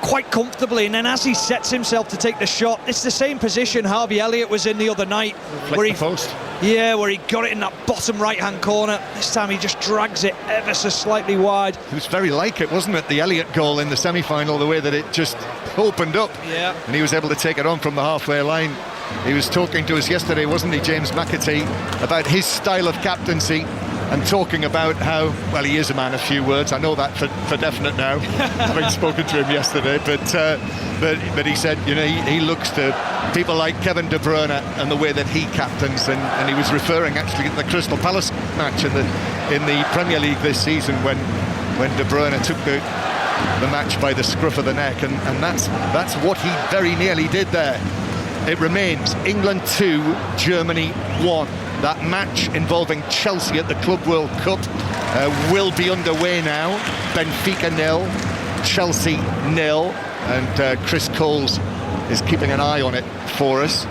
B: quite comfortably, and then as he sets himself to take the shot, it's the same position Harvey Elliott was in the other night, where he got it in that bottom right-hand corner. This time he just drags it ever so slightly wide.
A: It was very like it, wasn't it, the Elliott goal in the semi-final, the way that it just opened up, and he was able to take it on from the halfway line. He was talking to us yesterday, wasn't he, James McAtee, about his style of captaincy, and talking about how, well, he is a man of few words. I know that for definite now, having spoken to him yesterday. But he said, you know, he looks to people like Kevin De Bruyne and the way that he captains, and he was referring actually to the Crystal Palace match in the Premier League this season when De Bruyne took the match by the scruff of the neck, and that's what he very nearly did there. It remains England 2, Germany 1. That match involving Chelsea at the Club World Cup will be underway now. Benfica 0, Chelsea 0, and Chris Coles is keeping an eye on it for us.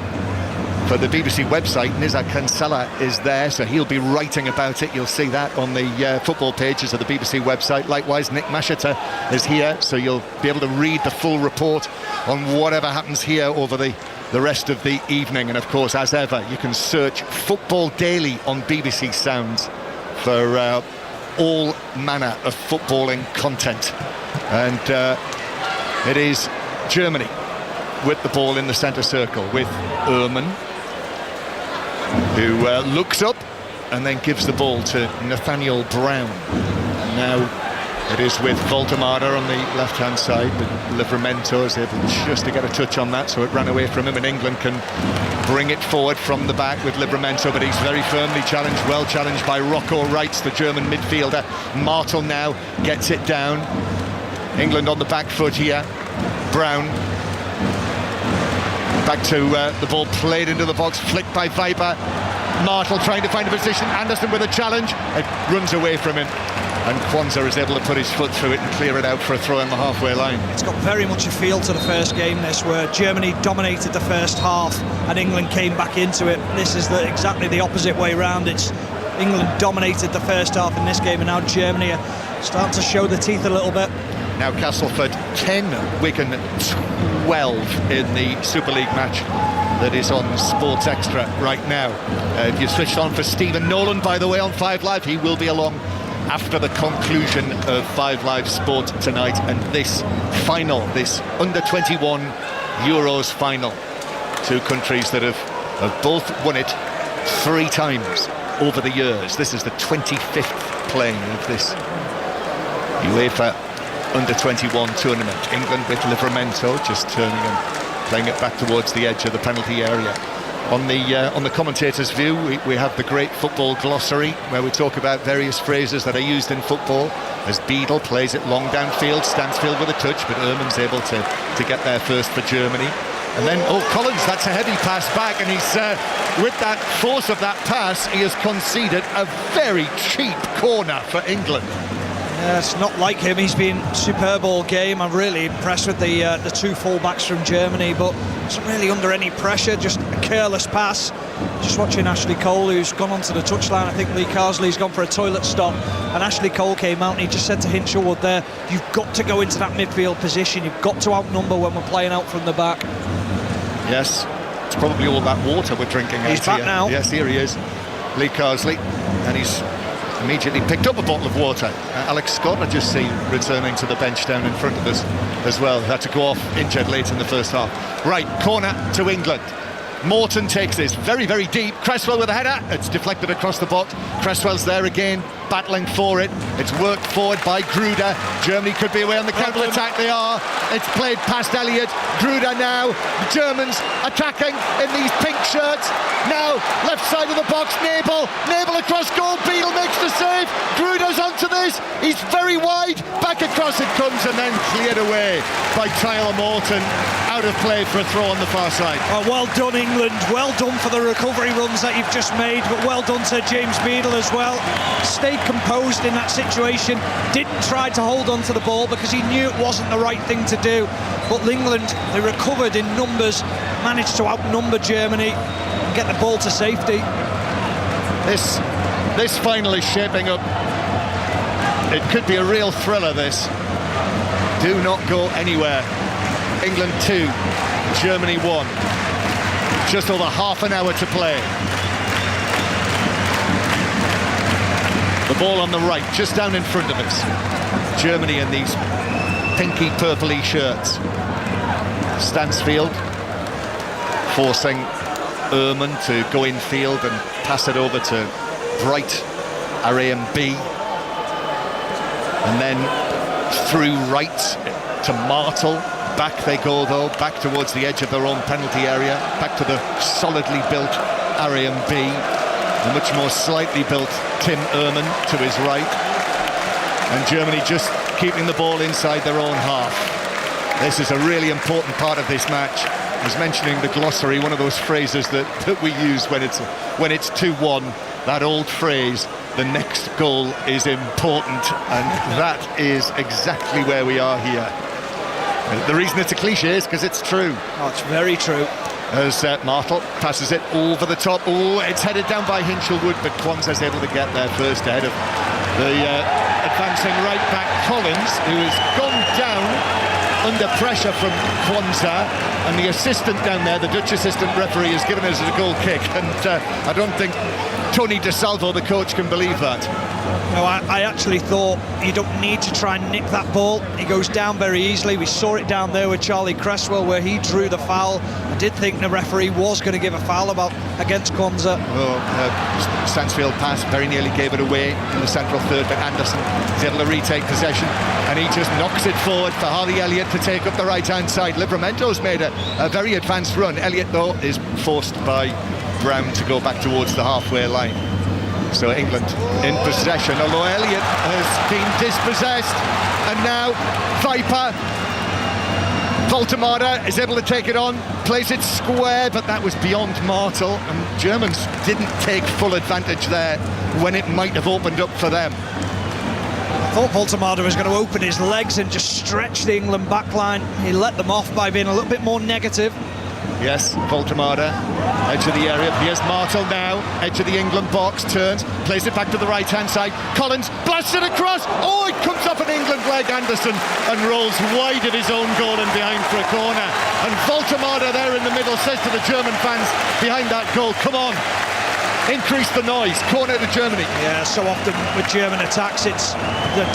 A: For the BBC website, Nizar Kansala is there, so he'll be writing about it. You'll see that on the football pages of the BBC website. Likewise, Nick Mashita is here, so you'll be able to read the full report on whatever happens here over the rest of the evening. And of course, as ever, you can search Football Daily on BBC Sounds for all manner of footballing content. And it is Germany with the ball in the centre circle, with Ehrmann, who looks up and then gives the ball to Nathaniel Brown. And now it is with Voltemada on the left-hand side, but Livramento is able just to get a touch on that, so it ran away from him, and England can bring it forward from the back with Livramento, but he's very firmly challenged, well challenged by Rocco Reitz, the German midfielder. Martel now gets it down. England on the back foot here. Brown back to the ball played into the box, flicked by Viper. Martel trying to find a position. Anderson with a challenge. It runs away from him, and Kwanzaa is able to put his foot through it and clear it out for a throw on the halfway line. It's
B: got very much a feel to the first game, this, where Germany dominated the first half and England came back into it. This is exactly the opposite way round. It's England dominated the first half in this game, and now Germany are starting to show the teeth a little bit.
A: Now Castleford 10, Wigan 12 in the Super League match that is on Sports Extra right now. If you've switched on for Stephen Nolan, by the way, on 5 Live, he will be along after the conclusion of 5 Live Sport tonight, and this final, this Under-21 Euros final. Two countries that have both won it 3 times over the years. This is the 25th playing of this UEFA Under-21 tournament. England with Livramento just turning and playing it back towards the edge of the penalty area. On the commentator's view, we have the great football glossary where we talk about various phrases that are used in football. As Beadle plays it long downfield, Stansfield with a touch, but Ehrman's able to get there first for Germany. And then, Collins, that's a heavy pass back, and he's with that force of that pass, he has conceded a very cheap corner for England.
B: Yeah, it's not like him. He's been superb all game. I'm really impressed with the two full-backs from Germany, but isn't really under any pressure, just a careless pass. Just watching Ashley Cole, who's gone onto the touchline. I think Lee Carsley's gone for a toilet stop, and Ashley Cole came out and he just said to Hinshelwood there, you've got to go into that midfield position, you've got to outnumber when we're playing out from the back.
A: Yes, it's probably all that water we're drinking.
B: He's back now.
A: Yes, here he is, Lee Carsley, and he's immediately picked up a bottle of water. Alex Scott, I just seen returning to the bench down in front of us as well. Had to go off injured late in the first half. Right, corner to England. Morton takes this very, very deep. Cresswell with a header. It's deflected across the box. Cresswell's there again, battling for it. It's worked forward by Gruder. Germany could be away on the counter-attack. They are. It's played past Elliott. Gruder now. The Germans attacking in these pink shirts. Now, left side of the box, Nabel across goal. Beadle makes the save. Gruder's onto this. He's very wide. Back across it comes and then cleared away by Tyler Morton. Out of play for a throw on the far side.
B: Oh, well done, England. Well done for the recovery runs that you've just made, but well done to James Beadle as well. Stayed composed in that situation. Didn't try to hold on to the ball because he knew it wasn't the right thing to do. But England, they recovered in numbers, managed to outnumber Germany and get the ball to safety.
A: This final is shaping up. It could be a real thriller, this. Do not go anywhere. England 2, Germany 1. Just over half an hour to play. The ball on the right, just down in front of us. Germany in these pinky purpley shirts. Stansfield forcing Ehrman to go infield and pass it over to Bright, Ariam B. And then through right to Martel. Back they go though, back towards the edge of their own penalty area, back to the solidly built Ariam B, the much more slightly built Tim Ehrman to his right, and Germany just keeping the ball inside their own half. This is a really important part of this match. I was mentioning the glossary, one of those phrases that we use when it's 2-1, that old phrase, the next goal is important, and that is exactly where we are here. The reason it's a cliche is because it's true.
B: Oh, it's very true.
A: As Martel passes it over the top. Oh, it's headed down by Hinshelwood, but Kwanzaa's able to get there first ahead of the advancing right back Collins, who has gone down under pressure from Kwanzaa, and the assistant down there, the Dutch assistant referee, has given us a goal kick, and I don't think Tony De Salvo, the coach, can believe that.
B: No, I actually thought you don't need to try and nick that ball. He goes down very easily. We saw it down there with Charlie Cresswell where he drew the foul. I did think the referee was going to give a foul against Kwanzaa.
A: Stansfield pass very nearly gave it away in the central third, but Anderson is able to retake possession, and he just knocks it forward for Harley Elliott to take up the right-hand side. Livramento's made a very advanced run. Elliott, though, is forced by Brown to go back towards the halfway line. So England in possession, although Elliott has been dispossessed, and now Viper Voltemada is able to take it on, plays it square, but that was beyond Martel, and Germans didn't take full advantage there when it might have opened up for them.
B: I thought Voltemada was going to open his legs and just stretch the England backline. He let them off by being a little bit more negative.
A: Yes, Voltemada, edge of the area. Here's Martel now, edge of the England box, turns, plays it back to the right-hand side. Collins blasts it across. Oh, it comes off an England leg, Anderson, and rolls wide of his own goal and behind for a corner. And Voltemada there in the middle says to the German fans behind that goal, come on, increase the noise. Corner to Germany.
B: Yeah, so often with German attacks, it's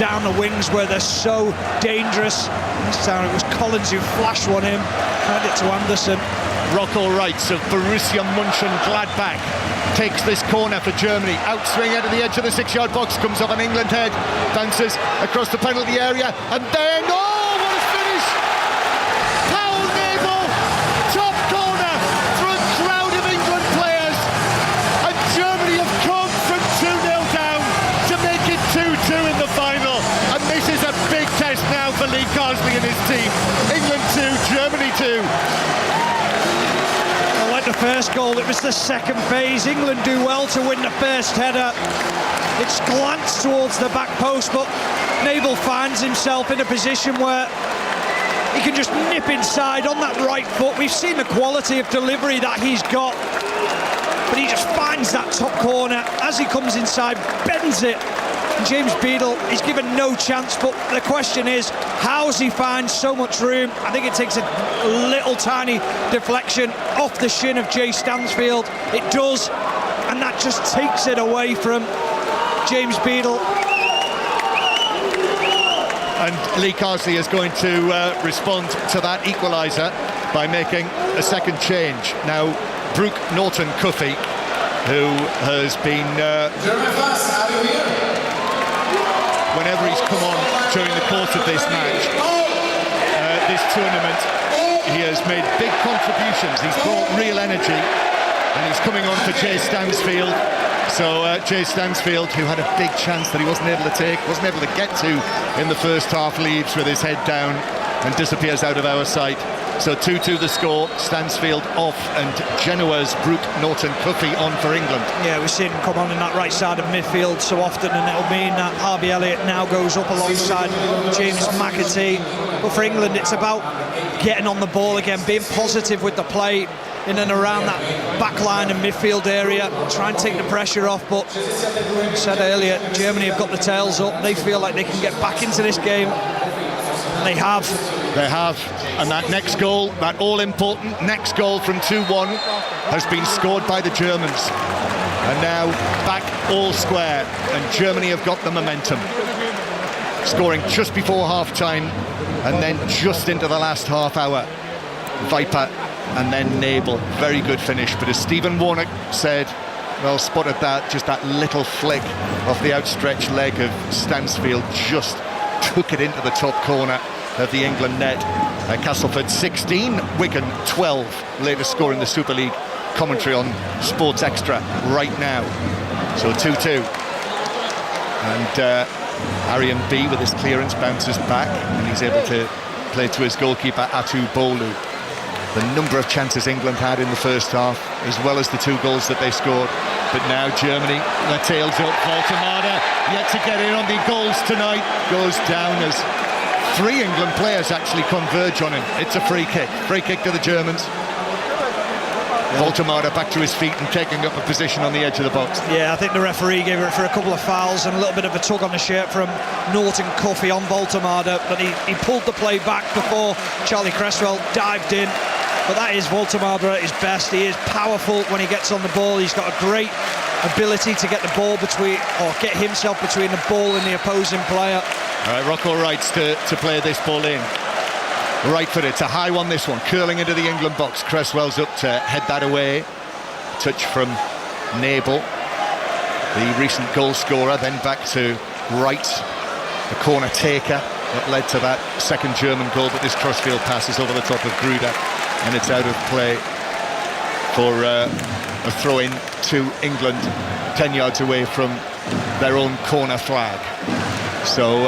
B: down the wings where they're so dangerous. This time it was Collins who flashed one in. Credit to Anderson.
A: Rocco Reitz of Borussia Mönchengladbach takes this corner for Germany. Outswing out of the edge of the 6-yard box, comes off an England head, bounces across the penalty area, and then, oh, what a finish! Paul Nabel, top corner for a crowd of England Lee Carsley and his team. England 2, Germany 2.
B: Well, like the first goal, it was the second phase. England do well to win the first header. It's glanced towards the back post, but Nabel finds himself in a position where he can just nip inside on that right foot. We've seen the quality of delivery that he's got, but he just finds that top corner as he comes inside, bends it. And James Beadle is given no chance, but the question is, how's he find so much room? I think it takes a little tiny deflection off the shin of Jay Stansfield. It does, and that just takes it away from James Beadle.
A: And Lee Carsley is going to respond to that equaliser by making a second change. Now, Brooke Norton-Cuffy, who has been... whenever he's come on during the course of this match, this tournament, he has made big contributions. He's brought real energy, and he's coming on for Jay Stansfield. So Jay Stansfield, who had a big chance that he wasn't able to take, wasn't able to get to in the first half, leaves with his head down and disappears out of our sight. So 2-2 the score, Stansfield off, and Genoa's Brooke Norton-Cuffy on for England.
B: Yeah, we've seen him come on in that right side of midfield so often, and it'll mean that Harvey Elliott now goes up alongside James McAtee. But for England, it's about getting on the ball again, being positive with the play in and around that back line and midfield area, try and take the pressure off. But as I said earlier, Germany have got the tails up. They feel like they can get back into this game. They have.
A: They have. And that next goal, that all-important next goal from 2-1 has been scored by the Germans. And now back all square, and Germany have got the momentum. Scoring just before half-time and then just into the last half hour. Viper and then Nabel. Very good finish. But as Stephen Warnock said, well spotted that, just that little flick off the outstretched leg of Stansfield just took it into the top corner of the England net. Castleford 16, Wigan 12. Latest score in the Super League. Commentary on Sports Extra right now. So 2-2. And Arian B with his clearance bounces back, and he's able to play to his goalkeeper Atu Bolu. The number of chances England had in the first half, as well as the 2 goals that they scored. But now Germany, their tails up. Voltemada yet to get in on the goals tonight. Goes down as 3 England players actually converge on him. It's a free kick to the Germans. Voltemada back to his feet and taking up a position on the edge of the box.
B: Yeah, I think the referee gave it for a couple of fouls and a little bit of a tug on the shirt from Norton-Cuffy on Voltemada, but he pulled the play back before Charlie Cresswell dived in. But that is Voltemada at his best. He is powerful when he gets on the ball. He's got a great ability to get the ball between, or get himself between the ball and the opposing player.
A: All right, Rocco Wright's to play this ball in. Right foot, it's a high one, this one, curling into the England box. Cresswell's up to head that away. Touch from Nabel, the recent goal scorer. Then back to Wright, the corner taker that led to that second German goal. But this crossfield pass is over the top of Gruder, and it's out of play for a throw-in to England, 10 yards away from their own corner flag. So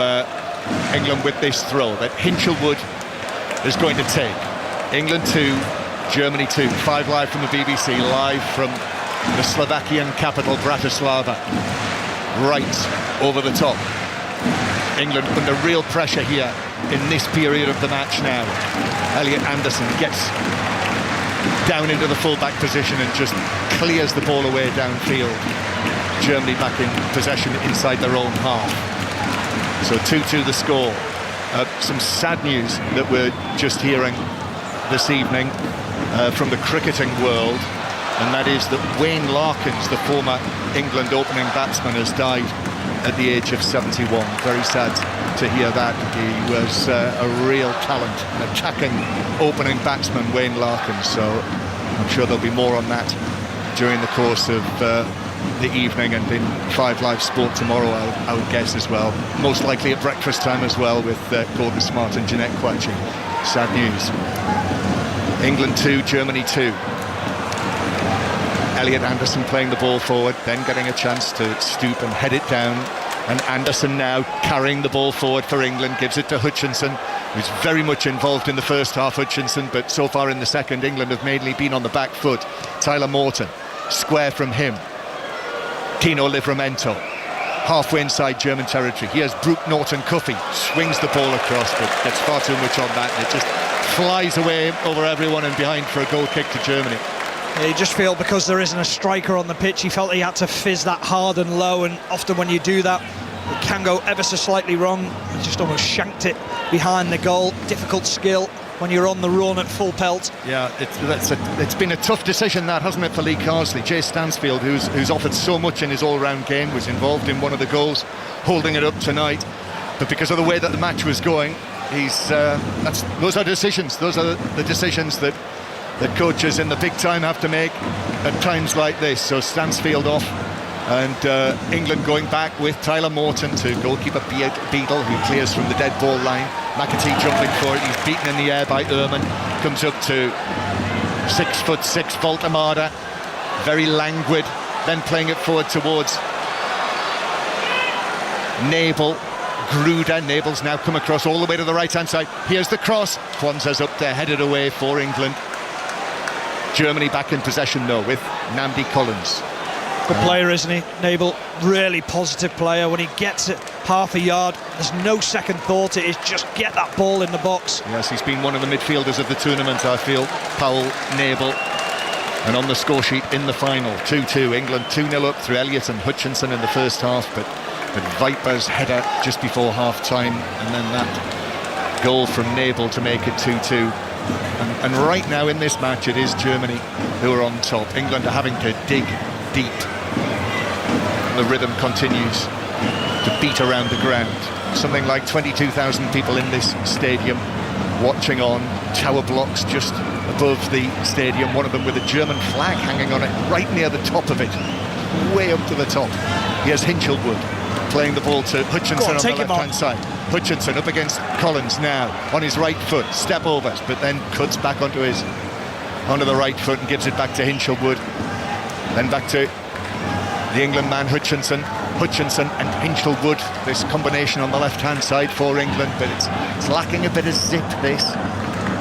A: England with this throw that Hinchelwood is going to take. England 2, Germany 2. 5 live from the BBC, live from the Slovakian capital Bratislava. Right over the top. England under real pressure here in this period of the match now. Elliot Anderson gets down into the full-back position and just clears the ball away downfield. Germany back in possession inside their own half. So 2-2 the score. Some sad news that we're just hearing this evening from the cricketing world, and that is that Wayne Larkins, the former England opening batsman, has died at the age of 71. Very sad to hear that. He was a real talent, an attacking opening batsman, Wayne Larkins. So I'm sure there'll be more on that during the course of the evening and in 5 Live Sport tomorrow, I would guess as well. Most likely at breakfast time as well, with Gordon Smart and Jeanette Quachi. Sad news. England 2, Germany 2. Elliot Anderson playing the ball forward, then getting a chance to stoop and head it down. And Anderson now carrying the ball forward for England, gives it to Hutchinson. who's very much involved in the first half, Hutchinson, but so far in the second, England have mainly been on the back foot. Tyler Morton, square from him. Tino Livramento, halfway inside German territory. Here's Brooke Norton-Cuffy, swings the ball across, but gets far too much on that, and it just flies away over everyone and behind for a goal kick to Germany.
B: You just feel because there isn't a striker on the pitch, he felt he had to fizz that hard and low, and often when you do that, it can go ever so slightly wrong. He just almost shanked it behind the goal. Difficult skill when you're on the run at full pelt.
A: Yeah, it's been a tough decision, that, hasn't it, for Lee Carsley? Jay Stansfield, who's offered so much in his all-round game, was involved in one of the goals, holding it up tonight. But because of the way that the match was going, those are decisions. Those are the decisions that coaches in the big time have to make at times like this. So Stansfield off, and England going back with Tyler Morton to goalkeeper Beadle, who clears from the dead ball line. McAtee jumping for it. He's beaten in the air by Ehrman. Comes up to 6'6" Voltemada, very languid, then playing it forward towards Nabel. Gruder. Nabel's now come across all the way to the right-hand side. Here's the cross. Kwanzaa's up there, headed away for England. Germany back in possession, though, with Namdi Collins.
B: Good player, isn't he? Nabel, really positive player. When he gets it half a yard, there's no second thought. It is just get that ball in the box.
A: Yes, he's been one of the midfielders of the tournament, I feel. Powell, Nabel. And on the score sheet in the final, 2-2. England 2-0 up through Elliott and Hutchinson in the first half, but Viper's header just before half-time, and then that goal from Nabel to make it 2-2. And right now in this match, it is Germany who are on top. England are having to dig deep. The rhythm continues to beat around the ground. Something like 22,000 people in this stadium watching on tower blocks just above the stadium, one of them with a German flag hanging on it right near the top of it, way up to the top. Here's Hinchelwood playing the ball to Hutchinson on the left-hand side. Hutchinson up against Collins now on his right foot, step overs, but then cuts back onto the right foot and gives it back to Hinchelwood. Then back to the England man Hutchinson and Hinchelwood, this combination on the left-hand side for England, but it's lacking a bit of zip, this.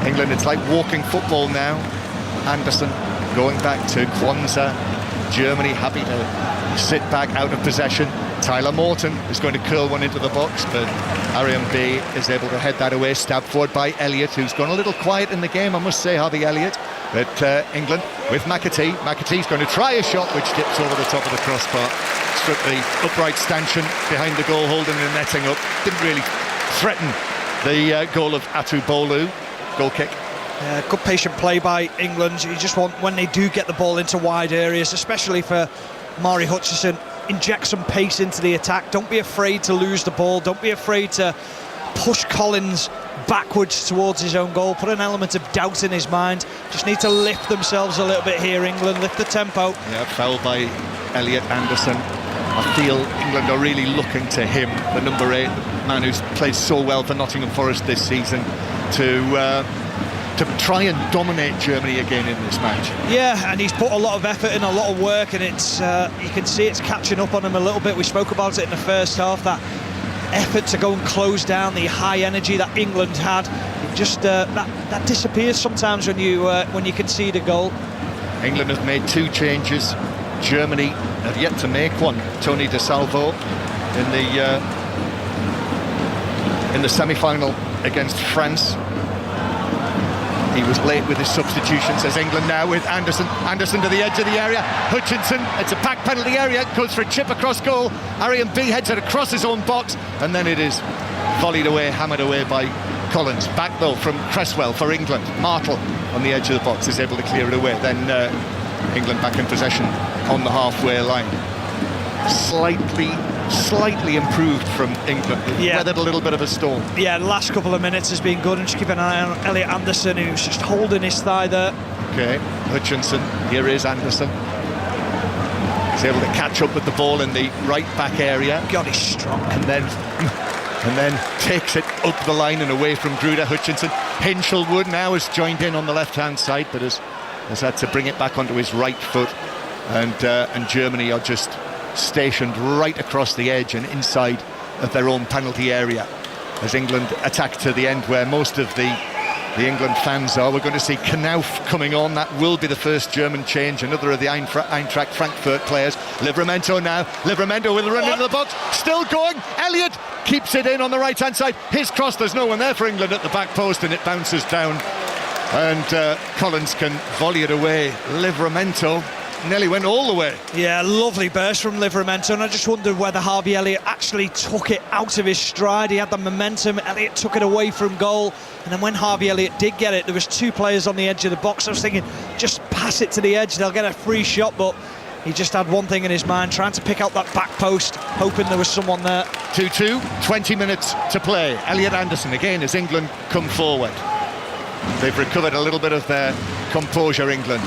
A: England, it's like walking football now. Anderson going back to Kwanzaa. Germany happy to sit back out of possession. Tyler Morton is going to curl one into the box, but Arian B is able to head that away, stabbed forward by Elliott, who's gone a little quiet in the game, I must say, Harvey Elliott. But England with McAtee. McAtee's going to try a shot which dips over the top of the crossbar. Struck the upright stanchion behind the goal, holding the netting up. Didn't really threaten the goal of Atubolu. Goal kick.
B: Good patient play by England. You just want, when they do get the ball into wide areas, especially for Mari Hutchinson, inject some pace into the attack. Don't be afraid to lose the ball. Don't be afraid to push Collins backwards towards his own goal. Put an element of doubt in his mind. Just need to lift themselves a little bit here, England. Lift the tempo.
A: Yeah, foul by Elliot Anderson. I feel England are really looking to him, the number 8, the man who's played so well for Nottingham Forest this season, to try and dominate Germany again in this match.
B: Yeah, and he's put a lot of effort in, a lot of work, and it's you can see it's catching up on him a little bit. We spoke about it in the first half, that effort to go and close down the high energy that England had. It just that disappears sometimes when you concede a goal.
A: England have made 2 changes. Germany have yet to make one. Tony De Salvo in the semi-final against France. He was late with his substitutions, as England now with Anderson to the edge of the area. Hutchinson, it's a packed penalty area, goes for a chip across goal. Arian B heads it across his own box, and then it is volleyed away, hammered away by Collins. Back though from Cresswell for England. Martel on the edge of the box is able to clear it away. Then England back in possession on the halfway line. Slightly improved from England.
B: Yeah.
A: Weathered a little bit of a storm.
B: Yeah, the last couple of minutes has been good, and just keep an eye on Elliot Anderson, who's just holding his thigh there.
A: Okay, Hutchinson, here is Anderson. He's able to catch up with the ball in the right back area.
B: God, he's strong.
A: And then takes it up the line and away from Gruder. Hutchinson. Hinchelwood now has joined in on the left-hand side, but has had to bring it back onto his right foot. And Germany are just stationed right across the edge and inside of their own penalty area. as England attack to the end where most of the England fans are. We're going to see Knauf coming on. That will be the first German change. Another of the Eintracht Frankfurt players. Livramento now. Livramento with a run into the box. Still going. Elliott keeps it in on the right-hand side. His cross. There's no one there for England at the back post, and it bounces down. And Collins can volley it away. Livramento nearly went all the way.
B: Yeah, lovely burst from Livramento, and I just wondered whether Harvey Elliott actually took it out of his stride. He had the momentum. Elliott took it away from goal, and then when Harvey Elliott did get it, there was 2 players on the edge of the box. I was thinking, just pass it to the edge, they'll get a free shot, but he just had one thing in his mind, trying to pick out that back post, hoping there was someone there.
A: 2-2, 20 minutes to play. Elliot Anderson again as England come forward. They've recovered a little bit of their composure, England,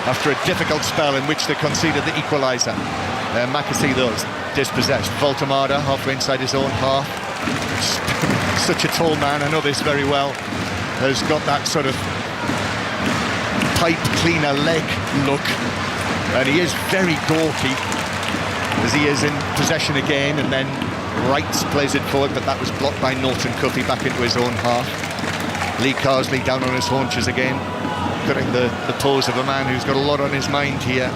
A: after a difficult spell in which they conceded the equaliser. Makasi, though, is dispossessed. Voltemada halfway inside his own half. Such a tall man, I know this very well, has got that sort of pipe cleaner leg look, and he is very gawky as he is in possession again, and then Wright plays it forward, but that was blocked by Norton Cuffy back into his own half. Lee Carsley down on his haunches again, putting the pose of a man who's got a lot on his mind here,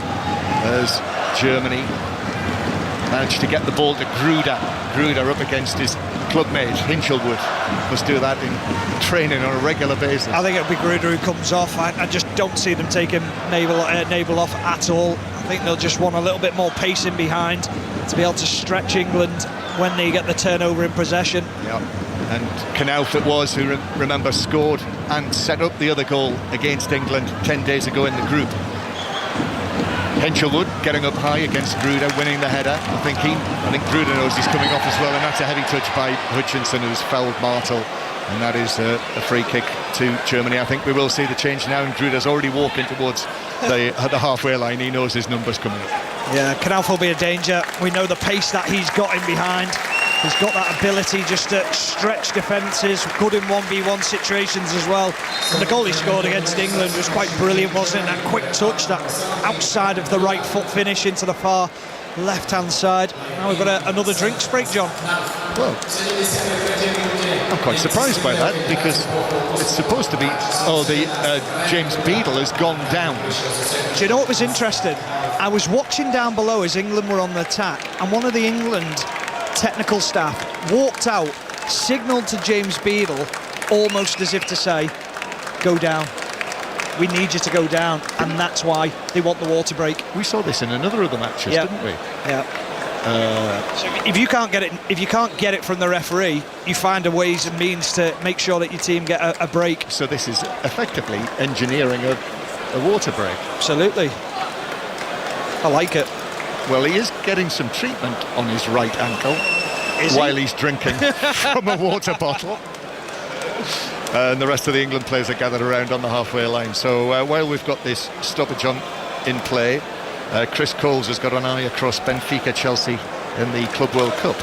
A: as Germany managed to get the ball to Gruder up against his clubmate Hinchelwood. Must do that in training on a regular basis.
B: I think it'll be Gruder who comes off. I just don't see them taking Nabel off at all. I think they'll just want a little bit more pace in behind to be able to stretch England when they get the turnover in possession.
A: Yep. And Knauf it was who, remember, scored and set up the other goal against England 10 days ago in the group. Hinchelwood getting up high against Gruder, winning the header. I think Gruder knows he's coming off as well, and that's a heavy touch by Hutchinson, who's fouled Martel, and that is a free kick to Germany. I think we will see the change now, and Gruder's already walking towards the halfway line. He knows his number's coming up.
B: Yeah, Knauf will be a danger. We know the pace that he's got in behind. He's got that ability just to stretch defences, good in 1v1 situations as well. And the goal he scored against England was quite brilliant, wasn't it? That quick touch, that outside of the right foot finish into the far left-hand side. Now we've got another drinks break, John.
A: Well, I'm quite surprised by that, because it's supposed to be, James Beadle has gone down.
B: Do you know what was interesting? I was watching down below as England were on the attack, and one of the England technical staff walked out, signalled to James Beadle, almost as if to say, go down. We need you to go down, and that's why they want the water break.
A: We saw this in another of the matches, didn't we?
B: Yeah. So if you can't get it from the referee, you find a ways and means to make sure that your team get a break.
A: So this is effectively engineering a water break.
B: Absolutely. I like it.
A: Well, he is getting some treatment on his right ankle while he's drinking from a water bottle. And the rest of the England players are gathered around on the halfway line. So while we've got this stoppage in play, Chris Coles has got an eye across Benfica Chelsea in the Club World Cup.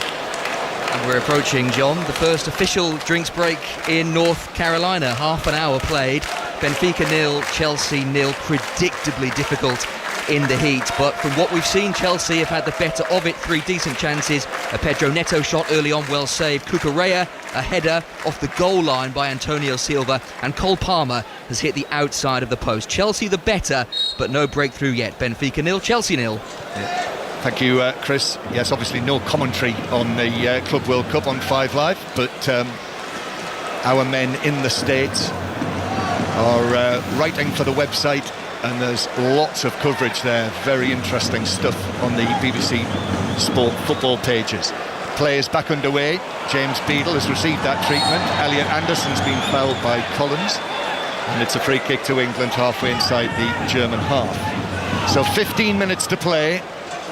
P: And we're approaching, John, the first official drinks break in North Carolina. Half an hour played. Benfica 0, Chelsea 0. Predictably difficult in the heat, but from what we've seen, Chelsea have had the better of it. 3 decent chances. A Pedro Neto shot early on, well saved. Cucurella, a header off the goal line by Antonio Silva, and Cole Palmer has hit the outside of the post. Chelsea the better, but no breakthrough yet. Benfica 0, Chelsea 0.
A: Yeah. Thank you, Chris. Yes, obviously no commentary on the Club World Cup on 5 Live, but our men in the States are writing for the website, and there's lots of coverage there. Very interesting stuff on the BBC Sport football pages. Players back underway. James Beadle has received that treatment. Elliot Anderson's been fouled by Collins, and it's a free kick to England halfway inside the German half. So 15 minutes to play,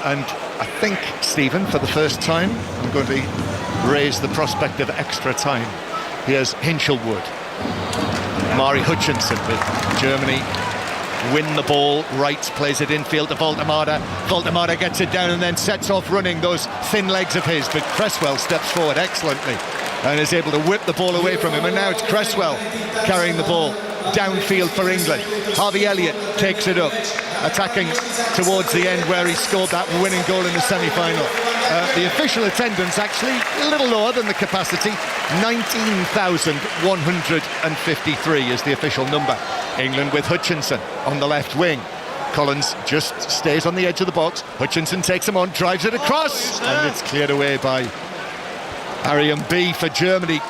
A: and I think, Stephen, for the first time, I'm going to raise the prospect of extra time. Here's Hinchelwood. Mari Hutchinson with Germany win the ball. Wright plays it infield to Voltemada. Voltemada gets it down and then sets off running, those thin legs of his, but Cresswell steps forward excellently and is able to whip the ball away from him, and now it's Cresswell carrying the ball downfield for England. Harvey Elliott takes it up, attacking towards the end where he scored that winning goal in the semi-final. The official attendance actually a little lower than the capacity. 19,153 is the official number. England with Hutchinson on the left wing. Collins just stays on the edge of the box. Hutchinson takes him on, drives it across, and it's cleared away by Arian B for Germany.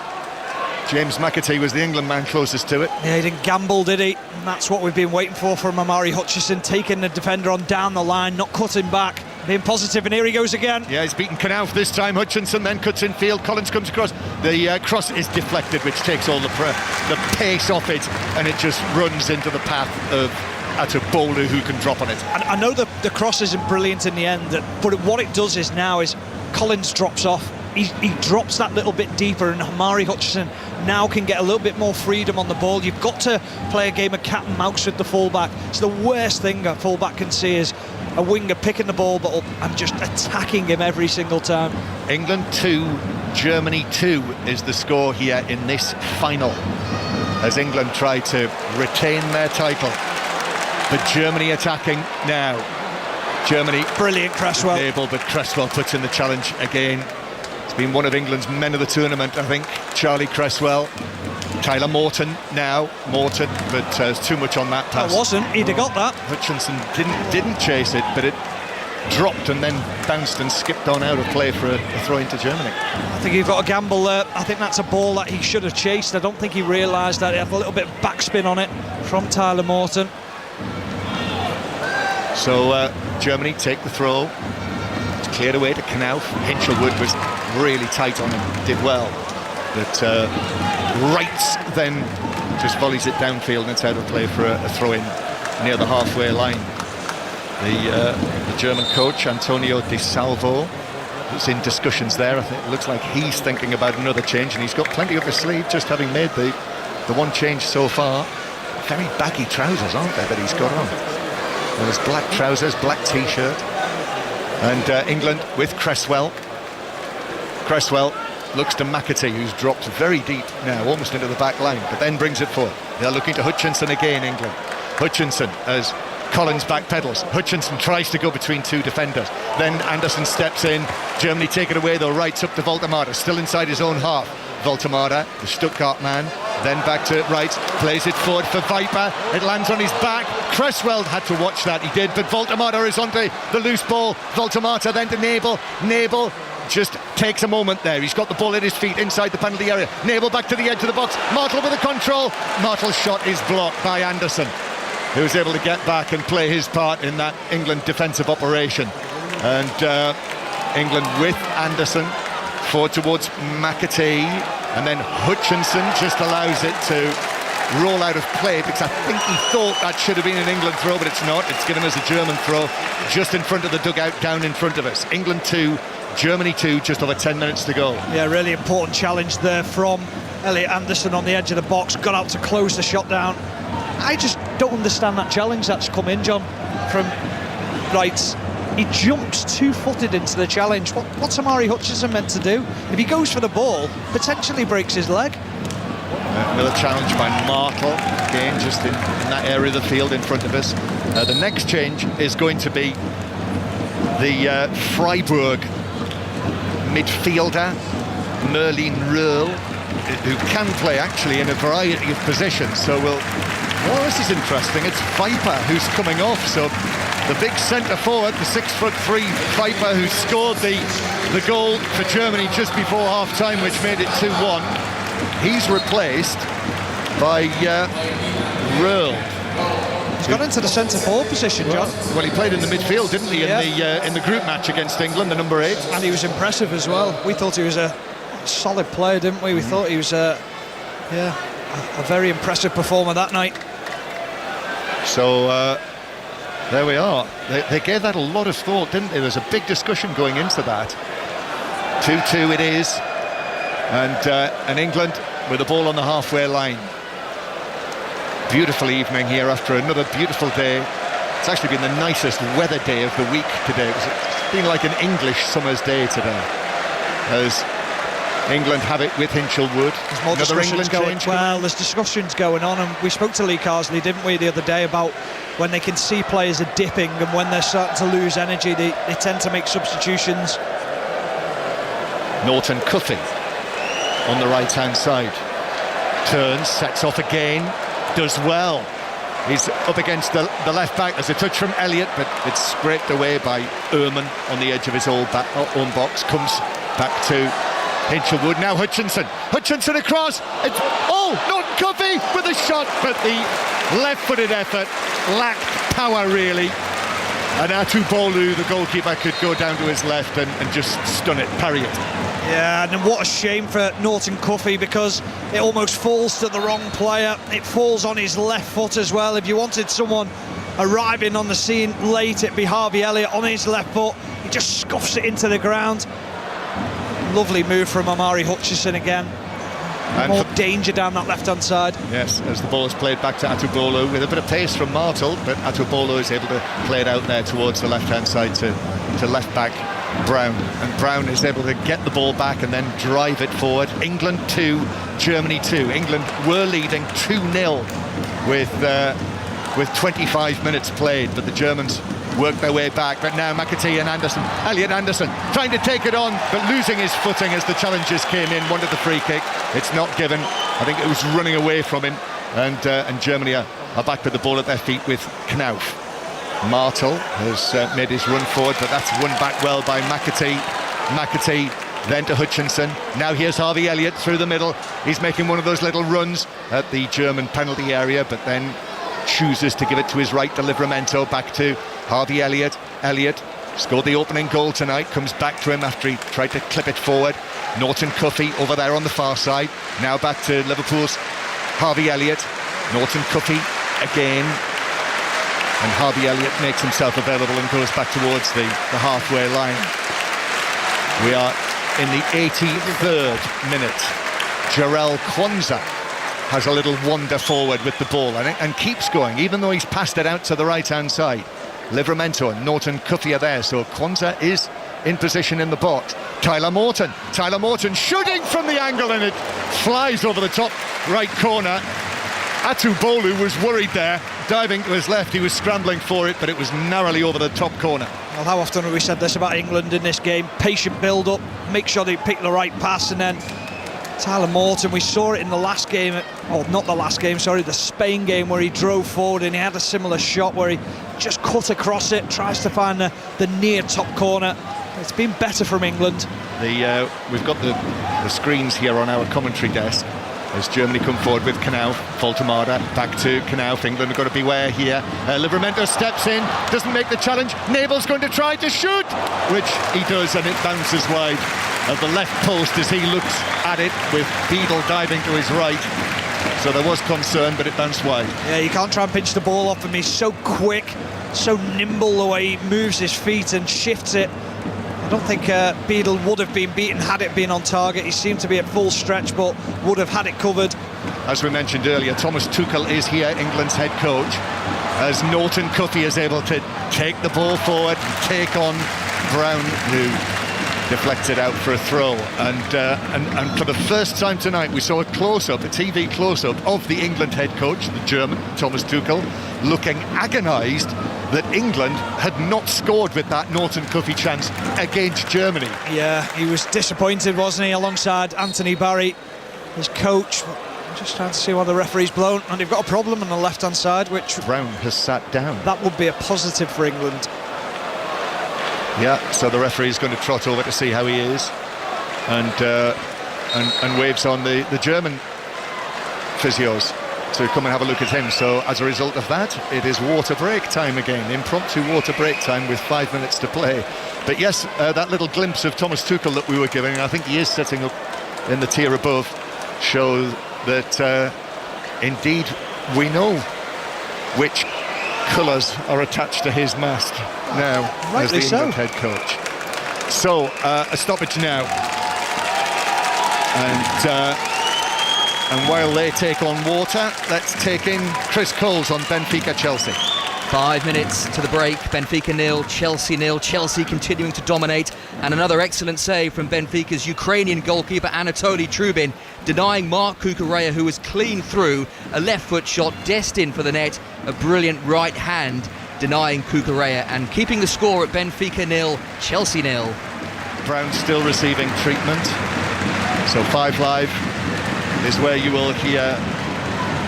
A: James McAtee was the England man closest to it.
B: Yeah, he didn't gamble, did he? And that's what we've been waiting for from Amari Hutchinson, taking the defender on down the line, not cutting back, being positive, and here he goes again.
A: Yeah, he's beaten Knauf this time. Hutchinson then cuts in field. Collins comes across. The cross is deflected, which takes all the pace off it, and it just runs into the path of Atubolu, who can drop on it.
B: And I know the cross isn't brilliant in the end, but what it does is now is Collins drops off. He drops that little bit deeper, and Amari Hutchinson now can get a little bit more freedom on the ball. You've got to play a game of cat and mouse with the fullback. It's the worst thing a fullback can see is a winger picking the ball up and just attacking him every single time.
A: England 2, Germany 2 is the score here in this final, as England try to retain their title. But Germany attacking now. Germany,
B: brilliant Cresswell.
A: Able, but Cresswell puts in the challenge again. It's been one of England's men of the tournament, I think. Charlie Cresswell. Tyler Morton now. Morton, but there's too much on that pass.
B: It wasn't. He'd have got that.
A: Hutchinson didn't chase it, but it dropped and then bounced and skipped on out of play for a throw into Germany.
B: I think you've got a gamble there. I think that's a ball that he should have chased. I don't think he realised that. He had a little bit of backspin on it from Tyler Morton.
A: So Germany take the throw. It's cleared away to Knauf. Hinchelwood was really tight on him, did well. But Wrights then just volleys it downfield and it's out of play for a throw-in near the halfway line. The German coach, Antonio Di Salvo, who's in discussions there. I think it looks like he's thinking about another change, and he's got plenty up his sleeve, just having made the one change so far. Very baggy trousers, aren't they, that he's got on? There's black trousers, black t-shirt. And England with Cresswell. Cresswell looks to McAtee, who's dropped very deep now, almost into the back line, but then brings it forward. They're looking to Hutchinson again, England. Hutchinson as Collins backpedals. Hutchinson tries to go between two defenders. Then Anderson steps in. Germany take it away, though. Wrights up to Voltemada, still inside his own half. Voltemada, the Stuttgart man, then back to Wrights, plays it forward for Viper. It lands on his back. Cresswell had to watch that, he did, but Voltemada is onto the loose ball. Voltemada then to Nabel. Nabel just takes a moment there. He's got the ball at his feet inside the penalty area. Nabel back to the edge of the box. Martel with the control. Martel's shot is blocked by Anderson, who was able to get back and play his part in that England defensive operation. And England with Anderson forward towards McAtee, and then Hutchinson just allows it to roll out of play, because I think he thought that should have been an England throw, but it's not. It's given as a German throw just in front of the dugout, down in front of us. England 2, Germany 2, just over 10 minutes to go.
B: Yeah, really important challenge there from Elliot Anderson on the edge of the box. Got out to close the shot down. I just don't understand that challenge that's come in, John, from Wrights. He jumps two-footed into the challenge. What's Amari Hutchinson meant to do? If he goes for the ball, potentially breaks his leg.
A: Another challenge by Martel, again, just in that area of the field in front of us. The next change is going to be the Freiburg midfielder, Merlin Röhl, who can play actually in a variety of positions. So this is interesting. It's Viper who's coming off. So the big centre forward, the 6'3" Viper, who scored the goal for Germany just before half-time, which made it 2-1. He's replaced by Röhl.
B: He's got into the centre forward position, John.
A: Well, he played in the midfield, didn't he, in the group match against England, the number 8.
B: And he was impressive as well. We thought he was a solid player, didn't we? We thought he was a very impressive performer that night.
A: So there we are. They gave that a lot of thought, didn't they? There's a big discussion going into that. 2-2 it is, and England with the ball on the halfway line. Beautiful evening here after another beautiful day. It's actually been the nicest weather day of the week today. It's been like an English summer's day today, as England have it with Hinchelwood.
B: There's more discussions going. Well, there's discussions going on, and we spoke to Lee Carsley, didn't we, the other day, about when they can see players are dipping and when they're starting to lose energy, they tend to make substitutions.
A: Norton Cuffy on the right-hand side. Turns, sets off again, does well. He's up against the left back. There's a touch from Elliott, but it's scraped away by Ehrman on the edge of his own box. Comes back to Hinchelwood. Now Hutchinson across. Norton Cuffy with a shot, but the left-footed effort lacked power really. And Atubolu, the goalkeeper, could go down to his left and just stun it, parry it.
B: Yeah, and what a shame for Norton Cuffy, because it almost falls to the wrong player. It falls on his left foot as well. If you wanted someone arriving on the scene late, it'd be Harvey Elliott on his left foot. He just scuffs it into the ground. Lovely move from Omari Hutchinson again. And more danger down that left-hand side.
A: Yes, as the ball is played back to Atubolo with a bit of pace from Martel, but Atubolo is able to play it out there towards the left-hand side to left-back Brown. And Brown is able to get the ball back and then drive it forward. England 2, Germany 2. England were leading 2-0 with 25 minutes played, but the Germans worked their way back. But now McAtee and Elliot Anderson trying to take it on, but losing his footing as the challengers came in, wanted the free kick. It's not given. I think it was running away from him, and Germany are back with the ball at their feet with Knauf. Martel has made his run forward, but that's won back well by McAtee. McAtee then to Hutchinson. Now here's Harvey Elliott through the middle. He's making one of those little runs at the German penalty area, but then chooses to give it to his right to Livramento. Back to Harvey Elliott. Elliott scored the opening goal tonight, comes back to him after he tried to clip it forward. Norton Cuffy over there on the far side. Now back to Liverpool's Harvey Elliott. Norton Cuffy again, and Harvey Elliott makes himself available and goes back towards the halfway line. We are in the 83rd minute. Jarell Kwanzaa has a little wander forward with the ball and keeps going, even though he's passed it out to the right-hand side. Livramento and Norton Cuffy are there, so Kwanzaa is in position in the box. Tyler Morton shooting from the angle, and it flies over the top right corner. Atubolu was worried there, diving to his left. He was scrambling for it, but it was narrowly over the top corner.
B: Well, how often have we said this about England in this game? Patient build-up, make sure they pick the right pass, and then Tyler Morton, we saw it in the last game, the Spain game, where he drove forward and he had a similar shot where he just cut across it, tries to find the near top corner. It's been better from England.
A: We've got the screens here on our commentary desk as Germany come forward with Knauf. Voltemada back to Knauf. England have got to beware here. Livramento steps in, doesn't make the challenge. Nable's going to try to shoot, which he does, and it bounces wide of the left post as he looks at it, with Beadle diving to his right. So there was concern, but it bounced wide. Yeah,
B: you can't try and pinch the ball off him. He's so quick, so nimble the way he moves his feet and shifts it. I don't think Beadle would have been beaten had it been on target. He seemed to be at full stretch, but would have had it covered.
A: As we mentioned earlier, Thomas Tuchel is here, England's head coach, as Norton Cuffy is able to take the ball forward, take on Brown, who deflects it out for a throw. And for the first time tonight, we saw a TV close-up of the England head coach, the German, Thomas Tuchel, looking agonised that England had not scored with that Norton Cuffy chance against Germany.
B: Yeah, he was disappointed, wasn't he, alongside Anthony Barry, his coach. I'm just trying to see why the referee's blown, and they've got a problem on the left-hand side, which
A: Brown has sat down.
B: That would be a positive for England.
A: Yeah, so the referee's going to trot over to see how he is, and waves on the German physios to come and have a look at him. So as a result of that, it is water break time again, impromptu water break time with 5 minutes to play. But yes, that little glimpse of Thomas Tuchel that we were giving, I think he is sitting up in the tier above, show that indeed we know which colours are attached to his mast now as the England head coach. So a stoppage now, and while they take on water, let's take in Chris Coles on Benfica Chelsea.
P: 5 minutes to the break. Benfica 0, Chelsea 0. Chelsea continuing to dominate, and another excellent save from Benfica's Ukrainian goalkeeper Anatoly Trubin, denying Mark Cucurella, who was clean through a left foot shot destined for the net, a brilliant right hand denying Cucurella, and keeping the score at Benfica 0, Chelsea 0.
A: Brown still receiving treatment. So 5 Live is where you will hear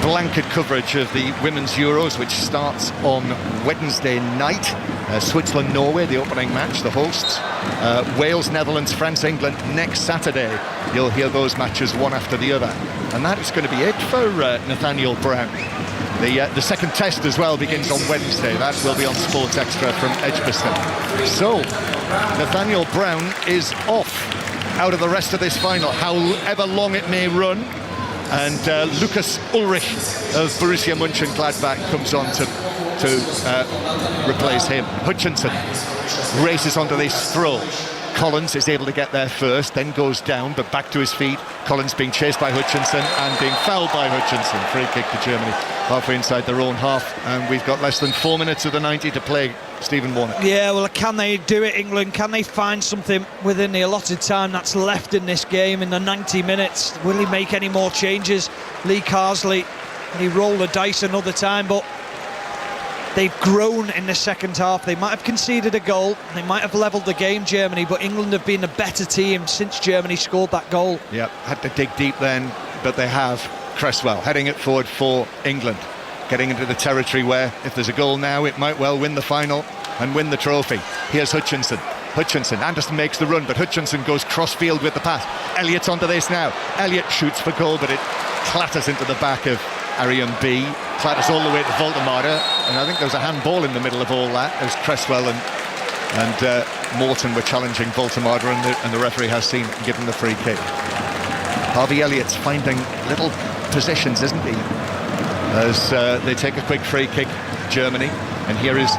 A: blanket coverage of the Women's Euros, which starts on Wednesday night. Switzerland-Norway, the opening match, the hosts. Wales, Netherlands, France, England next Saturday. You'll hear those matches one after the other. And that is going to be it for Nathaniel Brown. The second test as well begins on Wednesday. That will be on Sports Extra from Edgbaston. So, Nathaniel Brown is off out of the rest of this final, however long it may run. And Lukas Ulrich of Borussia Mönchengladbach comes on to replace him. Hutchinson races onto this throw. Collins is able to get there first, then goes down, but back to his feet. Collins being chased by Hutchinson and being fouled by Hutchinson. Free kick to Germany, halfway inside their own half. And we've got less than 4 minutes of the 90 to play. Stephen Warner.
B: Yeah, well, can they do it, England? Can they find something within the allotted time that's left in this game in the 90 minutes? Will he make any more changes? Lee Carsley, he rolled the dice another time, but they've grown in the second half. They might have conceded a goal, they might have levelled the game, Germany, but England have been a better team since Germany scored that goal.
A: Yeah, had to dig deep then, but they have. Cresswell heading it forward for England, getting into the territory where if there's a goal now it might well win the final and win the trophy. Here's Hutchinson. Anderson makes the run, but Hutchinson goes cross-field with the pass. Elliott's onto this now. Elliott shoots for goal, but it clatters into the back of Arian B. Clatters all the way to Voldemar, and I think there was a handball in the middle of all that as Cresswell and Morton were challenging Voldemar, and the referee has seen and given the free kick. Harvey Elliott's finding little positions, isn't he? As they take a quick free kick, Germany, and here is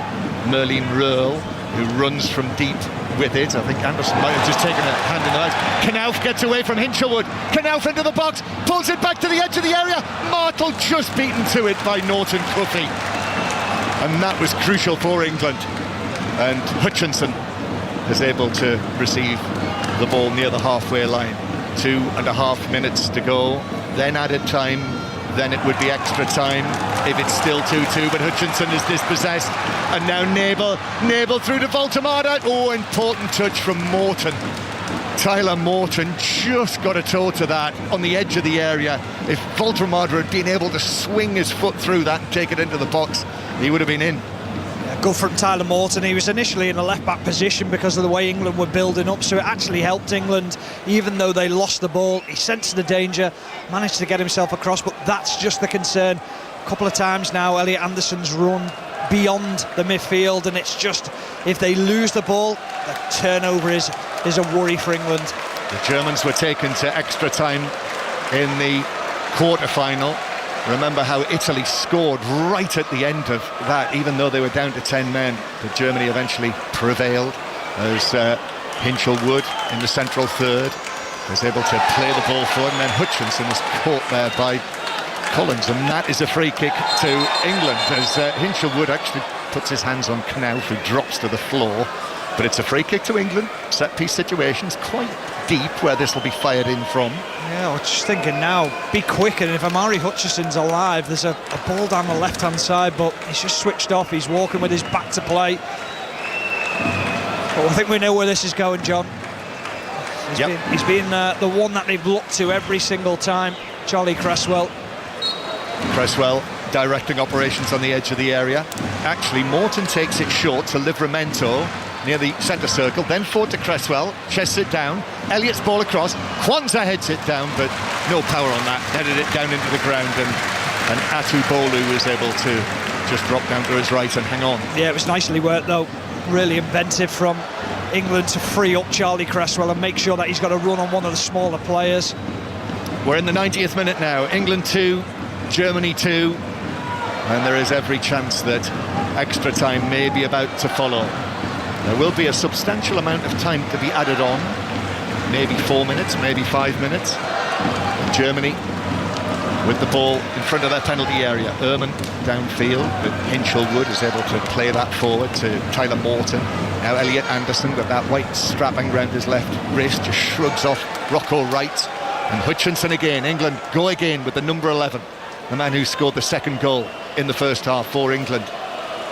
A: Merlin Röhl, who runs from deep with it. I think Anderson might have just taken a hand in the mouth. Knauf gets away from Hinshelwood. Knauf into the box, pulls it back to the edge of the area. Martel just beaten to it by Norton Cuffy. And that was crucial for England. And Hutchinson is able to receive the ball near the halfway line. 2.5 minutes to go. Then added time. Then it would be extra time if it's still 2-2, but Hutchinson is dispossessed. And now Nabel through to Voldemar. Oh, important touch from Morton. Tyler Morton just got a toe to that on the edge of the area. If Voldemar had been able to swing his foot through that and take it into the box, he would have been in.
B: Good from Tyler Morton. He was initially in a left-back position because of the way England were building up, so it actually helped England, even though they lost the ball. He sensed the danger, managed to get himself across, but that's just the concern. A couple of times now, Elliot Anderson's run beyond the midfield, and it's just, if they lose the ball, the turnover is a worry for England.
A: The Germans were taken to extra time in the quarter-final. Remember how Italy scored right at the end of that, even though they were down to 10 men. But Germany eventually prevailed as Hinshelwood in the central third was able to play the ball forward, and then Hutchinson is caught there by Collins, and that is a free kick to England as Hinshelwood actually puts his hands on Knauf, who drops to the floor. But it's a free kick to England. Set-piece situations quite deep where this will be fired in from.
B: Yeah, I was just thinking now, be quick, and if Amari Hutchinson's alive, there's a ball down the left-hand side, but he's just switched off. He's walking with his back to play. But I think we know where this is going, John. He's been the one that they've looked to every single time, Charlie Cresswell.
A: Cresswell directing operations on the edge of the area. Actually, Morton takes it short to Livramento near the centre circle, then forward to Cresswell, chests it down, Elliott's ball across, Kwanzaa heads it down, but no power on that, headed it down into the ground, and Atu Bolu was able to just drop down to his right and hang on.
B: Yeah, it was nicely worked though, really inventive from England to free up Charlie Cresswell and make sure that he's got a run on one of the smaller players.
A: We're in the 90th minute now, England 2, Germany 2, and there is every chance that extra time may be about to follow. There will be a substantial amount of time to be added on, maybe 4 minutes, maybe 5 minutes. Germany with the ball in front of their penalty area. Ehrman downfield, but Hinshelwood is able to play that forward to Tyler Morton. Now Elliot Anderson with that white strapping round his left wrist just shrugs off Rocco Wright. And Hutchinson again, England go again with the number 11, the man who scored the second goal in the first half for England.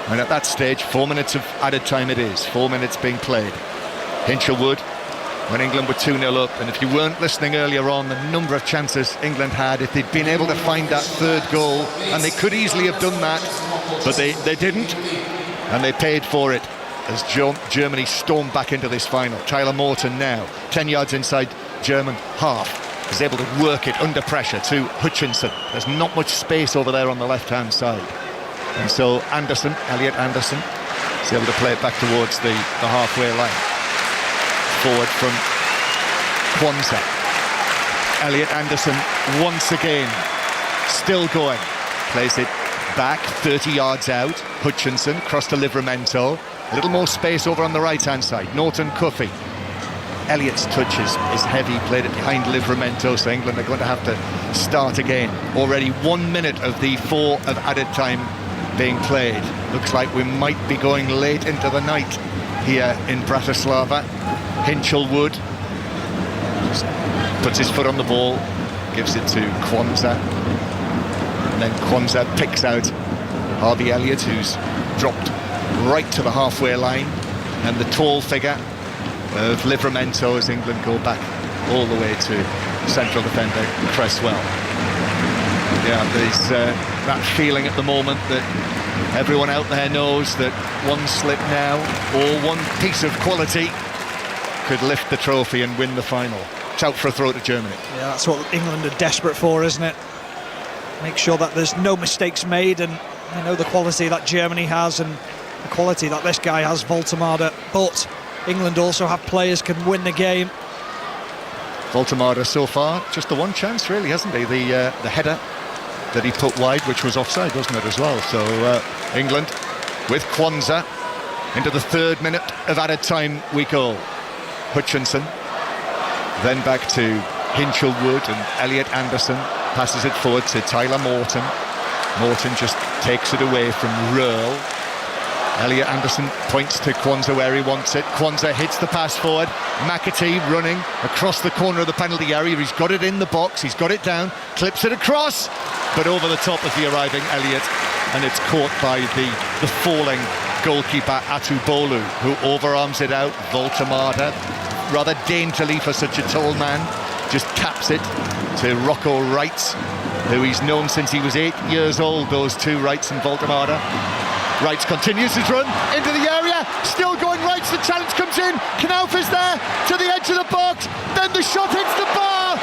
A: And at that stage, 4 minutes of added time it is, 4 minutes being played. Hinshelwood when England were 2-0 up, and if you weren't listening earlier on, the number of chances England had, if they'd been able to find that third goal, and they could easily have done that, but they didn't, and they paid for it as Germany stormed back into this final. Tyler Morton now 10 yards inside German half, is able to work it under pressure to Hutchinson. There's not much space over there on the left hand side, and so Elliot Anderson is able to play it back towards the halfway line. Forward from Kwanzaa. Elliot Anderson once again still going, plays it back 30 yards out. Hutchinson cross to Livramento, a little more space over on the right hand side. Norton Cuffy. Elliot's touch is heavy, played it behind Livramento, so England are going to have to start again. Already 1 minute of the 4 of added time being played. Looks like we might be going late into the night here in Bratislava. Hinchelwood just puts his foot on the ball, gives it to Kwanzaa, and then Kwanzaa picks out Harvey Elliott, who's dropped right to the halfway line, and the tall figure of Livramento as England go back all the way to central defender Cresswell. Yeah, there's that feeling at the moment that everyone out there knows that one slip now or one piece of quality could lift the trophy and win the final. It's out for a throw to Germany.
B: Yeah, that's what England are desperate for, isn't it? Make sure that there's no mistakes made, and you know the quality that Germany has and the quality that this guy has, Voltemade, but England also have players can win the game.
A: Voltemade so far just the one chance really, hasn't he? The header that he put wide, which was offside, wasn't it, as well? So England with Kwanzaa into the 3rd minute of added time we go. Hutchinson, then back to Hinchelwood, and Elliot Anderson passes it forward to Tyler Morton. Morton just takes it away from Röhrl. Elliot Anderson points to Kwanzaa where he wants it. Kwanzaa hits the pass forward. McAtee running across the corner of the penalty area. He's got it in the box, he's got it down, clips it across, but over the top of the arriving Elliot, and it's caught by the falling goalkeeper Atubolu, who overarms it out. Voltemade, rather daintily for such a tall man, just taps it to Rocco Wrights, who he's known since he was 8 years old, those two, Wrights and Voltemade. Wrights continues his run into the area, still going Wrights, the challenge comes in, Knauf is there to the edge of the box, then the shot hits the bar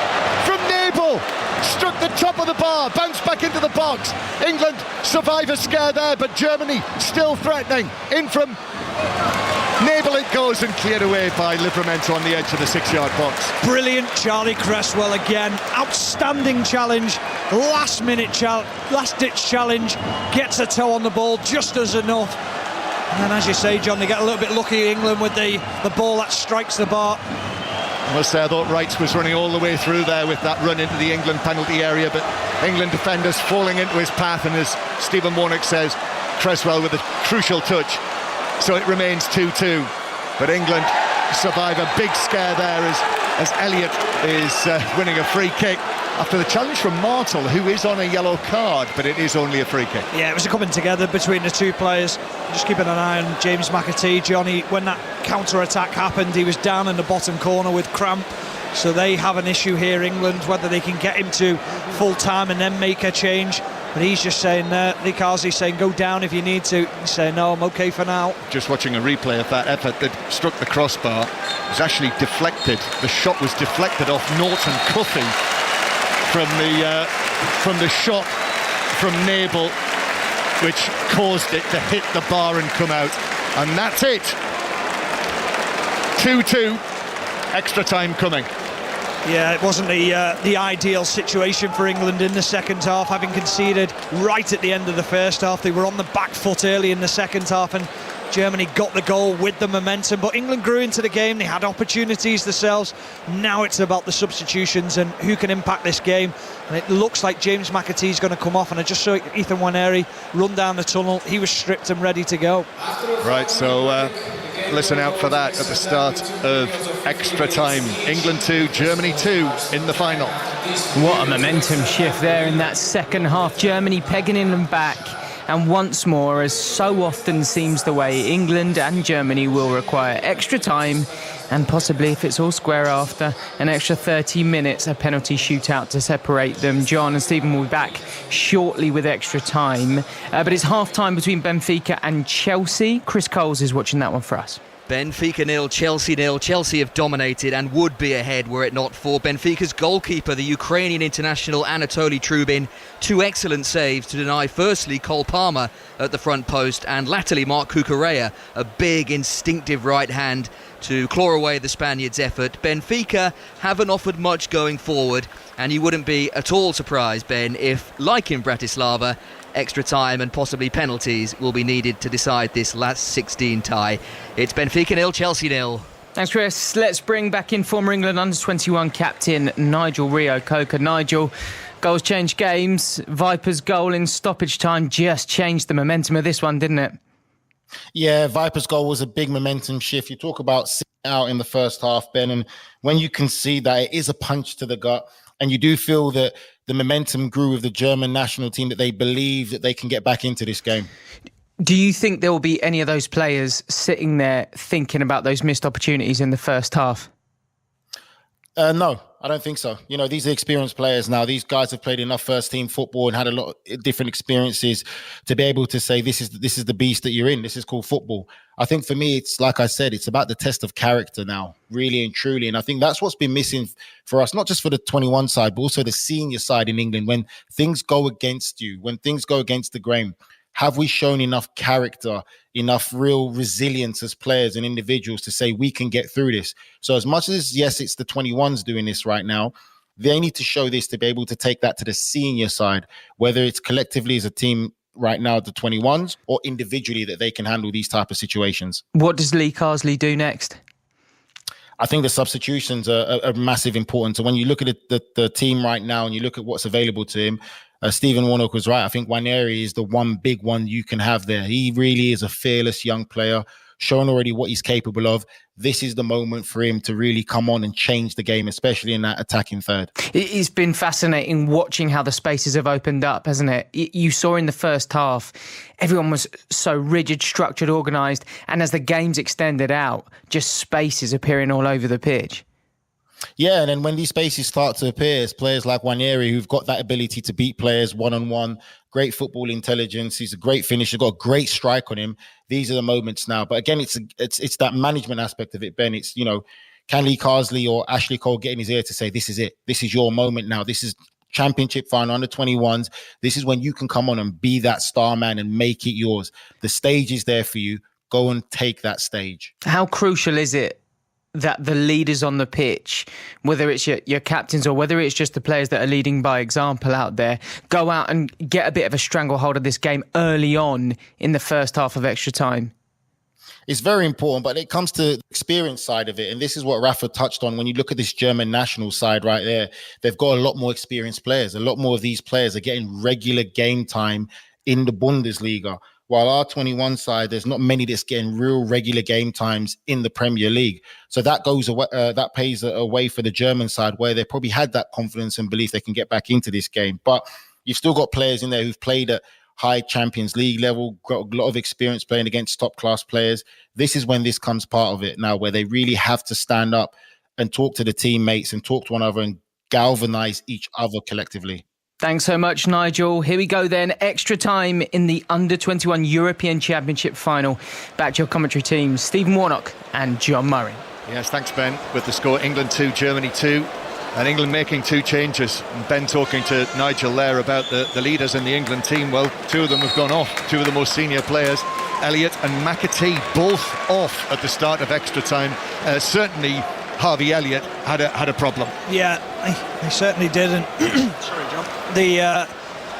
A: from Nebel, struck the top of the bar, bounced back into the box. England survive a scare there, but Germany still threatening. In from Nebel it goes, and cleared away by Livramento on the edge of the 6-yard box.
B: Brilliant Charlie Cresswell again, outstanding challenge, last ditch challenge, gets a toe on the ball just as enough, and then as you say, John, they get a little bit lucky, England, with the ball that strikes the bar.
A: I must say I thought Wrights was running all the way through there with that run into the England penalty area, but England defenders falling into his path, and as Stephen Warnock says, Cresswell with a crucial touch. So it remains 2-2, but England survive a big scare there as Elliott is winning a free kick after the challenge from Martel, who is on a yellow card, but it is only a free kick.
B: Yeah, it was a coming together between the two players. Just keeping an eye on James McAtee, Johnny. When that counter-attack happened, he was down in the bottom corner with cramp, so they have an issue here, England, whether they can get him to full time and then make a change. But he's just saying, Nikazi's saying, go down if you need to. He's saying, no, I'm okay for now. Just watching a replay of that effort that struck the crossbar, was actually deflected. The shot was deflected off Norton Cuffy from the shot from Nebel, which caused it to hit the bar and come out. And that's it. 2-2, extra time coming. Yeah, it wasn't the ideal situation for England in the second half, having conceded right at the end of the first half. They were on the back foot early in the second half, and Germany got the goal with the momentum, but England grew into the game. They had opportunities themselves. Now it's about the substitutions and who can impact this game, and it looks like James McAtee's going to come off, and I just saw Ethan Nwaneri run down the tunnel. He was stripped and ready to go. Right, so listen out for that at the start of extra time. England 2, Germany 2 in the final.
D: What a momentum shift there in that second half. Germany pegging England back, and once more, as so often seems the way, England and Germany will require extra time and possibly, if it's all square after, an extra 30 minutes, a penalty shootout to separate them. John and Stephen will be back shortly with extra time. But it's half-time between Benfica and Chelsea. Chris Coles is watching that one for us.
P: Benfica 0, Chelsea 0. Chelsea have dominated and would be ahead were it not for Benfica's goalkeeper, the Ukrainian international Anatoly Trubin. 2 excellent saves to deny firstly Cole Palmer at the front post and latterly Mark Cucurella, a big instinctive right hand to claw away the Spaniards' effort. Benfica haven't offered much going forward, and you wouldn't be at all surprised, Ben, if, like in Bratislava, extra time and possibly penalties will be needed to decide this last 16 tie. It's Benfica 0, Chelsea 0.
D: Thanks, Chris. Let's bring back in former England Under-21 captain Nigel Rio-Coker. Nigel, goals change games. Vipers' goal in stoppage time just changed the momentum of this one, didn't it?
E: Yeah, Vipers' goal was a big momentum shift. You talk about sitting out in the first half, Ben, and when you can see that it is a punch to the gut, and you do feel that the momentum grew with the German national team, that they believe that they can get back into this game.
D: Do you think there will be any of those players sitting there thinking about those missed opportunities in the first half?
E: No, I don't think so. You know, these are experienced players now. These guys have played enough first-team football and had a lot of different experiences to be able to say, this is the beast that you're in. This is called football. I think for me, it's like I said, it's about the test of character now, really and truly. And I think that's what's been missing for us, not just for the 21 side, but also the senior side in England. When things go against you, when things go against the grain, have we shown enough character, enough real resilience as players and individuals to say we can get through this? So as much as, yes, it's the 21s doing this right now, they need to show this to be able to take that to the senior side, whether it's collectively as a team right now, the 21s, or individually that they can handle these type of situations.
D: What does Lee Carsley do next?
E: I think the substitutions are massive importance. So when you look at the team right now and you look at what's available to him, Stephen Warnock was right. I think Nwaneri is the one big one you can have there. He really is a fearless young player, shown already what he's capable of. This is the moment for him to really come on and change the game, especially in that attacking third.
D: It's been fascinating watching how the spaces have opened up, hasn't it? You saw in the first half, everyone was so rigid, structured, organised, and as the game's extended out, just spaces appearing all over the pitch.
E: Yeah, and then when these spaces start to appear, it's players like Nwaneri who've got that ability to beat players one-on-one, great football intelligence. He's a great finisher, got a great strike on him. These are the moments now. But again, it's that management aspect of it, Ben. It's, you know, can Lee Carsley or Ashley Cole get in his ear to say, this is it. This is your moment now. This is championship final under 21s. This is when you can come on and be that star man and make it yours. The stage is there for you. Go and take that stage.
D: How crucial is it that the leaders on the pitch, whether it's your captains or whether it's just the players that are leading by example out there, go out and get a bit of a stranglehold of this game early on in the first half of extra time?
E: It's very important, but it comes to the experience side of it. And this is what Rafa touched on. When you look at this German national side right there, they've got a lot more experienced players. A lot more of these players are getting regular game time in the Bundesliga. While our 21 side, there's not many that's getting real regular game times in the Premier League. So that goes away, that pays a way for the German side, where they probably had that confidence and belief they can get back into this game. But you've still got players in there who've played at high Champions League level, got a lot of experience playing against top class players. This is when this comes part of it now, where they really have to stand up and talk to the teammates and talk to one another and galvanize each other collectively.
D: Thanks so much, Nigel. Here we go then. Extra time in the Under-21 European Championship final. Back to your commentary teams, Stephen Warnock and John Murray.
A: Yes, thanks, Ben. With the score, England 2, Germany 2. And England making 2 changes. And Ben talking to Nigel there about the leaders in the England team. Well, 2 of them have gone off. 2 of the most senior players, Elliott and McAtee, both off at the start of extra time. Certainly, Harvey Elliott had a problem.
B: Yeah, he certainly did. And sorry, John.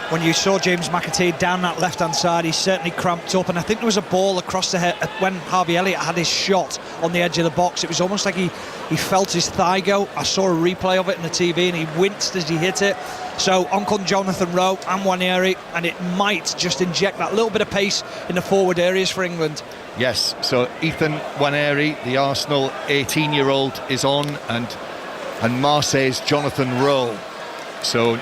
B: When you saw James McAtee down that left-hand side, he certainly cramped up, and I think there was a ball across the head when Harvey Elliott had his shot on the edge of the box. It was almost like he felt his thigh go. I saw a replay of it in the TV, and he winced as he hit it. So on come Jonathan Rowe and Nwaneri, and it might just inject that little bit of pace in the forward areas for England.
A: Yes, so Ethan Nwaneri, the Arsenal 18-year-old, is on, and Marseille's Jonathan Rowe. So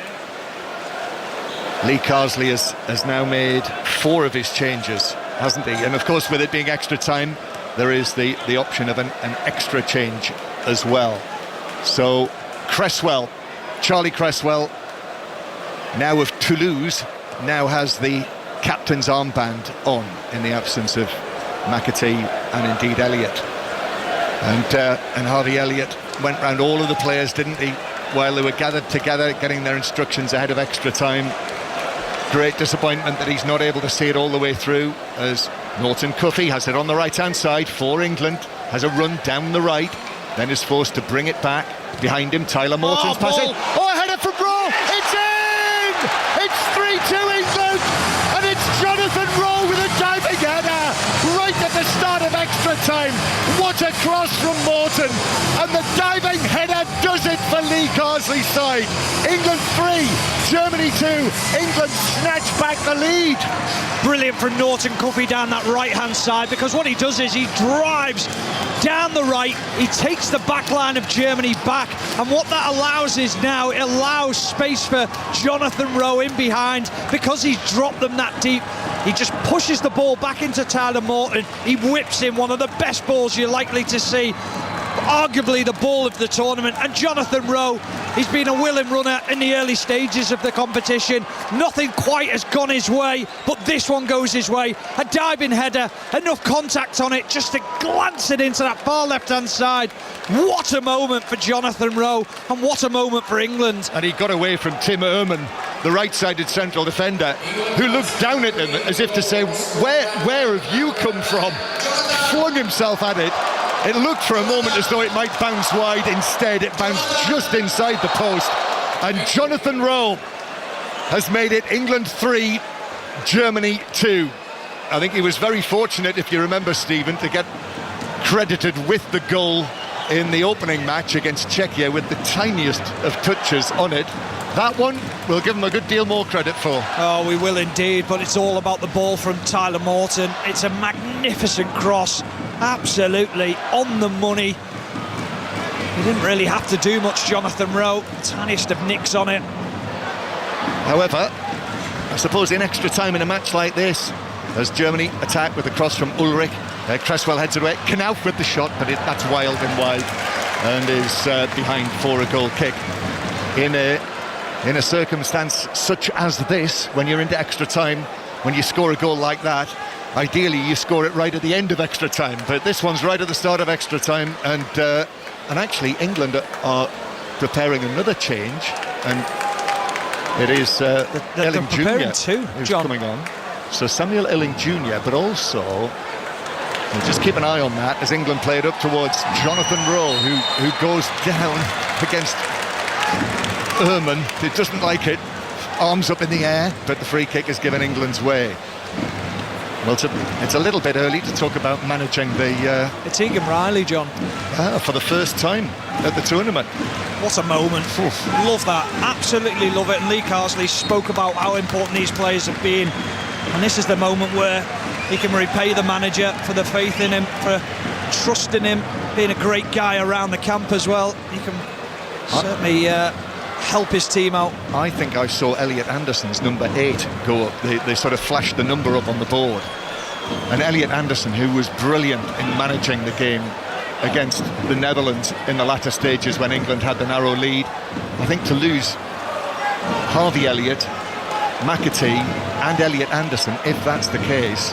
A: Lee Carsley has now made 4 of his changes, hasn't he? And of course, with it being extra time, there is the option of an extra change as well. So Charlie Cresswell, now of Toulouse, now has the captain's armband on in the absence of McAtee and indeed Elliott. And Harvey Elliott went round all of the players, didn't he, while they were gathered together, getting their instructions ahead of extra time. Great disappointment that he's not able to see it all the way through, as Norton Cuffy has it on the right-hand side for England, has a run down the right, then is forced to bring it back. Behind him, Tyler Morton's passing. Oh, a header from Rowe! It's in! It's 3-2 England! And it's Jonathan Rowe with a diving header right at the start of extra time. What a cross from Morton! And the diving header does it for Lee Carsley's side. England 3, Germany 2. England snatch back the lead.
B: Brilliant from Norton Cuffy down that right-hand side, because what he does is he drives down the right, he takes the back line of Germany back, and what that allows is now, it allows space for Jonathan Rowe in behind, because he's dropped them that deep. He just pushes the ball back into Tyler Morton. He whips in one of the best balls you're likely to see, arguably the ball of the tournament. And Jonathan Rowe, he's been a willing runner in the early stages of the competition. Nothing quite has gone his way, but this one goes his way. A diving header, enough contact on it just to glance it into that far left-hand side. What a moment for Jonathan Rowe, and what a moment for England.
A: And he got away from Tim Ehrman, the right-sided central defender, who looked down at him as if to say, where have you come from? Flung himself at it. It looked for a moment as though it might bounce wide. Instead, it bounced just inside the post. And Jonathan Rowe has made it England 3, Germany 2. I think he was very fortunate, if you remember, Stephen, to get credited with the goal in the opening match against Czechia with the tiniest of touches on it. That one, we'll give him a good deal more credit for.
B: Oh, we will indeed, but it's all about the ball from Tyler Morton. It's a magnificent cross, absolutely on the money. He didn't really have to do much, Jonathan Rowe. Tiniest of nicks on it.
A: However, I suppose in extra time in a match like this, as Germany attack with a cross from Ulrich, Cresswell heads it away. Knauf with the shot, but that's wild and wide, and is behind for a goal kick. In a circumstance such as this, when you're into extra time, when you score a goal like that, ideally you score it right at the end of extra time, but this one's right at the start of extra time, and actually England are preparing another change, and it is Illing Jr. who's coming on. So Samuel Illing Jr., but also we'll just keep an eye on that as England play it up towards Jonathan Rowe, who goes down against Ehrman. It doesn't like it. Arms up in the air, but the free kick is given England's way. Well, it's a little bit early to talk about managing the...
B: It's Egan Riley, John.
A: For the first time at the tournament.
B: What a moment. Love that. Absolutely love it. And Lee Carsley spoke about how important these players have been. And this is the moment where he can repay the manager for the faith in him, for trusting him, being a great guy around the camp as well. He can certainly help his team out.
A: I think I saw Elliot Anderson's number 8 go up. They sort of flashed the number up on the board. And Elliot Anderson, who was brilliant in managing the game against the Netherlands in the latter stages when England had the narrow lead. I think to lose Harvey Elliott, McAtee and Elliot Anderson, if that's the case,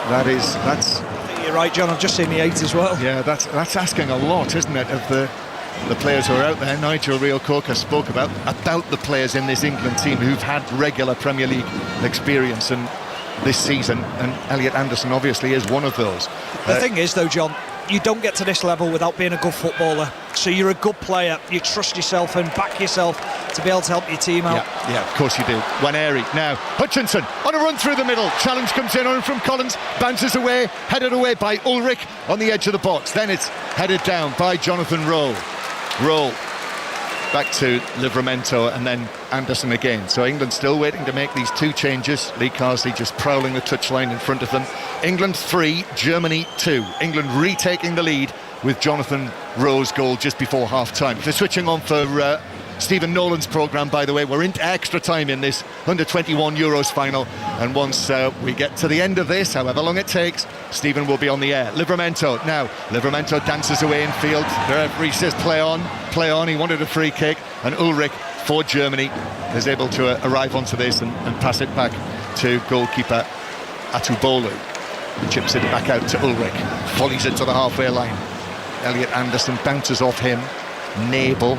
A: that's...
B: I think you're right, John. I've just seen the 8 as well.
A: Yeah, that's asking a lot, isn't it, of the players who are out there. Nigel Reo-Coker spoke about the players in this England team who've had regular Premier League experience and this season, and Elliot Anderson obviously is one of those.
B: The thing is, though, John, you don't get to this level without being a good footballer. So you're a good player, you trust yourself and back yourself to be able to help your team out.
A: Yeah, of course you do. Waneri now, Hutchinson on a run through the middle, challenge comes in on from Collins, bounces away, headed away by Ulrich on the edge of the box, then it's headed down by Jonathan Rowe back to Livramento and then Anderson again. So England still waiting to make these 2 changes. Lee Carsley just prowling the touchline in front of them. England 3, Germany 2. England retaking the lead with Jonathan Rowe's goal just before half-time. If they're switching on for Stephen Nolan's programme, by the way. We're into extra time in this Under-21 Euros final, and once we get to the end of this, however long it takes, Stephen will be on the air. Livramento now. Livramento dances away in field. The referee says play on. He wanted a free kick, and Ulrich for Germany is able to arrive onto this and pass it back to goalkeeper Atubolu. Chips it back out to Ulrich, volleys it to the halfway line. Elliot Anderson bounces off him. Nabel,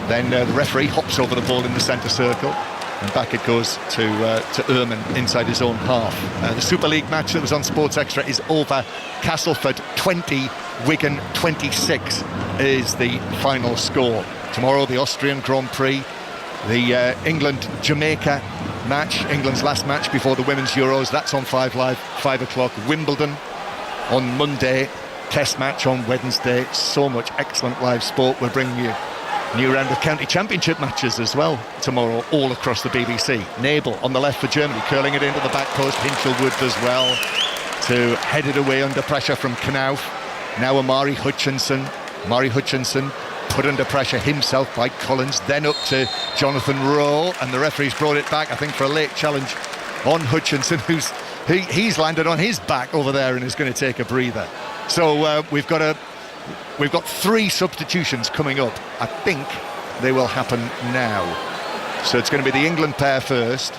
A: then the referee hops over the ball in the centre circle, and back it goes to Ehrman inside his own half. The Super League match that was on Sports Extra is over. Castleford 20, Wigan 26 is the final score. Tomorrow the Austrian Grand Prix, the England-Jamaica match, England's last match before the Women's Euros, that's on 5 Live, 5 o'clock. Wimbledon on Monday, Test match on Wednesday. So much excellent live sport. We'll bring you a new round of county championship matches as well tomorrow, all across the BBC. Nabel on the left for Germany, curling it into the back post. Hinchelwood does well to head it away under pressure from Knauf. Now Amari Hutchinson. Put under pressure himself by Collins, then up to Jonathan Rowe, and the referee's brought it back, I think, for a late challenge on Hutchinson, he's landed on his back over there and is going to take a breather. So we've got 3 substitutions coming up. I think they will happen now. So it's going to be the England pair first.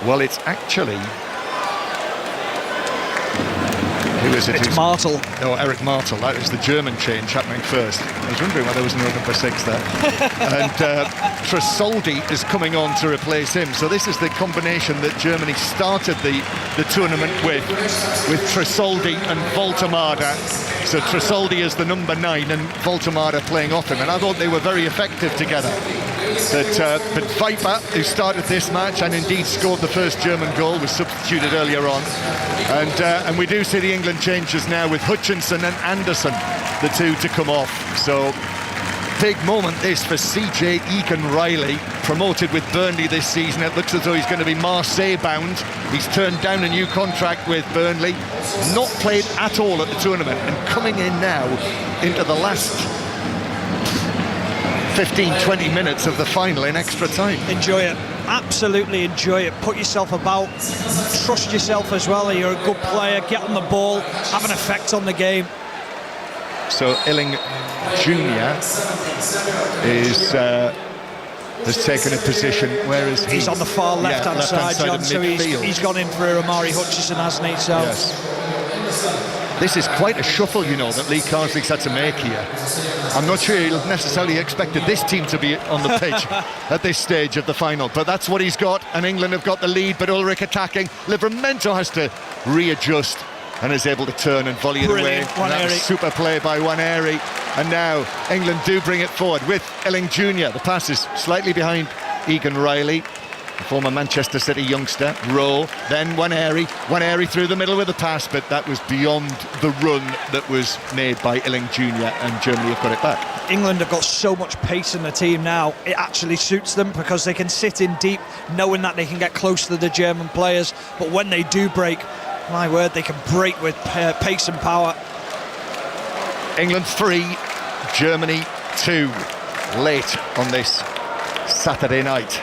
A: Well, it's actually... Who is it?
B: It's Martel.
A: No, Eric Martel. That is the German change happening first. I was wondering why there was no number 6 there. And Tresoldi is coming on to replace him. So this is the combination that Germany started the tournament with Tresoldi and Voltemade. So Tresoldi is the number 9 and Voltemade playing off him. And I thought they were very effective together. But Viper, who started this match and indeed scored the first German goal, was substituted earlier on. And we do see the England changes now with Hutchinson and Anderson, the 2 to come off. So big moment this for CJ Egan-Riley, promoted with Burnley this season. It looks as though he's going to be Marseille bound. He's turned down a new contract with Burnley, not played at all at the tournament, and coming in now into the last 15-20 minutes of the final in extra time.
B: Enjoy it, absolutely enjoy it. Put yourself about, trust yourself as well. You're a good player, get on the ball, have an effect on the game.
A: So Illing Jr. has taken a position. Where is he?
B: He's on the far left-hand side, John, so he's gone in for Amari Hutchinson, hasn't he? So
A: yes. This is quite a shuffle, you know, that Lee Carsley's had to make here. I'm not sure he'll necessarily expected this team to be on the pitch at this stage of the final, but that's what he's got, and England have got the lead, but Ulrich attacking. Livramento has to readjust and is able to turn and volley it away. That was super play by Waneri, and now England do bring it forward with Illing Jr. The pass is slightly behind Egan-Riley, the former Manchester City youngster. Rowe, then Waneri through the middle with the pass, but that was beyond the run that was made by Illing Jr., and Germany have got it back.
B: England have got so much pace in the team now, it actually suits them because they can sit in deep knowing that they can get close to the German players, but when they do break, my word, they can break with pace and power.
A: England 3, Germany 2, late on this Saturday night.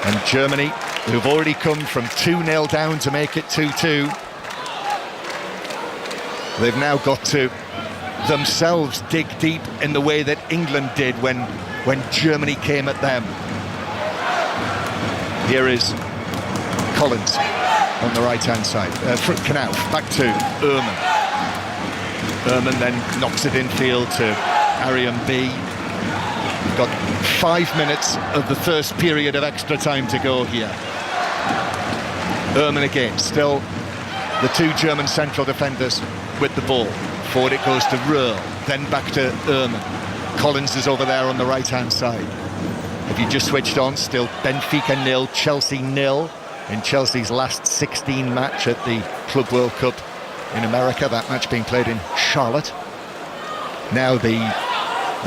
A: And Germany, who've already come from 2-0 down to make it 2-2, they've now got to themselves dig deep in the way that England did when Germany came at them. Here is Collins on the right-hand side. Knauf, back to Ehrman. Ehrman then knocks it infield to Ariam B. We've got 5 minutes of the first period of extra time to go here. Ehrman again, still the 2 German central defenders with the ball. Forward it goes to Röhl, then back to Ehrman. Collins is over there on the right-hand side. If you just switched on, still Benfica 0, Chelsea 0 in Chelsea's last 16 match at the Club World Cup in America, that match being played in Charlotte. Now the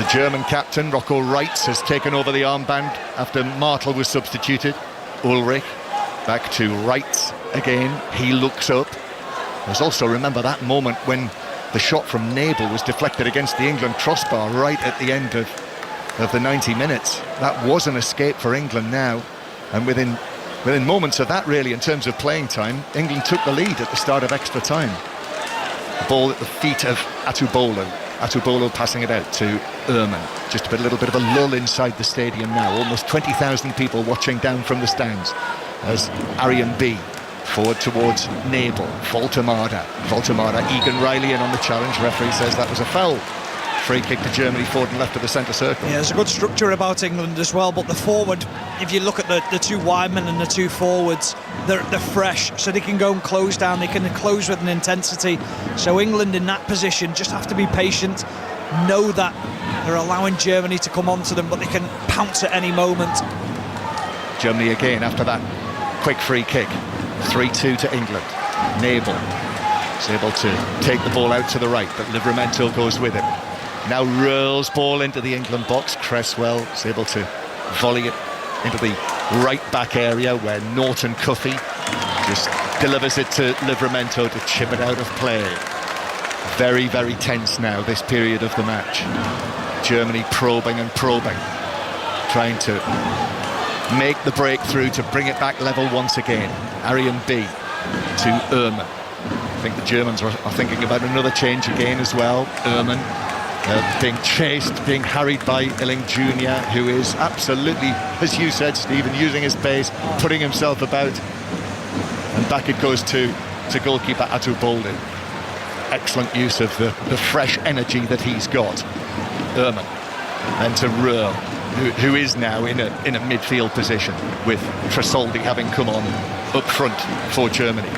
A: German captain, Rocco Reitz, has taken over the armband after Martel was substituted. Ulrich, back to Reitz again. He looks up. There's also, remember that moment when the shot from Nabel was deflected against the England crossbar right at the end of of the 90 minutes. That was an escape for England now, and within moments of that, really, in terms of playing time, England took the lead at the start of extra time. The ball at the feet of Atubolo passing it out to Ehrman. Just a little bit of a lull inside the stadium now. Almost 20,000 people watching down from the stands as Arian B forward towards Nabel. Voltemada, Egan Riley in on the challenge. Referee says that was a foul. Free kick to Germany, forward and left of the centre circle.
B: Yeah, there's a good structure about England as well, but the forward, if you look at the two widemen and the two forwards, they're fresh, so they can go and close down, they can close with an intensity. So England in that position just have to be patient, know that they're allowing Germany to come onto them, but they can pounce at any moment.
A: Germany again after that quick free kick. 3-2 to England. Nabel is able to take the ball out to the right, but Livramento goes with him. Now Röhl's ball into the England box. Cresswell is able to volley it into the right back area where Norton Cuffy just delivers it to Livramento to chip it out of play. Very, very tense now, this period of the match. Germany probing, trying to make the breakthrough to bring it back level once again. Arian B to Ehrman. I think the Germans are thinking about another change again as well. Ehrman being chased, being harried by Illing Jr., who is absolutely, as you said, Stephen, using his pace, putting himself about. And back it goes to goalkeeper Atubolu. Excellent use of the fresh energy that he's got. Ehrman. And to Röhl, who is now in a midfield position, with Tresoldi having come on up front for Germany.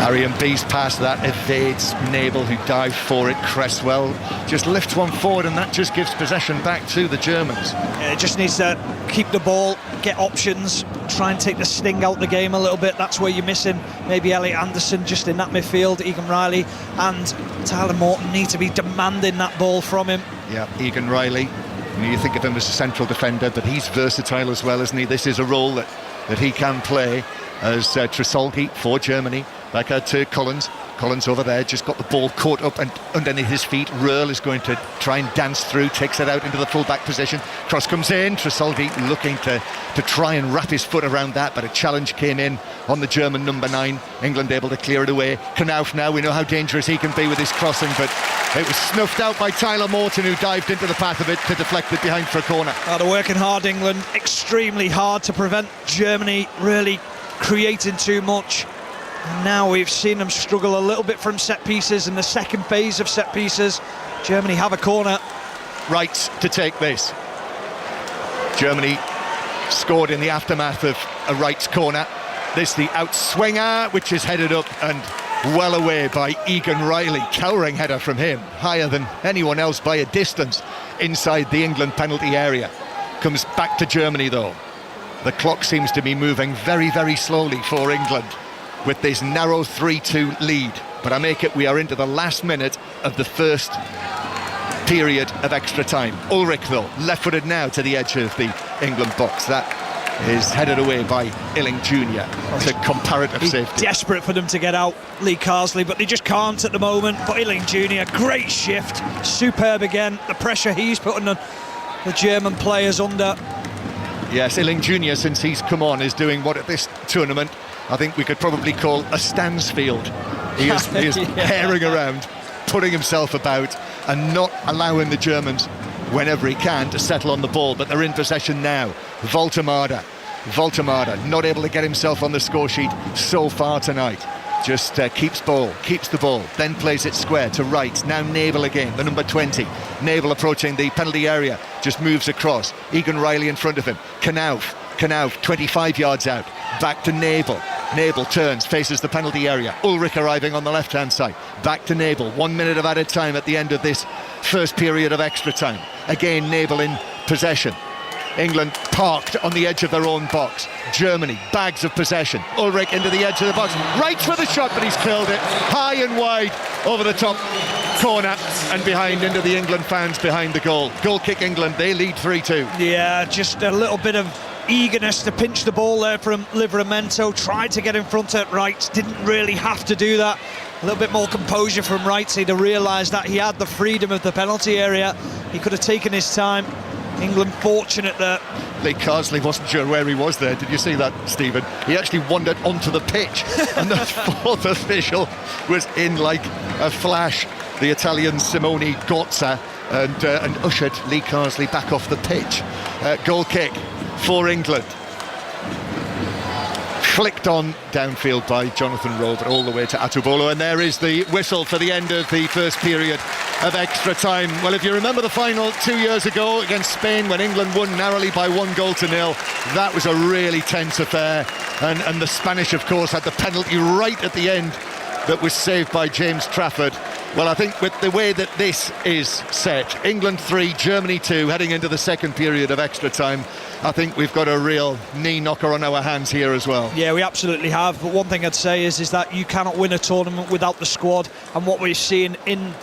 A: Arian B's pass that evades Nabel, who dived for it. Cresswell just lifts one forward, and that just gives possession back to the Germans.
B: Yeah, it just needs to keep the ball, get options, try and take the sting out the game a little bit. That's where you're missing maybe Elliot Anderson just in that midfield. Egan Riley and Tyler Morton need to be demanding that ball from him.
A: Yeah, Egan Riley, you think of him as a central defender, but he's versatile as well, isn't he? This is a role that he can play as Tresoldi for Germany. Back out to Collins. Collins over there, just got the ball caught up and underneath his feet. Röhl is going to try and dance through, takes it out into the full-back position. Cross comes in, Tresoldi looking to try and wrap his foot around that, but a challenge came in on the German number 9. England able to clear it away. Knauf now, we know how dangerous he can be with his crossing, but it was snuffed out by Tyler Morton, who dived into the path of it to deflect it behind for a corner.
B: They're working hard, England, extremely hard to prevent Germany really creating too much. And now we've seen them struggle a little bit from set pieces in the second phase of set pieces. Germany have a corner.
A: Right to take this. Germany scored in the aftermath of a Wright's corner. This the outswinger, which is headed up and well away by Egan Riley. Towering header from him, higher than anyone else by a distance inside the England penalty area. Comes back to Germany though. The clock seems to be moving very, very slowly for England with this narrow 3-2 lead. But I make it we are into the last minute of the first period of extra time. Ulrich though, left-footed now to the edge of the England box. That is headed away by Illing Jr. to comparative safety.
B: Desperate for them to get out, Lee Carsley, but they just can't at the moment. But Illing Jr., great shift, superb again. The pressure he's putting the German players under.
A: Yes, Illing Jr., since he's come on, is doing what at this tournament I think we could probably call a Stansfield. He is herring around, putting himself about and not allowing the Germans, whenever he can, to settle on the ball. But they're in possession now. Voltemada not able to get himself on the score sheet so far tonight. Just keeps the ball, then plays it square to right. Now Nabel again, the number 20. Nabel approaching the penalty area, just moves across. Egan Riley in front of him. Knauf, 25 yards out. Back to Nabel. Nabel turns, faces the penalty area. Ulrich arriving on the left-hand side. Back to Nabel. 1 minute of added time at the end of this first period of extra time. Again, Nabel in possession. England parked on the edge of their own box. Germany, bags of possession. Ulrich into the edge of the box. Right for the shot, but he's killed it. High and wide over the top corner and behind into the England fans behind the goal. Goal kick England, they lead 3-2.
B: Yeah, just a little bit of eagerness to pinch the ball there from Livramento. Tried to get in front at Wright, didn't really have to do that. A little bit more composure from Wright to realise that he had the freedom of the penalty area. He could have taken his time. England fortunate that
A: Lee Carsley wasn't sure where he was there. Did you see that, Stephen? He actually wandered onto the pitch and the fourth official was in like a flash, the Italian Simone Gozza, and ushered Lee Carsley back off the pitch. Goal kick for England. Flicked on downfield by Jonathan Rowe, but all the way to Atubolo, and there is the whistle for the end of the first period of extra time. Well, if you remember the final 2 years ago against Spain when England won narrowly by 1-0, that was a really tense affair, and the Spanish of course had the penalty right at the end that was saved by James Trafford. Well, I think with the way that this is set, England 3, Germany 2, heading into the second period of extra time, I think we've got a real knee knocker on our hands here as well.
B: Yeah, we absolutely have. But one thing I'd say is that you cannot win a tournament without the squad. And what we're seeing in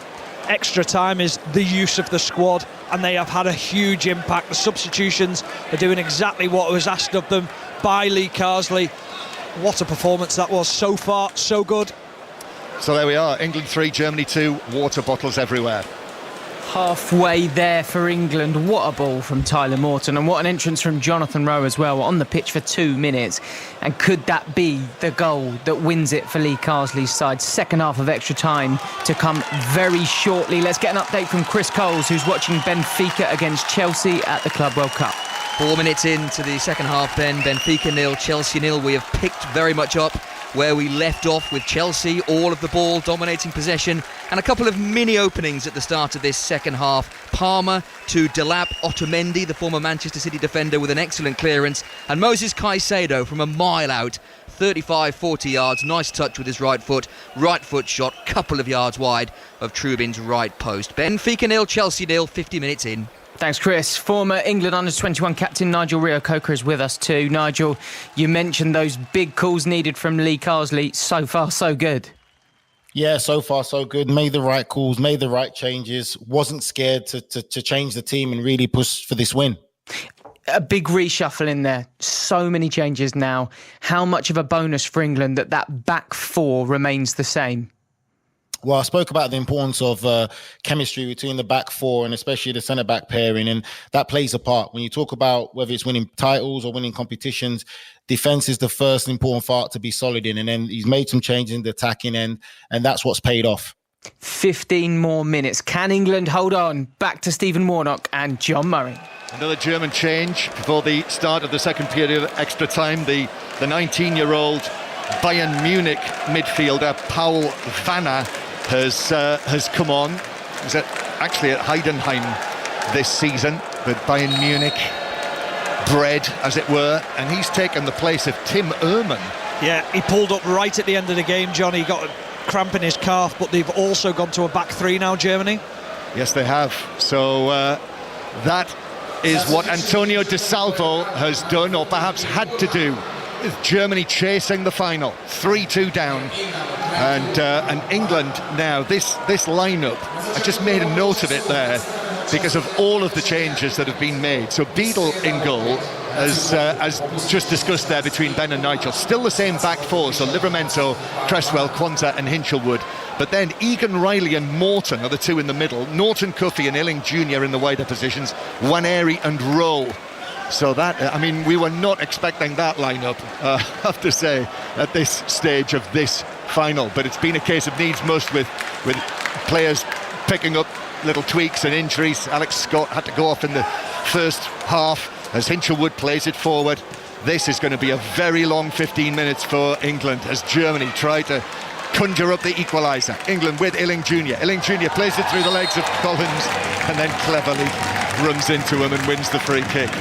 B: extra time is the use of the squad, and they have had a huge impact. The substitutions are doing exactly what was asked of them by Lee Carsley. What a performance that was. So far, so good.
A: So there we are, England 3, Germany 2, water bottles everywhere.
D: Halfway there for England. What a ball from Tyler Morton, and what an entrance from Jonathan Rowe as well, on the pitch for 2 minutes. And could that be the goal that wins it for Lee Carsley's side? Second half of extra time to come very shortly. Let's get an update from Chris Coles, who's watching Benfica against Chelsea at the Club World Cup.
P: 4 minutes into the second half, Ben. Benfica 0, Chelsea 0. We have picked very much up where we left off, with Chelsea all of the ball, dominating possession, and a couple of mini openings at the start of this second half. Palmer to Delap, Otamendi, the former Manchester City defender, with an excellent clearance, and Moses Caicedo from a mile out, 35-40 yards, nice touch with his right foot shot, couple of yards wide of Trubin's right post. Benfica 0, Chelsea 0, 50 minutes in.
D: Thanks, Chris. Former England Under-21 captain Nigel Reo-Coker is with us too. Nigel, you mentioned those big calls needed from Lee Carsley. So far, so good.
E: Yeah, so far, so good. Made the right calls, made the right changes. Wasn't scared to change the team and really push for this win.
D: A big reshuffle in there. So many changes now. How much of a bonus for England that back four remains the same?
E: Well, I spoke about the importance of chemistry between the back four and especially the centre-back pairing, and that plays a part. When you talk about whether it's winning titles or winning competitions, defence is the first important part to be solid in, and then he's made some changes in the attacking end, and that's what's paid off. 15
D: more minutes. Can England hold on? Back to Stephen Warnock and John Murray.
A: Another German change before the start of the second period of extra time. The 19-year-old Bayern Munich midfielder Paul Vanna has come on. He's actually at Heidenheim this season, but Bayern Munich bred, as it were, and he's taken the place of Tim Ehrmann.
B: Yeah, he pulled up right at the end of the game, John. He got a cramp in his calf, but they've also gone to a back three now, Germany.
A: Yes, they have. So that is what Antonio De Salvo has done, or perhaps had to do, with Germany chasing the final, 3-2 down. And England now, this lineup, I just made a note of it there because of all of the changes that have been made. So Beadle in goal, as just discussed there between Ben and Nigel, still the same back four, so Livramento, Cresswell, Quanta and Hinchelwood. But then Egan Riley and Morton are the two in the middle, Norton Cuffy and Illing Jr. in the wider positions, Waneri and Rowe. So that, I mean, we were not expecting that lineup, I have to say, at this stage of this final. But it's been a case of needs must with players picking up little tweaks and injuries. Alex Scott had to go off in the first half as Hinchelwood plays it forward. This is going to be a very long 15 minutes for England as Germany try to conjure up the equaliser. England with Illing Jr. Illing Jr. plays it through the legs of Collins and then cleverly runs into him and wins the free kick.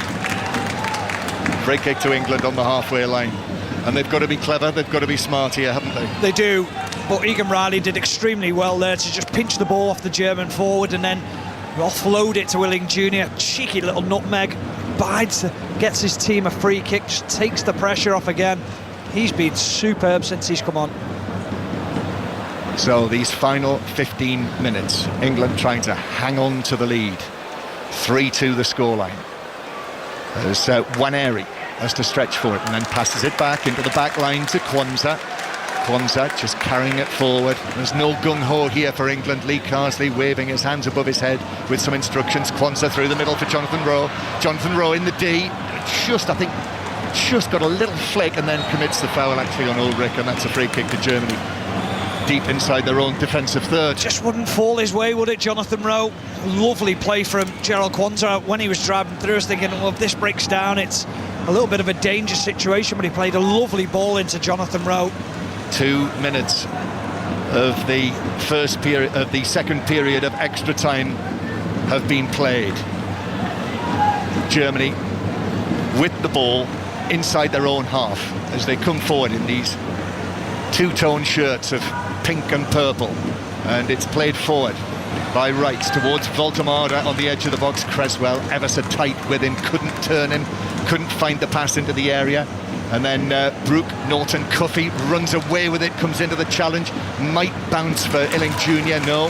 A: Free kick to England on the halfway line. And they've got to be clever, they've got to be smart here, haven't they?
B: They do, but Egan Riley did extremely well there to just pinch the ball off the German forward and then offload it to Illing Jr. Cheeky little nutmeg, bides, gets his team a free kick, just takes the pressure off again. He's been superb since he's come on.
A: So these final 15 minutes, England trying to hang on to the lead. 3-2 the scoreline. There's Waneri has to stretch for it and then passes it back into the back line to Kwanzaa. Kwanzaa just carrying it forward. There's no gung-ho here for England. Lee Carsley waving his hands above his head with some instructions. Kwanzaa through the middle for Jonathan Rowe. Jonathan Rowe in the D. Just got a little flick and then commits the foul actually on Ulrich, and that's a free kick to Germany. Deep inside their own defensive third.
B: Just wouldn't fall his way, would it, Jonathan Rowe? Lovely play from Gerald Kwanzaa when he was driving through. I was thinking, well, if this breaks down, it's a little bit of a dangerous situation, but he played a lovely ball into Jonathan Rowe.
A: 2 minutes of the first period, of the second period of extra time have been played. Germany with the ball inside their own half as they come forward in these two-tone shirts of pink and purple, and it's played forward by Wright towards Voltemade on the edge of the box. Creswell ever so tight with him, couldn't turn him, couldn't find the pass into the area, and then Brooke Norton Cuffy runs away with it, comes into the challenge, might bounce for Illing Jr. No,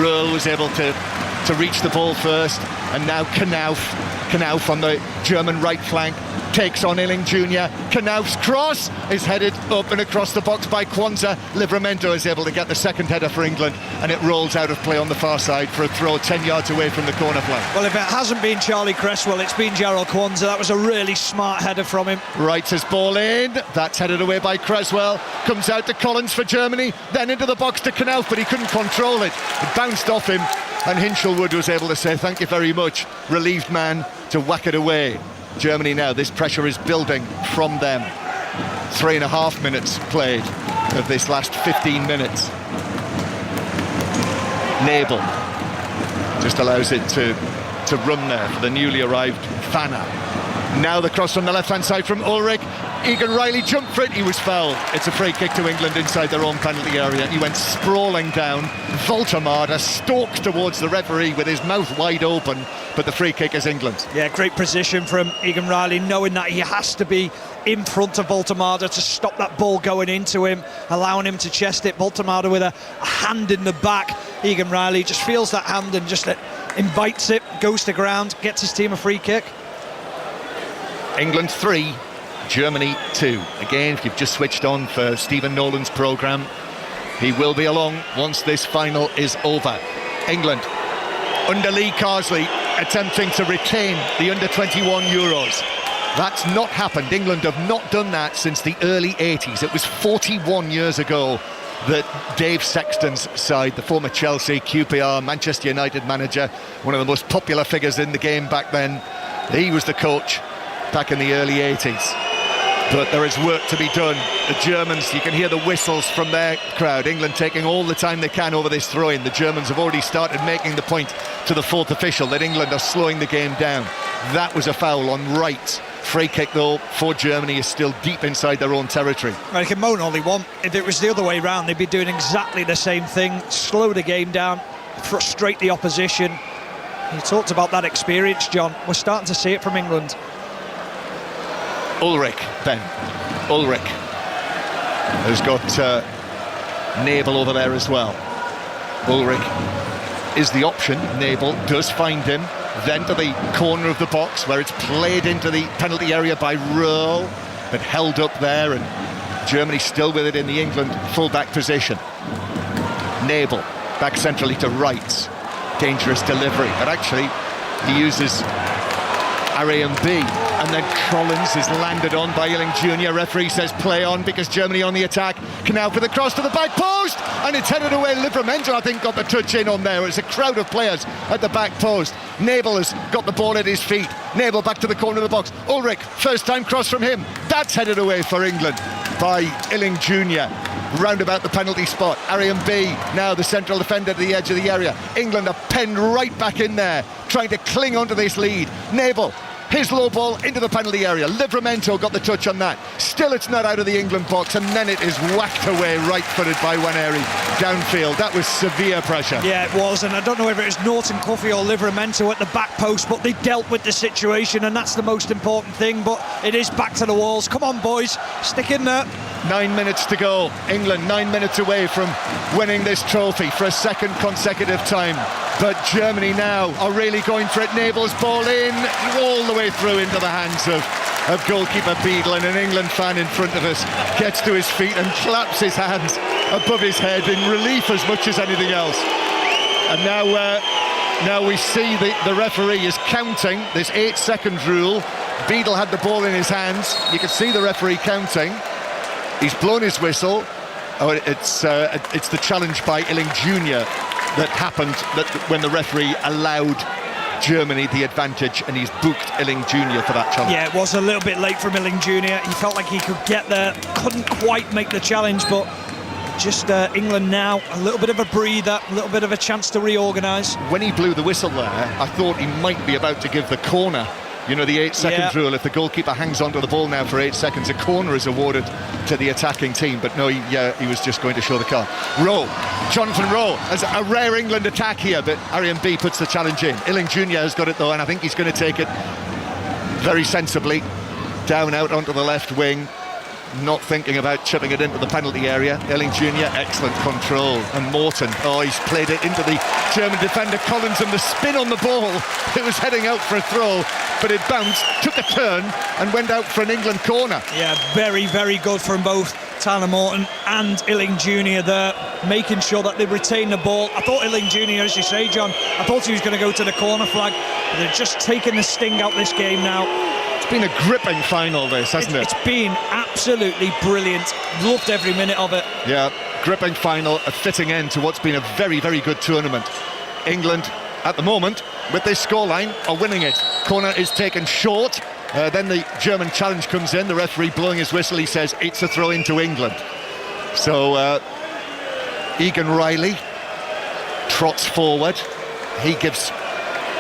A: Ruhl was able to reach the ball first, and now Knauf on the German right flank takes on Illing Jr. Knauf's cross is headed up and across the box by Kwanzaa. Livramento is able to get the second header for England, and it rolls out of play on the far side for a throw 10 yards away from the corner flag.
B: Well, if it hasn't been Charlie Cresswell, it's been Gerald Kwanzaa. That was a really smart header from him.
A: Wright his ball in, that's headed away by Cresswell, comes out to Collins for Germany, then into the box to Knauf, but he couldn't control it. It bounced off him, and Hinshelwood was able to say thank you very much, relieved man, to whack it away. Germany now, this pressure is building from them. 3.5 minutes played of this last 15 minutes. Nabel just allows it to run there for the newly arrived Fana. Now the cross from the left-hand side from Ulrich. Egan Riley jumped for it, he was fouled. It's a free kick to England inside their own penalty area. He went sprawling down. Voltemade stalks towards the referee with his mouth wide open, but the free kick is England.
B: Yeah, great position from Egan Riley, knowing that he has to be in front of Voltemade to stop that ball going into him, allowing him to chest it. Voltemade with a hand in the back. Egan Riley just feels that hand and just invites it, goes to ground, gets his team a free kick.
A: England 3, Germany 2. Again, if you've just switched on for Stephen Nolan's programme, he will be along once this final is over. England, under Lee Carsley, attempting to retain the Under-21 Euros. That's not happened. England have not done that since the early 80s. It was 41 years ago that Dave Sexton's side, the former Chelsea, QPR, Manchester United manager, one of the most popular figures in the game back then, he was the coach back in the early 80s. But there is work to be done. The Germans, you can hear the whistles from their crowd. England taking all the time they can over this throw-in. The Germans have already started making the point to the fourth official that England are slowing the game down. That was a foul on Wright. Free kick, though, for Germany is still deep inside their own territory.
B: Well, can moan all they want. If it was the other way round, they'd be doing exactly the same thing. Slow the game down, frustrate the opposition. You talked about that experience, John. We're starting to see it from England.
A: Ulrich, Ben. Ulrich has got Nabel over there as well. Ulrich is the option. Nabel does find him. Then to the corner of the box where it's played into the penalty area by Ruhl, but held up there, and Germany still with it in the England full-back position. Nabel back centrally to Wright. Dangerous delivery, but actually he uses Arian B, and then Collins is landed on by Illing Jr. Referee says play on because Germany on the attack. Knauf with the cross to the back post, and it's headed away. Livramento, I think, got the touch in on there. It's a crowd of players at the back post. Nabel has got the ball at his feet. Nabel back to the corner of the box. Ulrich, first time cross from him. That's headed away for England by Illing Jr. round about the penalty spot. Arian B, now the central defender to the edge of the area. England are penned right back in there, trying to cling onto this lead. Nabel, his low ball into the penalty area. Livramento got the touch on that. Still it's not out of the England box, and then it is whacked away right-footed by Waneri downfield. That was severe pressure.
B: Yeah, it was, and I don't know if it was Norton Cuffy or Livramento at the back post, but they dealt with the situation, and that's the most important thing. But it is back to the walls. Come on, boys, stick in there.
A: 9 minutes to go. England 9 minutes away from winning this trophy for a second consecutive time. But Germany now are really going for it. Nabel's ball in, all the way through into the hands of of goalkeeper Beadle, and an England fan in front of us gets to his feet and claps his hands above his head in relief as much as anything else. And now we see the referee is counting this 8-second rule. Beadle had the ball in his hands. You can see the referee counting. He's blown his whistle. Oh, it's the challenge by Illing Jr. that happened when the referee allowed Germany the advantage, and he's booked Illing Jr. for that challenge.
B: Yeah, it was a little bit late from Illing Jr. He felt like he could get there, couldn't quite make the challenge, but just England now, a little bit of a breather, a little bit of a chance to reorganise.
A: When he blew the whistle there, I thought he might be about to give the corner. You know, the 8-second rule, if the goalkeeper hangs onto the ball now for 8 seconds, a corner is awarded to the attacking team. But no, he was just going to show the card. Rowe, Jonathan Rowe, has a rare England attack here, but Arian B puts the challenge in. Illing Jr. has got it though, and I think he's going to take it very sensibly down out onto the left wing, not thinking about chipping it into the penalty area. Illing Jr., excellent control. And Morton, he's played it into the German defender Collins, and the spin on the ball, it was heading out for a throw, but it bounced, took a turn and went out for an England corner.
B: Yeah, very, very good from both Tyler Morton and Illing Jr. there, making sure that they retain the ball. I thought Illing Jr., as you say, John, I thought he was going to go to the corner flag, but they're just taking the sting out this game now.
A: It's been a gripping final, this, hasn't it?
B: It's been absolutely brilliant. Loved every minute of it.
A: Yeah, gripping final, a fitting end to what's been a very, very good tournament. England, at the moment, with this scoreline, are winning it. Corner is taken short. Then the German challenge comes in. The referee blowing his whistle, he says it's a throw into England. So Egan Riley trots forward. He gives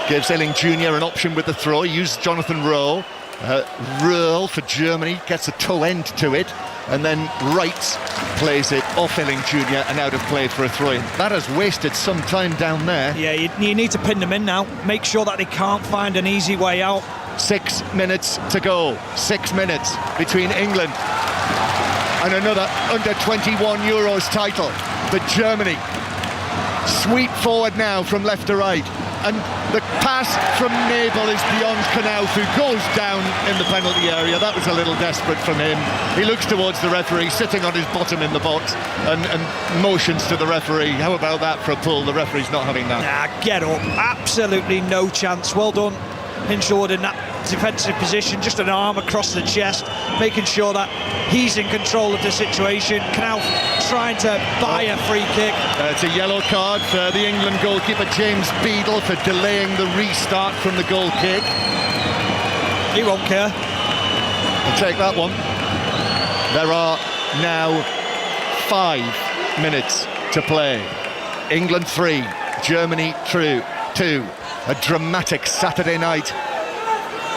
A: Illing Jr. an option with the throw. He uses Jonathan Rowe. Röhrl for Germany gets a toe end to it, and then Wright plays it off Illing Jr. and out of play for a throw-in. That has wasted some time down there.
B: Yeah, you need to pin them in now. Make sure that they can't find an easy way out.
A: 6 minutes to go. 6 minutes between England and another Under-21 Euros title. But Germany sweep forward now from left to right. And the pass from Nabel is beyond Knauf, who goes down in the penalty area. That was a little desperate from him. He looks towards the referee, sitting on his bottom in the box, and motions to the referee. How about that for a pull? The referee's not having that.
B: Nah, get up. Absolutely no chance. Well done, Hinshaw, in that defensive position. Just an arm across the chest, making sure that he's in control of the situation. Knauf trying to buy a free kick.
A: It's a yellow card for the England goalkeeper James Beadle for delaying the restart from the goal kick.
B: He won't care.
A: We'll take that one. There are now 5 minutes to play. England 3, Germany 2. A dramatic Saturday night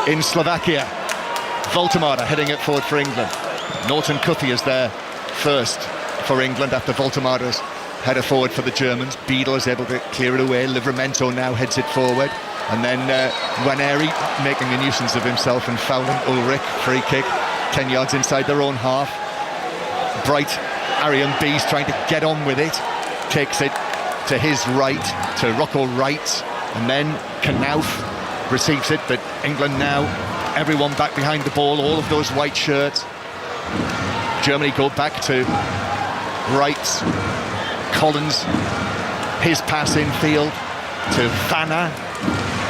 A: in Slovakia. Voldemar heading it forward for England. Norton Cuffy is there first for England after Voltemar's header forward for the Germans. Beadle is able to clear it away. Livramento now heads it forward. And then Waneri making a nuisance of himself and fouling Ulrich. Free kick, 10 yards inside their own half. Bright, Arian B's trying to get on with it. Takes it to his right, to Rocco Wright. And then Knauf receives it, but England now, everyone back behind the ball, all of those white shirts. Germany go back to Wright, Collins, his pass infield to Vanna,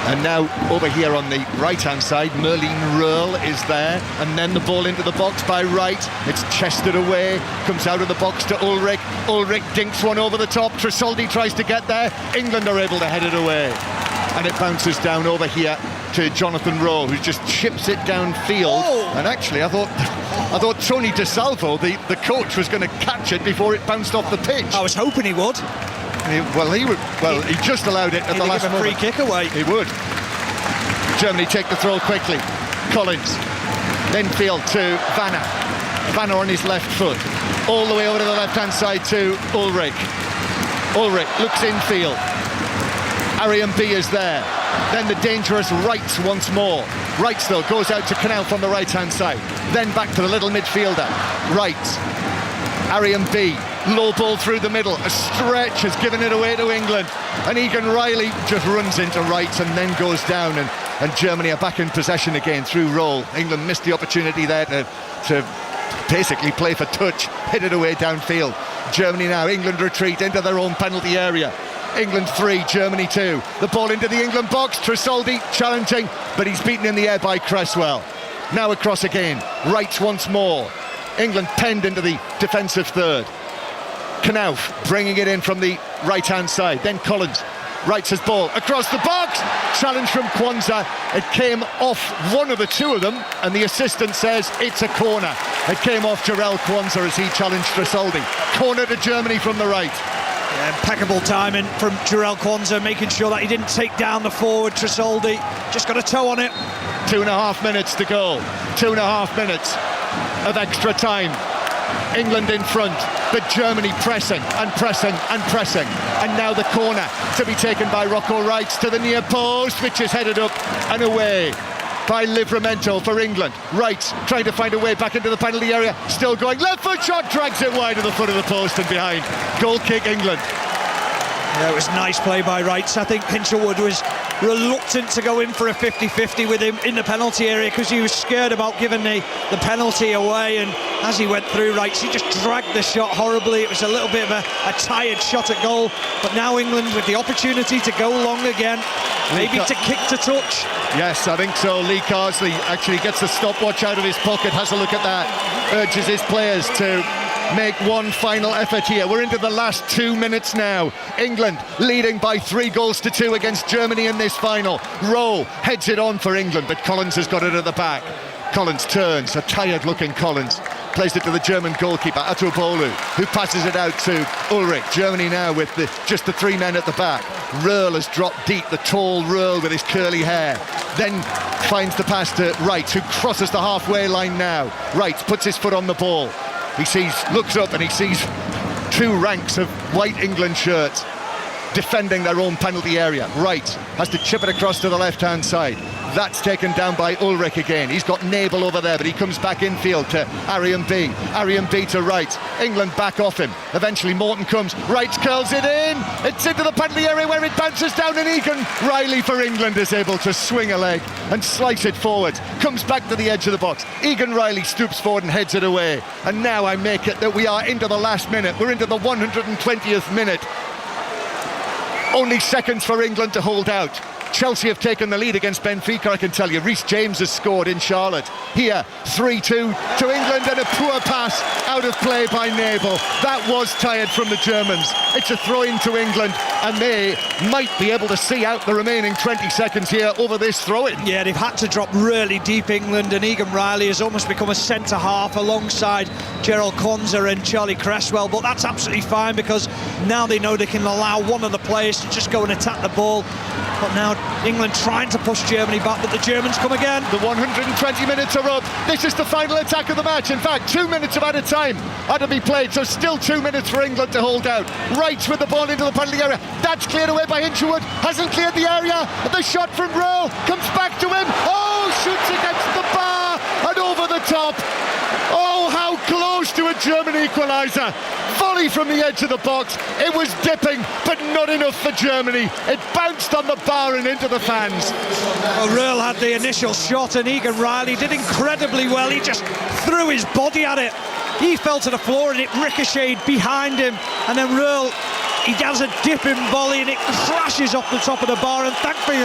A: and now over here on the right-hand side, Merlin Röhrl is there, and then the ball into the box by Wright. It's chested away, comes out of the box to Ulrich. Ulrich dinks one over the top. Tresoldi tries to get there. England are able to head it away, and it bounces down over here to Jonathan Rowe, who just chips it downfield. And actually, I thought Tony DeSalvo, the coach, was going to catch it before it bounced off the pitch.
B: I was hoping he would.
A: He just allowed it at the last moment.
B: Free kick away.
A: He would. Germany take the throw quickly. Collins, then field to Vanna. Vanna on his left foot, all the way over to the left-hand side to Ulrich. Ulrich looks infield. Arian B is there. Then the dangerous Wright once more. Wright still goes out to Knauf on the right-hand side. Then back to the little midfielder. Wright. Arian B. Low ball through the middle. A stretch has given it away to England. And Egan Riley just runs into Wright and then goes down. And and Germany are back in possession again through Roll. England missed the opportunity there to basically play for touch, hit it away downfield. Germany now, England retreat into their own penalty area. England 3, Germany 2. The ball into the England box. Tresoldi challenging, but he's beaten in the air by Cresswell. Now across again. Wright once more. England penned into the defensive third. Knauf bringing it in from the right-hand side. Then Collins. Wrights his ball across the box. Challenge from Kwanzaa. It came off one of the two of them, and the assistant says it's a corner. It came off Jarell Kwanzaa as he challenged Tresoldi. Corner to Germany from the right.
B: Yeah, impeccable timing from Jarell Kwanzaa, making sure that he didn't take down the forward Tresoldi. Just got a toe on it.
A: 2.5 minutes to go. 2.5 minutes of extra time. England in front, but Germany pressing and pressing and pressing. And now the corner to be taken by Rocco Wright to the near post, which is headed up and away by Livramento for England. Wright trying to find a way back into the penalty area, still going, left foot shot, drags it wide of the foot of the post and behind. Goal kick England.
B: Yeah, it was nice play by Wright. I think Hinshelwood was reluctant to go in for a 50-50 with him in the penalty area because he was scared about giving the penalty away, and as he went through Wright, he just dragged the shot horribly. It was a little bit of a tired shot at goal, but now England with the opportunity to go long again, maybe to kick to touch.
A: Yes, I think so. Lee Carsley actually gets the stopwatch out of his pocket, has a look at that, urges his players to make one final effort here. We're into the last 2 minutes now. England leading by 3-2 against Germany in this final. Rowe heads it on for England, but Collins has got it at the back. Collins turns, a tired looking Collins, plays it to the German goalkeeper Atubolu, who passes it out to Ulrich. Germany now with just the 3 men at the back. Röhl has dropped deep, the tall Röhl with his curly hair, then finds the pass to Wright, who crosses the halfway line now. Wright puts his foot on the ball. He looks up and he sees 2 ranks of white England shirts defending their own penalty area. Wright has to chip it across to the left-hand side. That's taken down by Ulrich again. He's got Nabel over there, but he comes back infield to Arian B. Arian B to Wright. England back off him. Eventually Morton comes. Wright curls it in. It's into the penalty area where it bounces down, and Egan Riley for England is able to swing a leg and slice it forward. Comes back to the edge of the box. Egan Riley stoops forward and heads it away. And now I make it that we are into the last minute. We're into the 120th minute. Only seconds for England to hold out. Chelsea have taken the lead against Benfica, I can tell you. Reece James has scored in Charlotte. Here, 3-2 to England, and a poor pass out of play by Nabel. That was tired from the Germans. It's a throw-in to England, and they might be able to see out the remaining 20 seconds here over this throw-in.
B: Yeah, they've had to drop really deep, England, and Egan Riley has almost become a centre-half alongside Jarell Kwanzaa and Charlie Cresswell, but that's absolutely fine because now they know they can allow one of the players to just go and attack the ball. But now England trying to push Germany back, but the Germans come again.
A: The 120 minutes are up. This is the final attack of the match. In fact, 2 minutes of added time had to be played, so still 2 minutes for England to hold out. Wright with the ball into the penalty area. That's cleared away by Hinshelwood. Hasn't cleared the area. The shot from Rowe comes back to him. Oh, shoots against the bar and over the top. Oh, how close to a German equaliser. Volley from the edge of the box. It was dipping, but not enough for Germany. It bounced on the bar and into the fans.
B: Well, Röhl had the initial shot, and Egan Riley did incredibly well. He just threw his body at it. He fell to the floor and it ricocheted behind him. And then Röhl, he does a dipping volley and it crashes off the top of the bar. And thankfully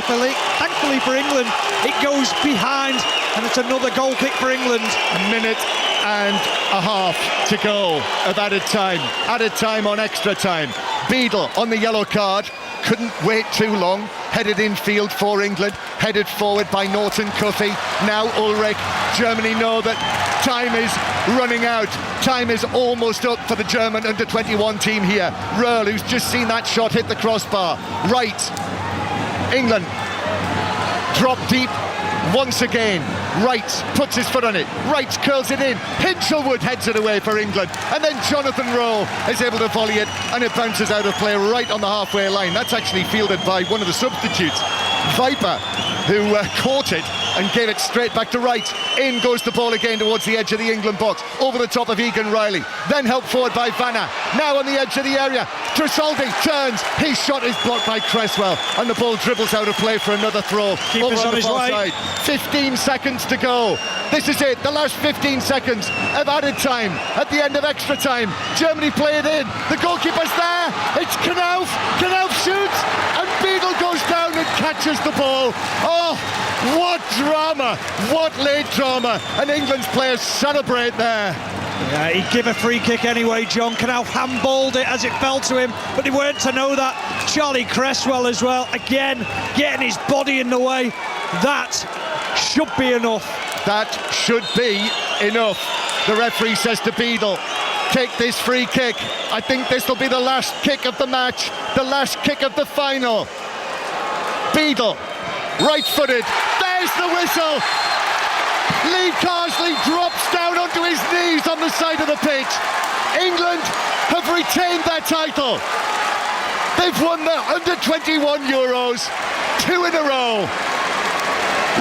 B: for England, it goes behind. And it's another goal kick for England.
A: A minute and a half to go of added time. Added time on extra time. Beadle on the yellow card. Couldn't wait too long. Headed infield for England. Headed forward by Norton Cuffy. Now Ulrich. Germany know that time is running out. Time is almost up for the German under-21 team here. Röhl, who's just seen that shot hit the crossbar. Right. England drop deep once again. Wright puts his foot on it. Wright curls it in. Hinshelwood heads it away for England. And then Jonathan Rowe is able to volley it, and it bounces out of play right on the halfway line. That's actually fielded by one of the substitutes, Viper, who caught it and gave it straight back to Wright. In goes the ball again towards the edge of the England box, over the top of Egan Riley, then helped forward by Vanna. Now on the edge of the area, Tresoldi turns, his shot is blocked by Cresswell, and the ball dribbles out of play for another throw.
B: Keeper's
A: over
B: on
A: the
B: his
A: far
B: way.
A: side. 15 seconds to go. This is it, the last 15 seconds of added time at the end of extra time. Germany play it in, the goalkeeper's there, it's Knauf shoots, and Beadle goes down and catches the ball. Oh, what drama, what late drama, and England's players celebrate there.
B: Yeah, he'd give a free kick anyway, John. Knauf handballed it as it fell to him, but they weren't to know that. Charlie Cresswell as well, again, getting his body in the way. That should be enough.
A: That should be enough. The referee says to Beadle, take this free kick. I think this will be the last kick of the match, the last kick of the final. Beadle, right-footed, there's the whistle. Lee Carsley drops down onto his knees on the side of the pitch. England have retained their title. They've won the Under-21 Euros, 2 in a row.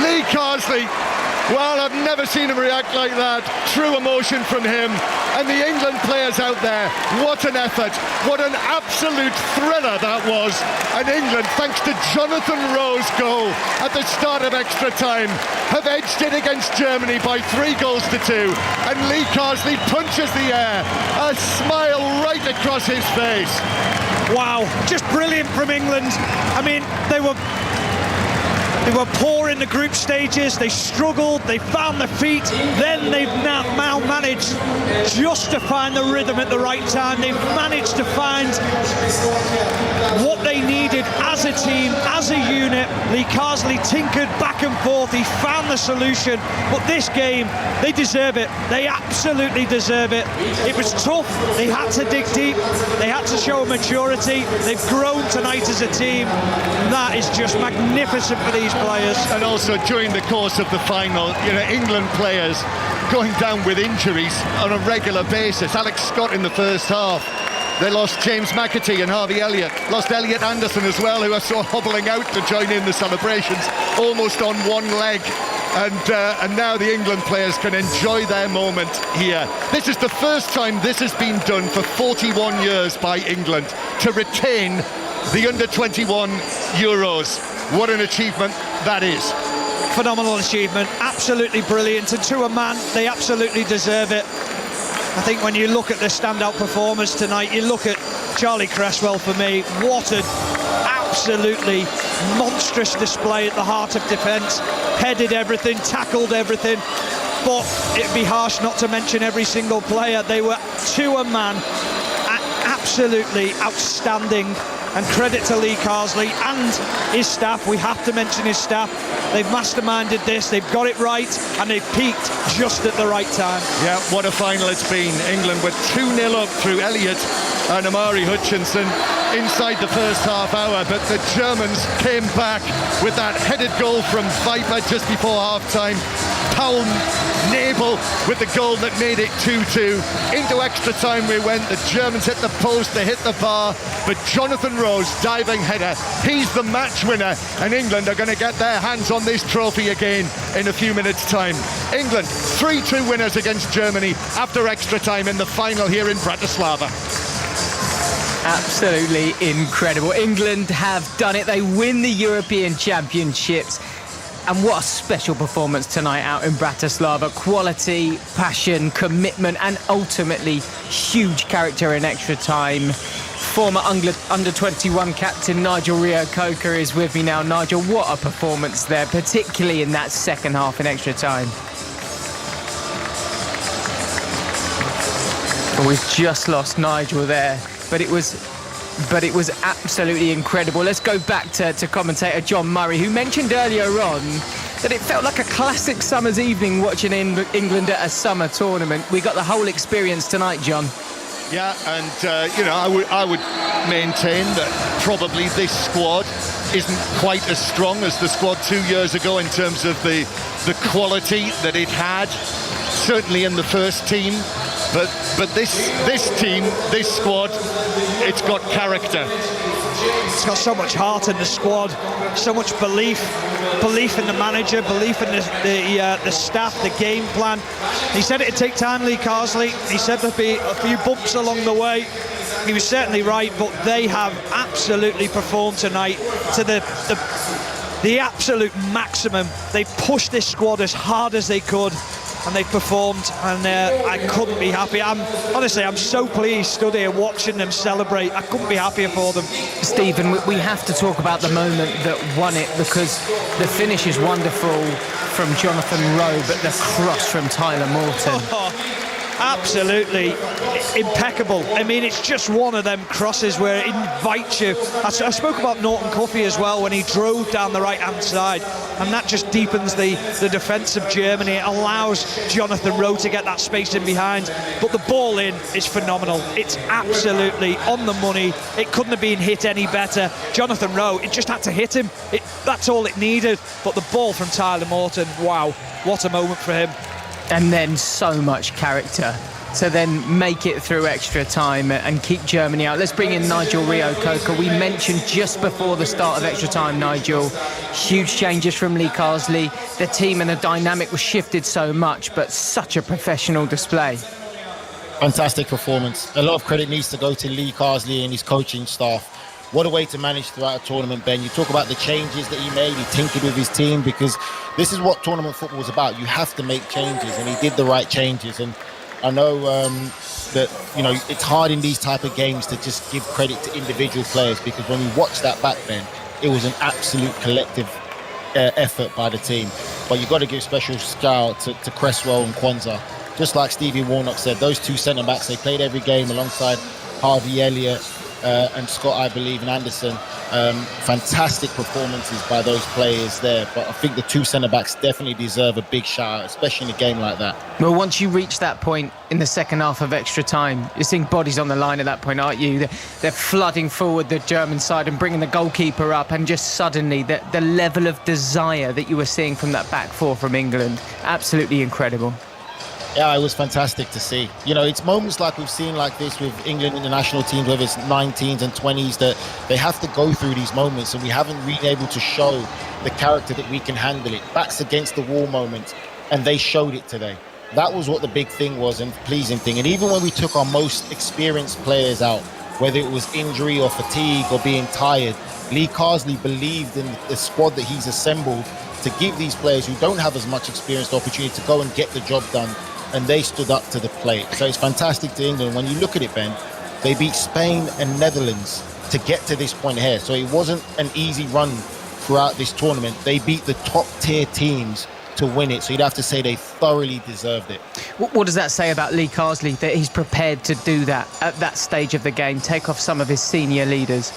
A: Lee Carsley, well, I've never seen him react like that. True emotion from him. And the England players out there, what an effort, what an absolute thriller that was. And England, thanks to Jonathan Rowe's goal at the start of extra time, have edged it against Germany by 3 goals to 2. And Lee Carsley punches the air, a smile right across his face.
B: Wow, just brilliant from England. I mean, they were poor in the group stages, they struggled, they found their feet, then they've now managed just to find the rhythm at the right time. They've managed to find what they needed as a team, as a unit. Lee Carsley tinkered back and forth, he found the solution, but this game, they deserve it. They absolutely deserve it. It was tough, they had to dig deep, they had to show maturity, they've grown tonight as a team. That is just magnificent for these players.
A: And also during the course of the final, England players going down with injuries on a regular basis. Alex Scott in the first half. They lost James McAtee and Harvey Elliott. Lost Elliot Anderson as well, who are sort of hobbling out to join in the celebrations, almost on one leg. And now the England players can enjoy their moment here. This is the first time this has been done for 41 years by England, to retain the Under-21 Euros. What an achievement that is.
B: Phenomenal achievement, absolutely brilliant, and to a man, they absolutely deserve it. I think when you look at the standout performers tonight, you look at Charlie Cresswell. For me, what an absolutely monstrous display at the heart of defence. Headed everything, tackled everything, but it'd be harsh not to mention every single player. They were, to a man, absolutely outstanding. And credit to Lee Carsley and his staff. We have to mention his staff. They've masterminded this, they've got it right, and they've peaked just at the right time.
A: Yeah, what a final it's been. England were 2-0 up through Elliott and Amari Hutchinson inside the first half hour, but the Germans came back with that headed goal from Viper just before half-time. Paul Nebel with the goal that made it 2-2. Into extra time we went. The Germans hit the post, they hit the bar, but Jonathan Rowe's diving header, he's the match winner, and England are going to get their hands on this trophy again in a few minutes' time. England 3-2 winners against Germany after extra time in the final here in Bratislava.
D: Absolutely incredible. England have done it. They win the European Championships. And what a special performance tonight out in Bratislava. Quality, passion, commitment, and ultimately huge character in extra time. Former Under-21 captain Nigel Reo-Coker is with me now. Nigel, what a performance there, particularly in that second half in extra time. We've just lost Nigel there, but it was absolutely incredible. Let's go back to commentator John Murray, who mentioned earlier on that it felt like a classic summer's evening watching England at a summer tournament. We got the whole experience tonight, John.
A: Yeah, and I would maintain that probably this squad isn't quite as strong as the squad 2 years ago in terms of the quality that it had, certainly in the first team. But this team, this squad, it's got character.
B: It's got so much heart in the squad, so much belief in the manager, belief in the staff, the game plan. He said it'd take time, Lee Carsley. He said there'd be a few bumps along the way. He was certainly right, but they have absolutely performed tonight to the absolute maximum. They pushed this squad as hard as they could, and they performed, and I couldn't be happy. I'm so pleased stood here watching them celebrate. I couldn't be happier for them.
D: Stephen, we have to talk about the moment that won it, because the finish is wonderful from Jonathan Rowe, but the cross from Tyler Morton.
B: Absolutely impeccable. I mean, it's just one of them crosses where it invites you. I spoke about Norton Cuffy as well when he drove down the right-hand side, and that just deepens the defence of Germany. It allows Jonathan Rowe to get that space in behind, but the ball in is phenomenal. It's absolutely on the money. It couldn't have been hit any better. Jonathan Rowe, it just had to hit him. That's all it needed. But the ball from Tyler Morton, wow, what a moment for him.
D: And then so much character to then make it through extra time and keep Germany out. Let's bring in Nigel Reo-Coker. We mentioned just before the start of extra time, Nigel, huge changes from Lee Carsley. The team and the dynamic was shifted so much, but such a professional display.
E: Fantastic performance. A lot of credit needs to go to Lee Carsley and his coaching staff. What a way to manage throughout a tournament, Ben. You talk about the changes that he made. He tinkered with his team, because this is what tournament football is about. You have to make changes, and he did the right changes. And I know that, you know, it's hard in these type of games to just give credit to individual players, because when we watch that back, Ben, it was an absolute collective effort by the team. But you've got to give special shout to Cresswell and Kwanzaa. Just like Stevie Warnock said, those two centre-backs, they played every game alongside Harvey Elliott, and Scott, I believe, and Anderson. Fantastic performances by those players there. But I think the two centre-backs definitely deserve a big shout out, especially in a game like that.
D: Well, once you reach that point in the second half of extra time, you're seeing bodies on the line at that point, aren't you? They're flooding forward the German side and bringing the goalkeeper up, and just suddenly the level of desire that you were seeing from that back four from England, absolutely incredible.
E: Yeah, it was fantastic to see. You know, it's moments like we've seen like this with England international teams, whether it's 19s and 20s, that they have to go through these moments, and we haven't really able to show the character that we can handle it. Backs against the wall moments, and they showed it today. That was what the big thing was, and pleasing thing. And even when we took our most experienced players out, whether it was injury or fatigue or being tired, Lee Carsley believed in the squad that he's assembled to give these players who don't have as much experience the opportunity to go and get the job done. And they stood up to the plate. So it's fantastic to England. When you look at it, Ben, they beat Spain and Netherlands to get to this point here. So it wasn't an easy run throughout this tournament. They beat the top tier teams to win it. So you'd have to say they thoroughly deserved it.
D: What does that say about Lee Carsley, that he's prepared to do that at that stage of the game, take off some of his senior leaders?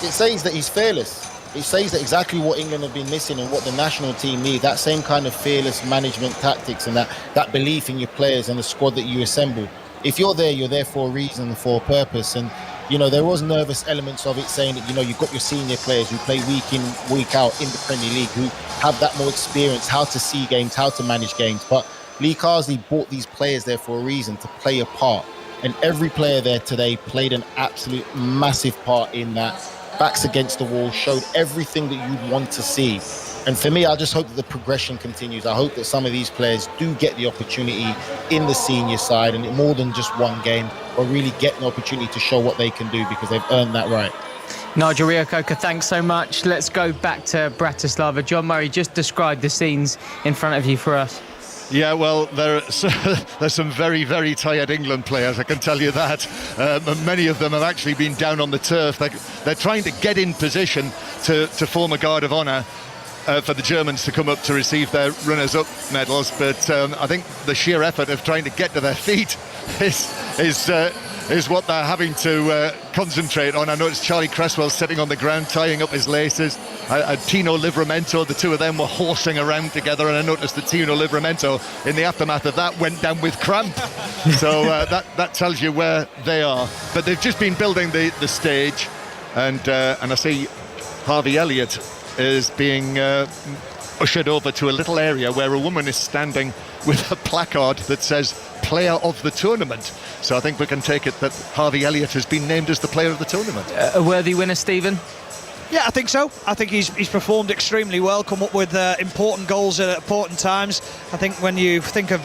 E: It says that he's fearless. It says that exactly what England have been missing and what the national team need, that same kind of fearless management tactics and that belief in your players and the squad that you assemble. If you're there for a reason, for a purpose. And, you know, there was nervous elements of it, saying that, you know, you've got your senior players who play week in, week out in the Premier League, who have that more experience, how to see games, how to manage games. But Lee Carsley brought these players there for a reason, to play a part. And every player there today played an absolute massive part in that. Backs against the wall, showed everything that you'd want to see. And for me, I just hope that the progression continues. I hope that some of these players do get the opportunity in the senior side, and more than just one game, or really get an opportunity to show what they can do, because they've earned that right.
D: Nigel Reo-Coker, thanks so much. Let's go back to Bratislava. John Murray, just describe the scenes in front of you for us.
A: Yeah, well, there's some very, very tired England players, I can tell you that. Many of them have actually been down on the turf. They're trying to get in position to form a guard of honour for the Germans to come up to receive their runners-up medals. But I think the sheer effort of trying to get to their feet is what they're having to concentrate on. I noticed Charlie Cresswell sitting on the ground tying up his laces. Tino Livramento, the two of them were horsing around together, and I noticed that Tino Livramento, in the aftermath of that, went down with cramp. So that tells you where they are. But they've just been building the stage, and I see Harvey Elliott is being ushered over to a little area where a woman is standing with a placard that says player of the tournament. So I think we can take it that Harvey Elliott has been named as the player of the tournament.
D: A worthy winner, Stephen?
B: Yeah, I think so. I think he's performed extremely well, come up with important goals at important times. I think when you think of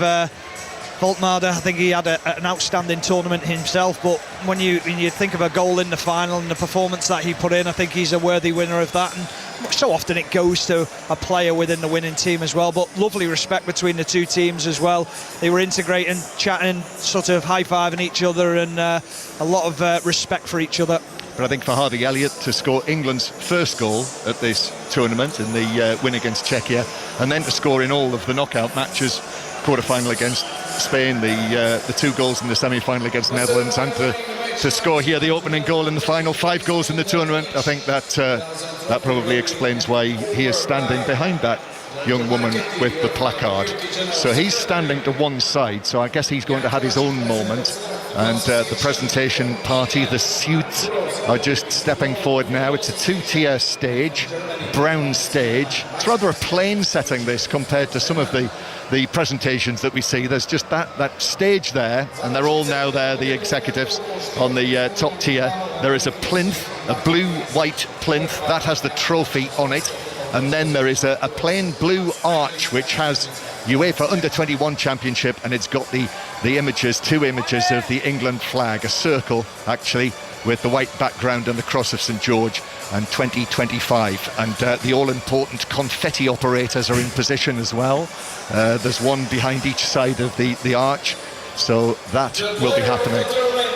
B: Voltmade, I think he had an outstanding tournament himself, but when you think of a goal in the final and the performance that he put in, I think he's a worthy winner of that. And so often it goes to a player within the winning team as well, but lovely respect between the two teams as well. They were integrating, chatting, sort of high-fiving each other, and a lot of respect for each other.
A: But I think for Harvey Elliott to score England's first goal at this tournament in the win against Czechia, and then to score in all of the knockout matches, quarter-final against Spain, the 2 goals in the semi-final against Netherlands, and to score here the opening goal in the final, 5 goals in the tournament, I think that probably explains why he is standing behind that young woman with the placard. So he's standing to one side, so I guess he's going to have his own moment. And the presentation party, the suits, are just stepping forward now. It's a 2-tier stage, brown stage. It's rather a plain setting, this, compared to some of the presentations that we see. There's just that stage there, and they're all now there, the executives on the top tier. There is a plinth, a blue-white plinth, that has the trophy on it. And then there is a plain blue arch which has UEFA Under-21 Championship, and it's got the images, 2 images of the England flag, a circle actually with the white background and the cross of St George, and 2025. And the all-important confetti operators are in position as well. There's one behind each side of the arch, so that will be happening.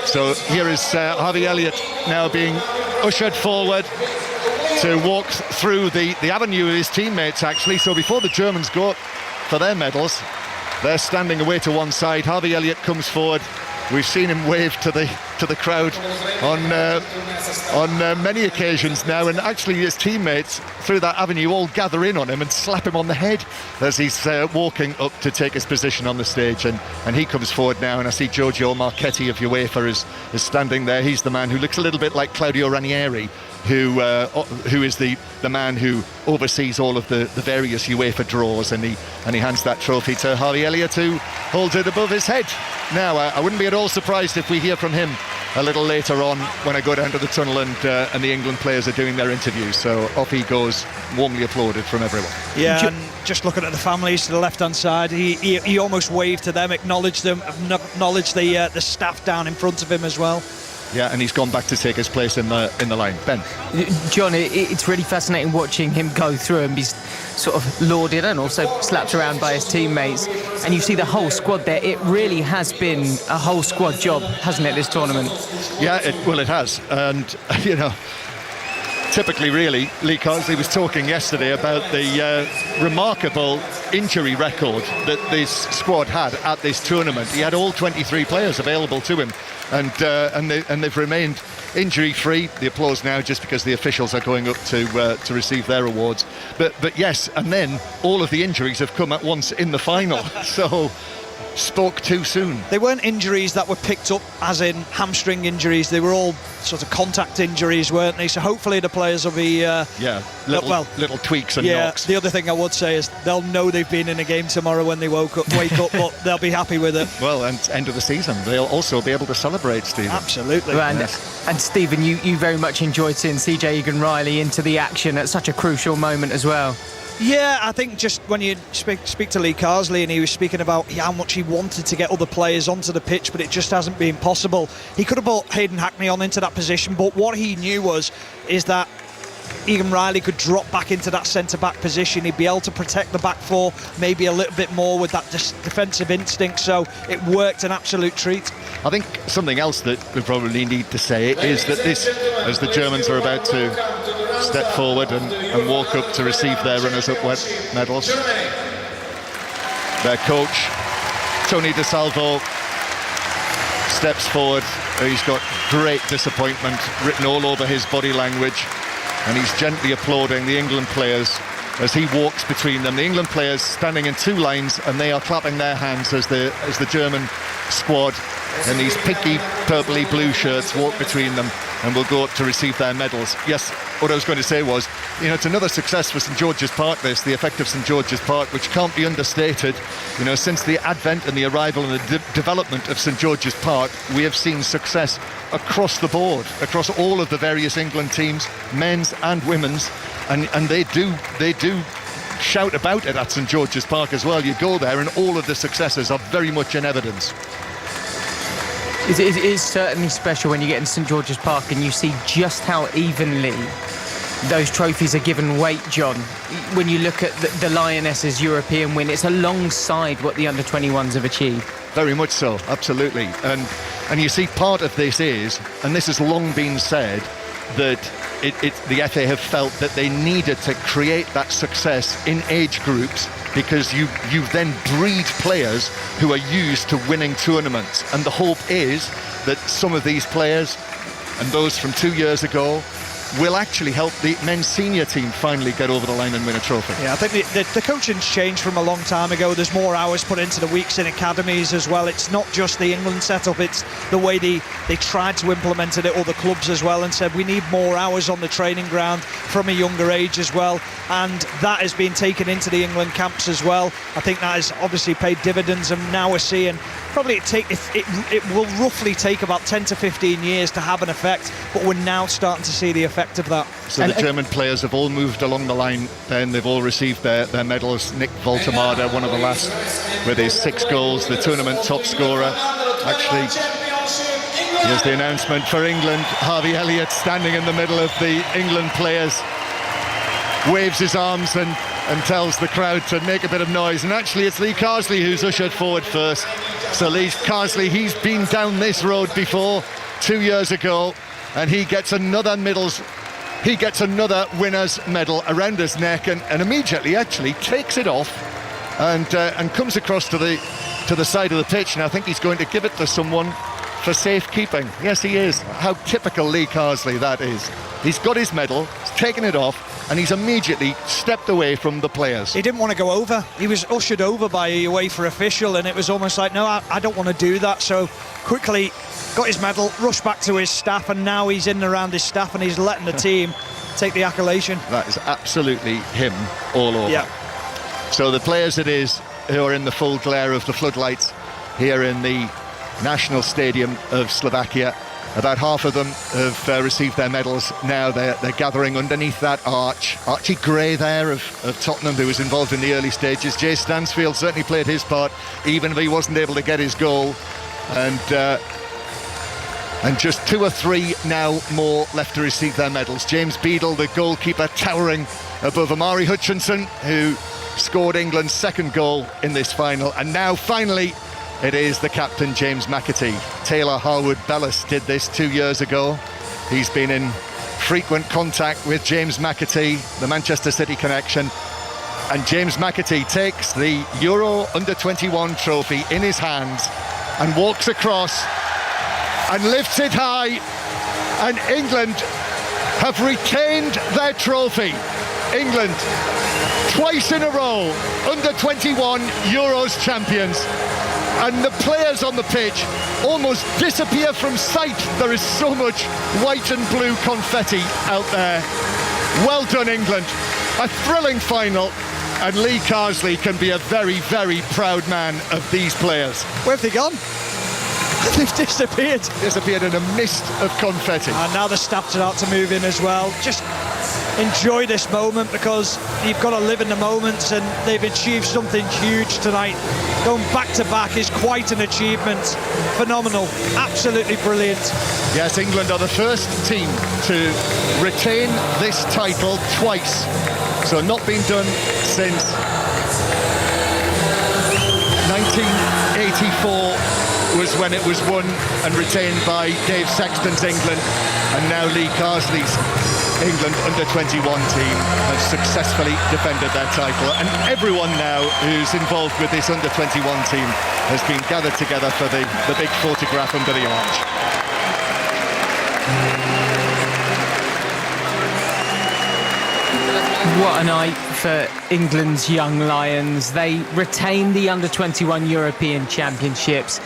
A: So here is Harvey Elliott now being ushered forward to walk through the avenue of his teammates, actually. So before the Germans go up for their medals, they're standing away to one side. Harvey Elliott comes forward. We've seen him wave to the crowd on many occasions now, and actually his teammates through that avenue all gather in on him and slap him on the head as he's walking up to take his position on the stage, and he comes forward now, and I see Giorgio Marchetti of UEFA is standing there. He's the man who looks a little bit like Claudio Ranieri, who is the man who oversees all of the various UEFA draws, and he hands that trophy to Harvey Elliott, who holds it above his head. Now, I wouldn't be at all surprised if we hear from him a little later on when I go down to the tunnel and the England players are doing their interviews. So off he goes, warmly applauded from everyone.
B: Yeah, and just looking at the families to the left-hand side, he almost waved to them, acknowledged them, acknowledged the staff down in front of him as well.
A: Yeah, and he's gone back to take his place in the line. Ben.
D: John, it's really fascinating watching him go through and be sort of lauded and also slapped around by his teammates. And you see the whole squad there. It really has been a whole squad job, hasn't it, this tournament?
A: Yeah, it has. And, you know, typically, really, Lee Carsley was talking yesterday about the remarkable injury record that this squad had at this tournament. He had all 23 players available to him, and they've remained injury-free. The applause now just because the officials are going up to receive their awards. But yes, and then all of the injuries have come at once in the final. So spoke too soon.
B: They weren't injuries that were picked up as in hamstring injuries. They were all sort of contact injuries, weren't they? So hopefully the players will be
A: little tweaks and knocks.
B: The other thing I would say is they'll know they've been in a game tomorrow when they wake up, but they'll be happy with it.
A: Well, and end of the season, they'll also be able to celebrate, Stephen.
B: Absolutely.
D: And Stephen, you very much enjoyed seeing CJ Egan-Riley into the action at such a crucial moment as well.
B: Yeah, I think just when you speak to Lee Carsley, and he was speaking about how much he wanted to get other players onto the pitch, but it just hasn't been possible. He could have brought Hayden Hackney on into that position, but what he knew is that Egan-Riley could drop back into that centre-back position. He'd be able to protect the back four maybe a little bit more with that defensive instinct, so it worked an absolute treat.
A: I think something else that we probably need to say is that this, as the Germans are about to step forward and walk up to receive their runners-up medals, their coach, Tony De Salvo, steps forward. He's got great disappointment written all over his body language, and he's gently applauding the England players as he walks between them. The England players standing in two lines, and they are clapping their hands as the German squad and these pinky, purpley blue shirts walk between them and will go up to receive their medals. Yes, what I was going to say was, it's another success for St George's Park, the effect of St George's Park, which can't be understated. Since the advent and the arrival and the development of St George's Park, we have seen success across the board, across all of the various England teams, men's and women's, and they do shout about it at St George's Park as well. You go there and all of the successes are very much in evidence.
D: It is certainly special when you get in St George's Park and you see just how evenly those trophies are given weight, John. When you look at the Lionesses' European win, it's alongside what the under-21s have achieved.
A: Very much so, absolutely. And you see, part of this is, and this has long been said, that the FA have felt that they needed to create that success in age groups, because you then breed players who are used to winning tournaments. And the hope is that some of these players, and those from 2 years ago, will actually help the men's senior team finally get over the line and win a trophy.
B: Yeah, I think the coaching's changed from a long time ago. There's more hours put into the weeks in academies as well. It's not just the England setup, it's the way they tried to implement it at other clubs as well, and said we need more hours on the training ground from a younger age as well, and that has been taken into the England camps as well. I think that has obviously paid dividends, and now we're seeing probably it will roughly take about 10 to 15 years to have an effect, but we're now starting to see the effect of that.
A: So the German players have all moved along the line, then they've all received their medals. Nick Voltemade, one of the last, with his 6 goals, the tournament top scorer. Actually, here's the announcement for England. Harvey Elliott standing in the middle of the England players, waves his arms and tells the crowd to make a bit of noise. And actually it's Lee Carsley who's ushered forward first. So Lee Carsley, he's been down this road before 2 years ago, and he gets another winner's medal around his neck, and immediately actually takes it off and comes across to the side of the pitch. And I think he's going to give it to someone for safekeeping. Yes, he is. How typical Lee Carsley that is. He's got his medal, he's taken it off, and he's immediately stepped away from the players.
B: He didn't want to go over. He was ushered over by a UEFA official, and it was almost like, no, I don't want to do that. So quickly got his medal, rushed back to his staff, and now he's in and around his staff, and he's letting the team take the accolation.
A: That is absolutely him all over.
B: Yeah.
A: So the players it is who are in the full glare of the floodlights here in the National Stadium of Slovakia. About half of them have received their medals now. They're gathering underneath that arch. Archie Gray there of Tottenham, who was involved in the early stages. Jay Stansfield certainly played his part, even if he wasn't able to get his goal. And just 2 or 3 now more left to receive their medals. James Beadle, the goalkeeper, towering above Amari Hutchinson, who scored England's 2nd goal in this final. And now finally it is the captain, James McAtee. Taylor Harwood-Bellis did this 2 years ago. He's been in frequent contact with James McAtee, the Manchester City connection. And James McAtee takes the Euro Under-21 trophy in his hands and walks across and lifts it high. And England have retained their trophy. England, twice in a row, Under-21 Euros champions. And the players on the pitch almost disappear from sight. There is so much white and blue confetti out there. Well done, England. A thrilling final, and Lee Carsley can be a very, very proud man of these players.
B: Where have they gone? They've disappeared.
A: Disappeared in a mist of confetti.
B: And now the staff are out to move in as well. Just enjoy this moment, because you've got to live in the moments, and they've achieved something huge tonight. Going back to back is quite an achievement. Phenomenal, absolutely brilliant.
A: Yes, England are the first team to retain this title twice. So not been done since 1984 was when it was won and retained by Dave Sexton's England, and now Lee Carsley's England Under-21 team have successfully defended their title, and everyone now who's involved with this Under-21 team has been gathered together for the big photograph under the arch.
D: What a night for England's young Lions. They retain the Under-21 European Championships.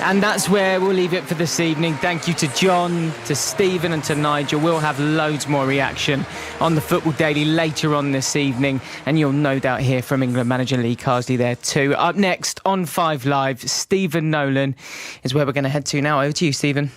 D: And that's where we'll leave it for this evening. Thank you to John, to Stephen and to Nigel. We'll have loads more reaction on the Football Daily later on this evening, and you'll no doubt hear from England manager Lee Carsley there too. Up next on 5 Live, Stephen Nolan is where we're going to head to now. Over to you, Stephen.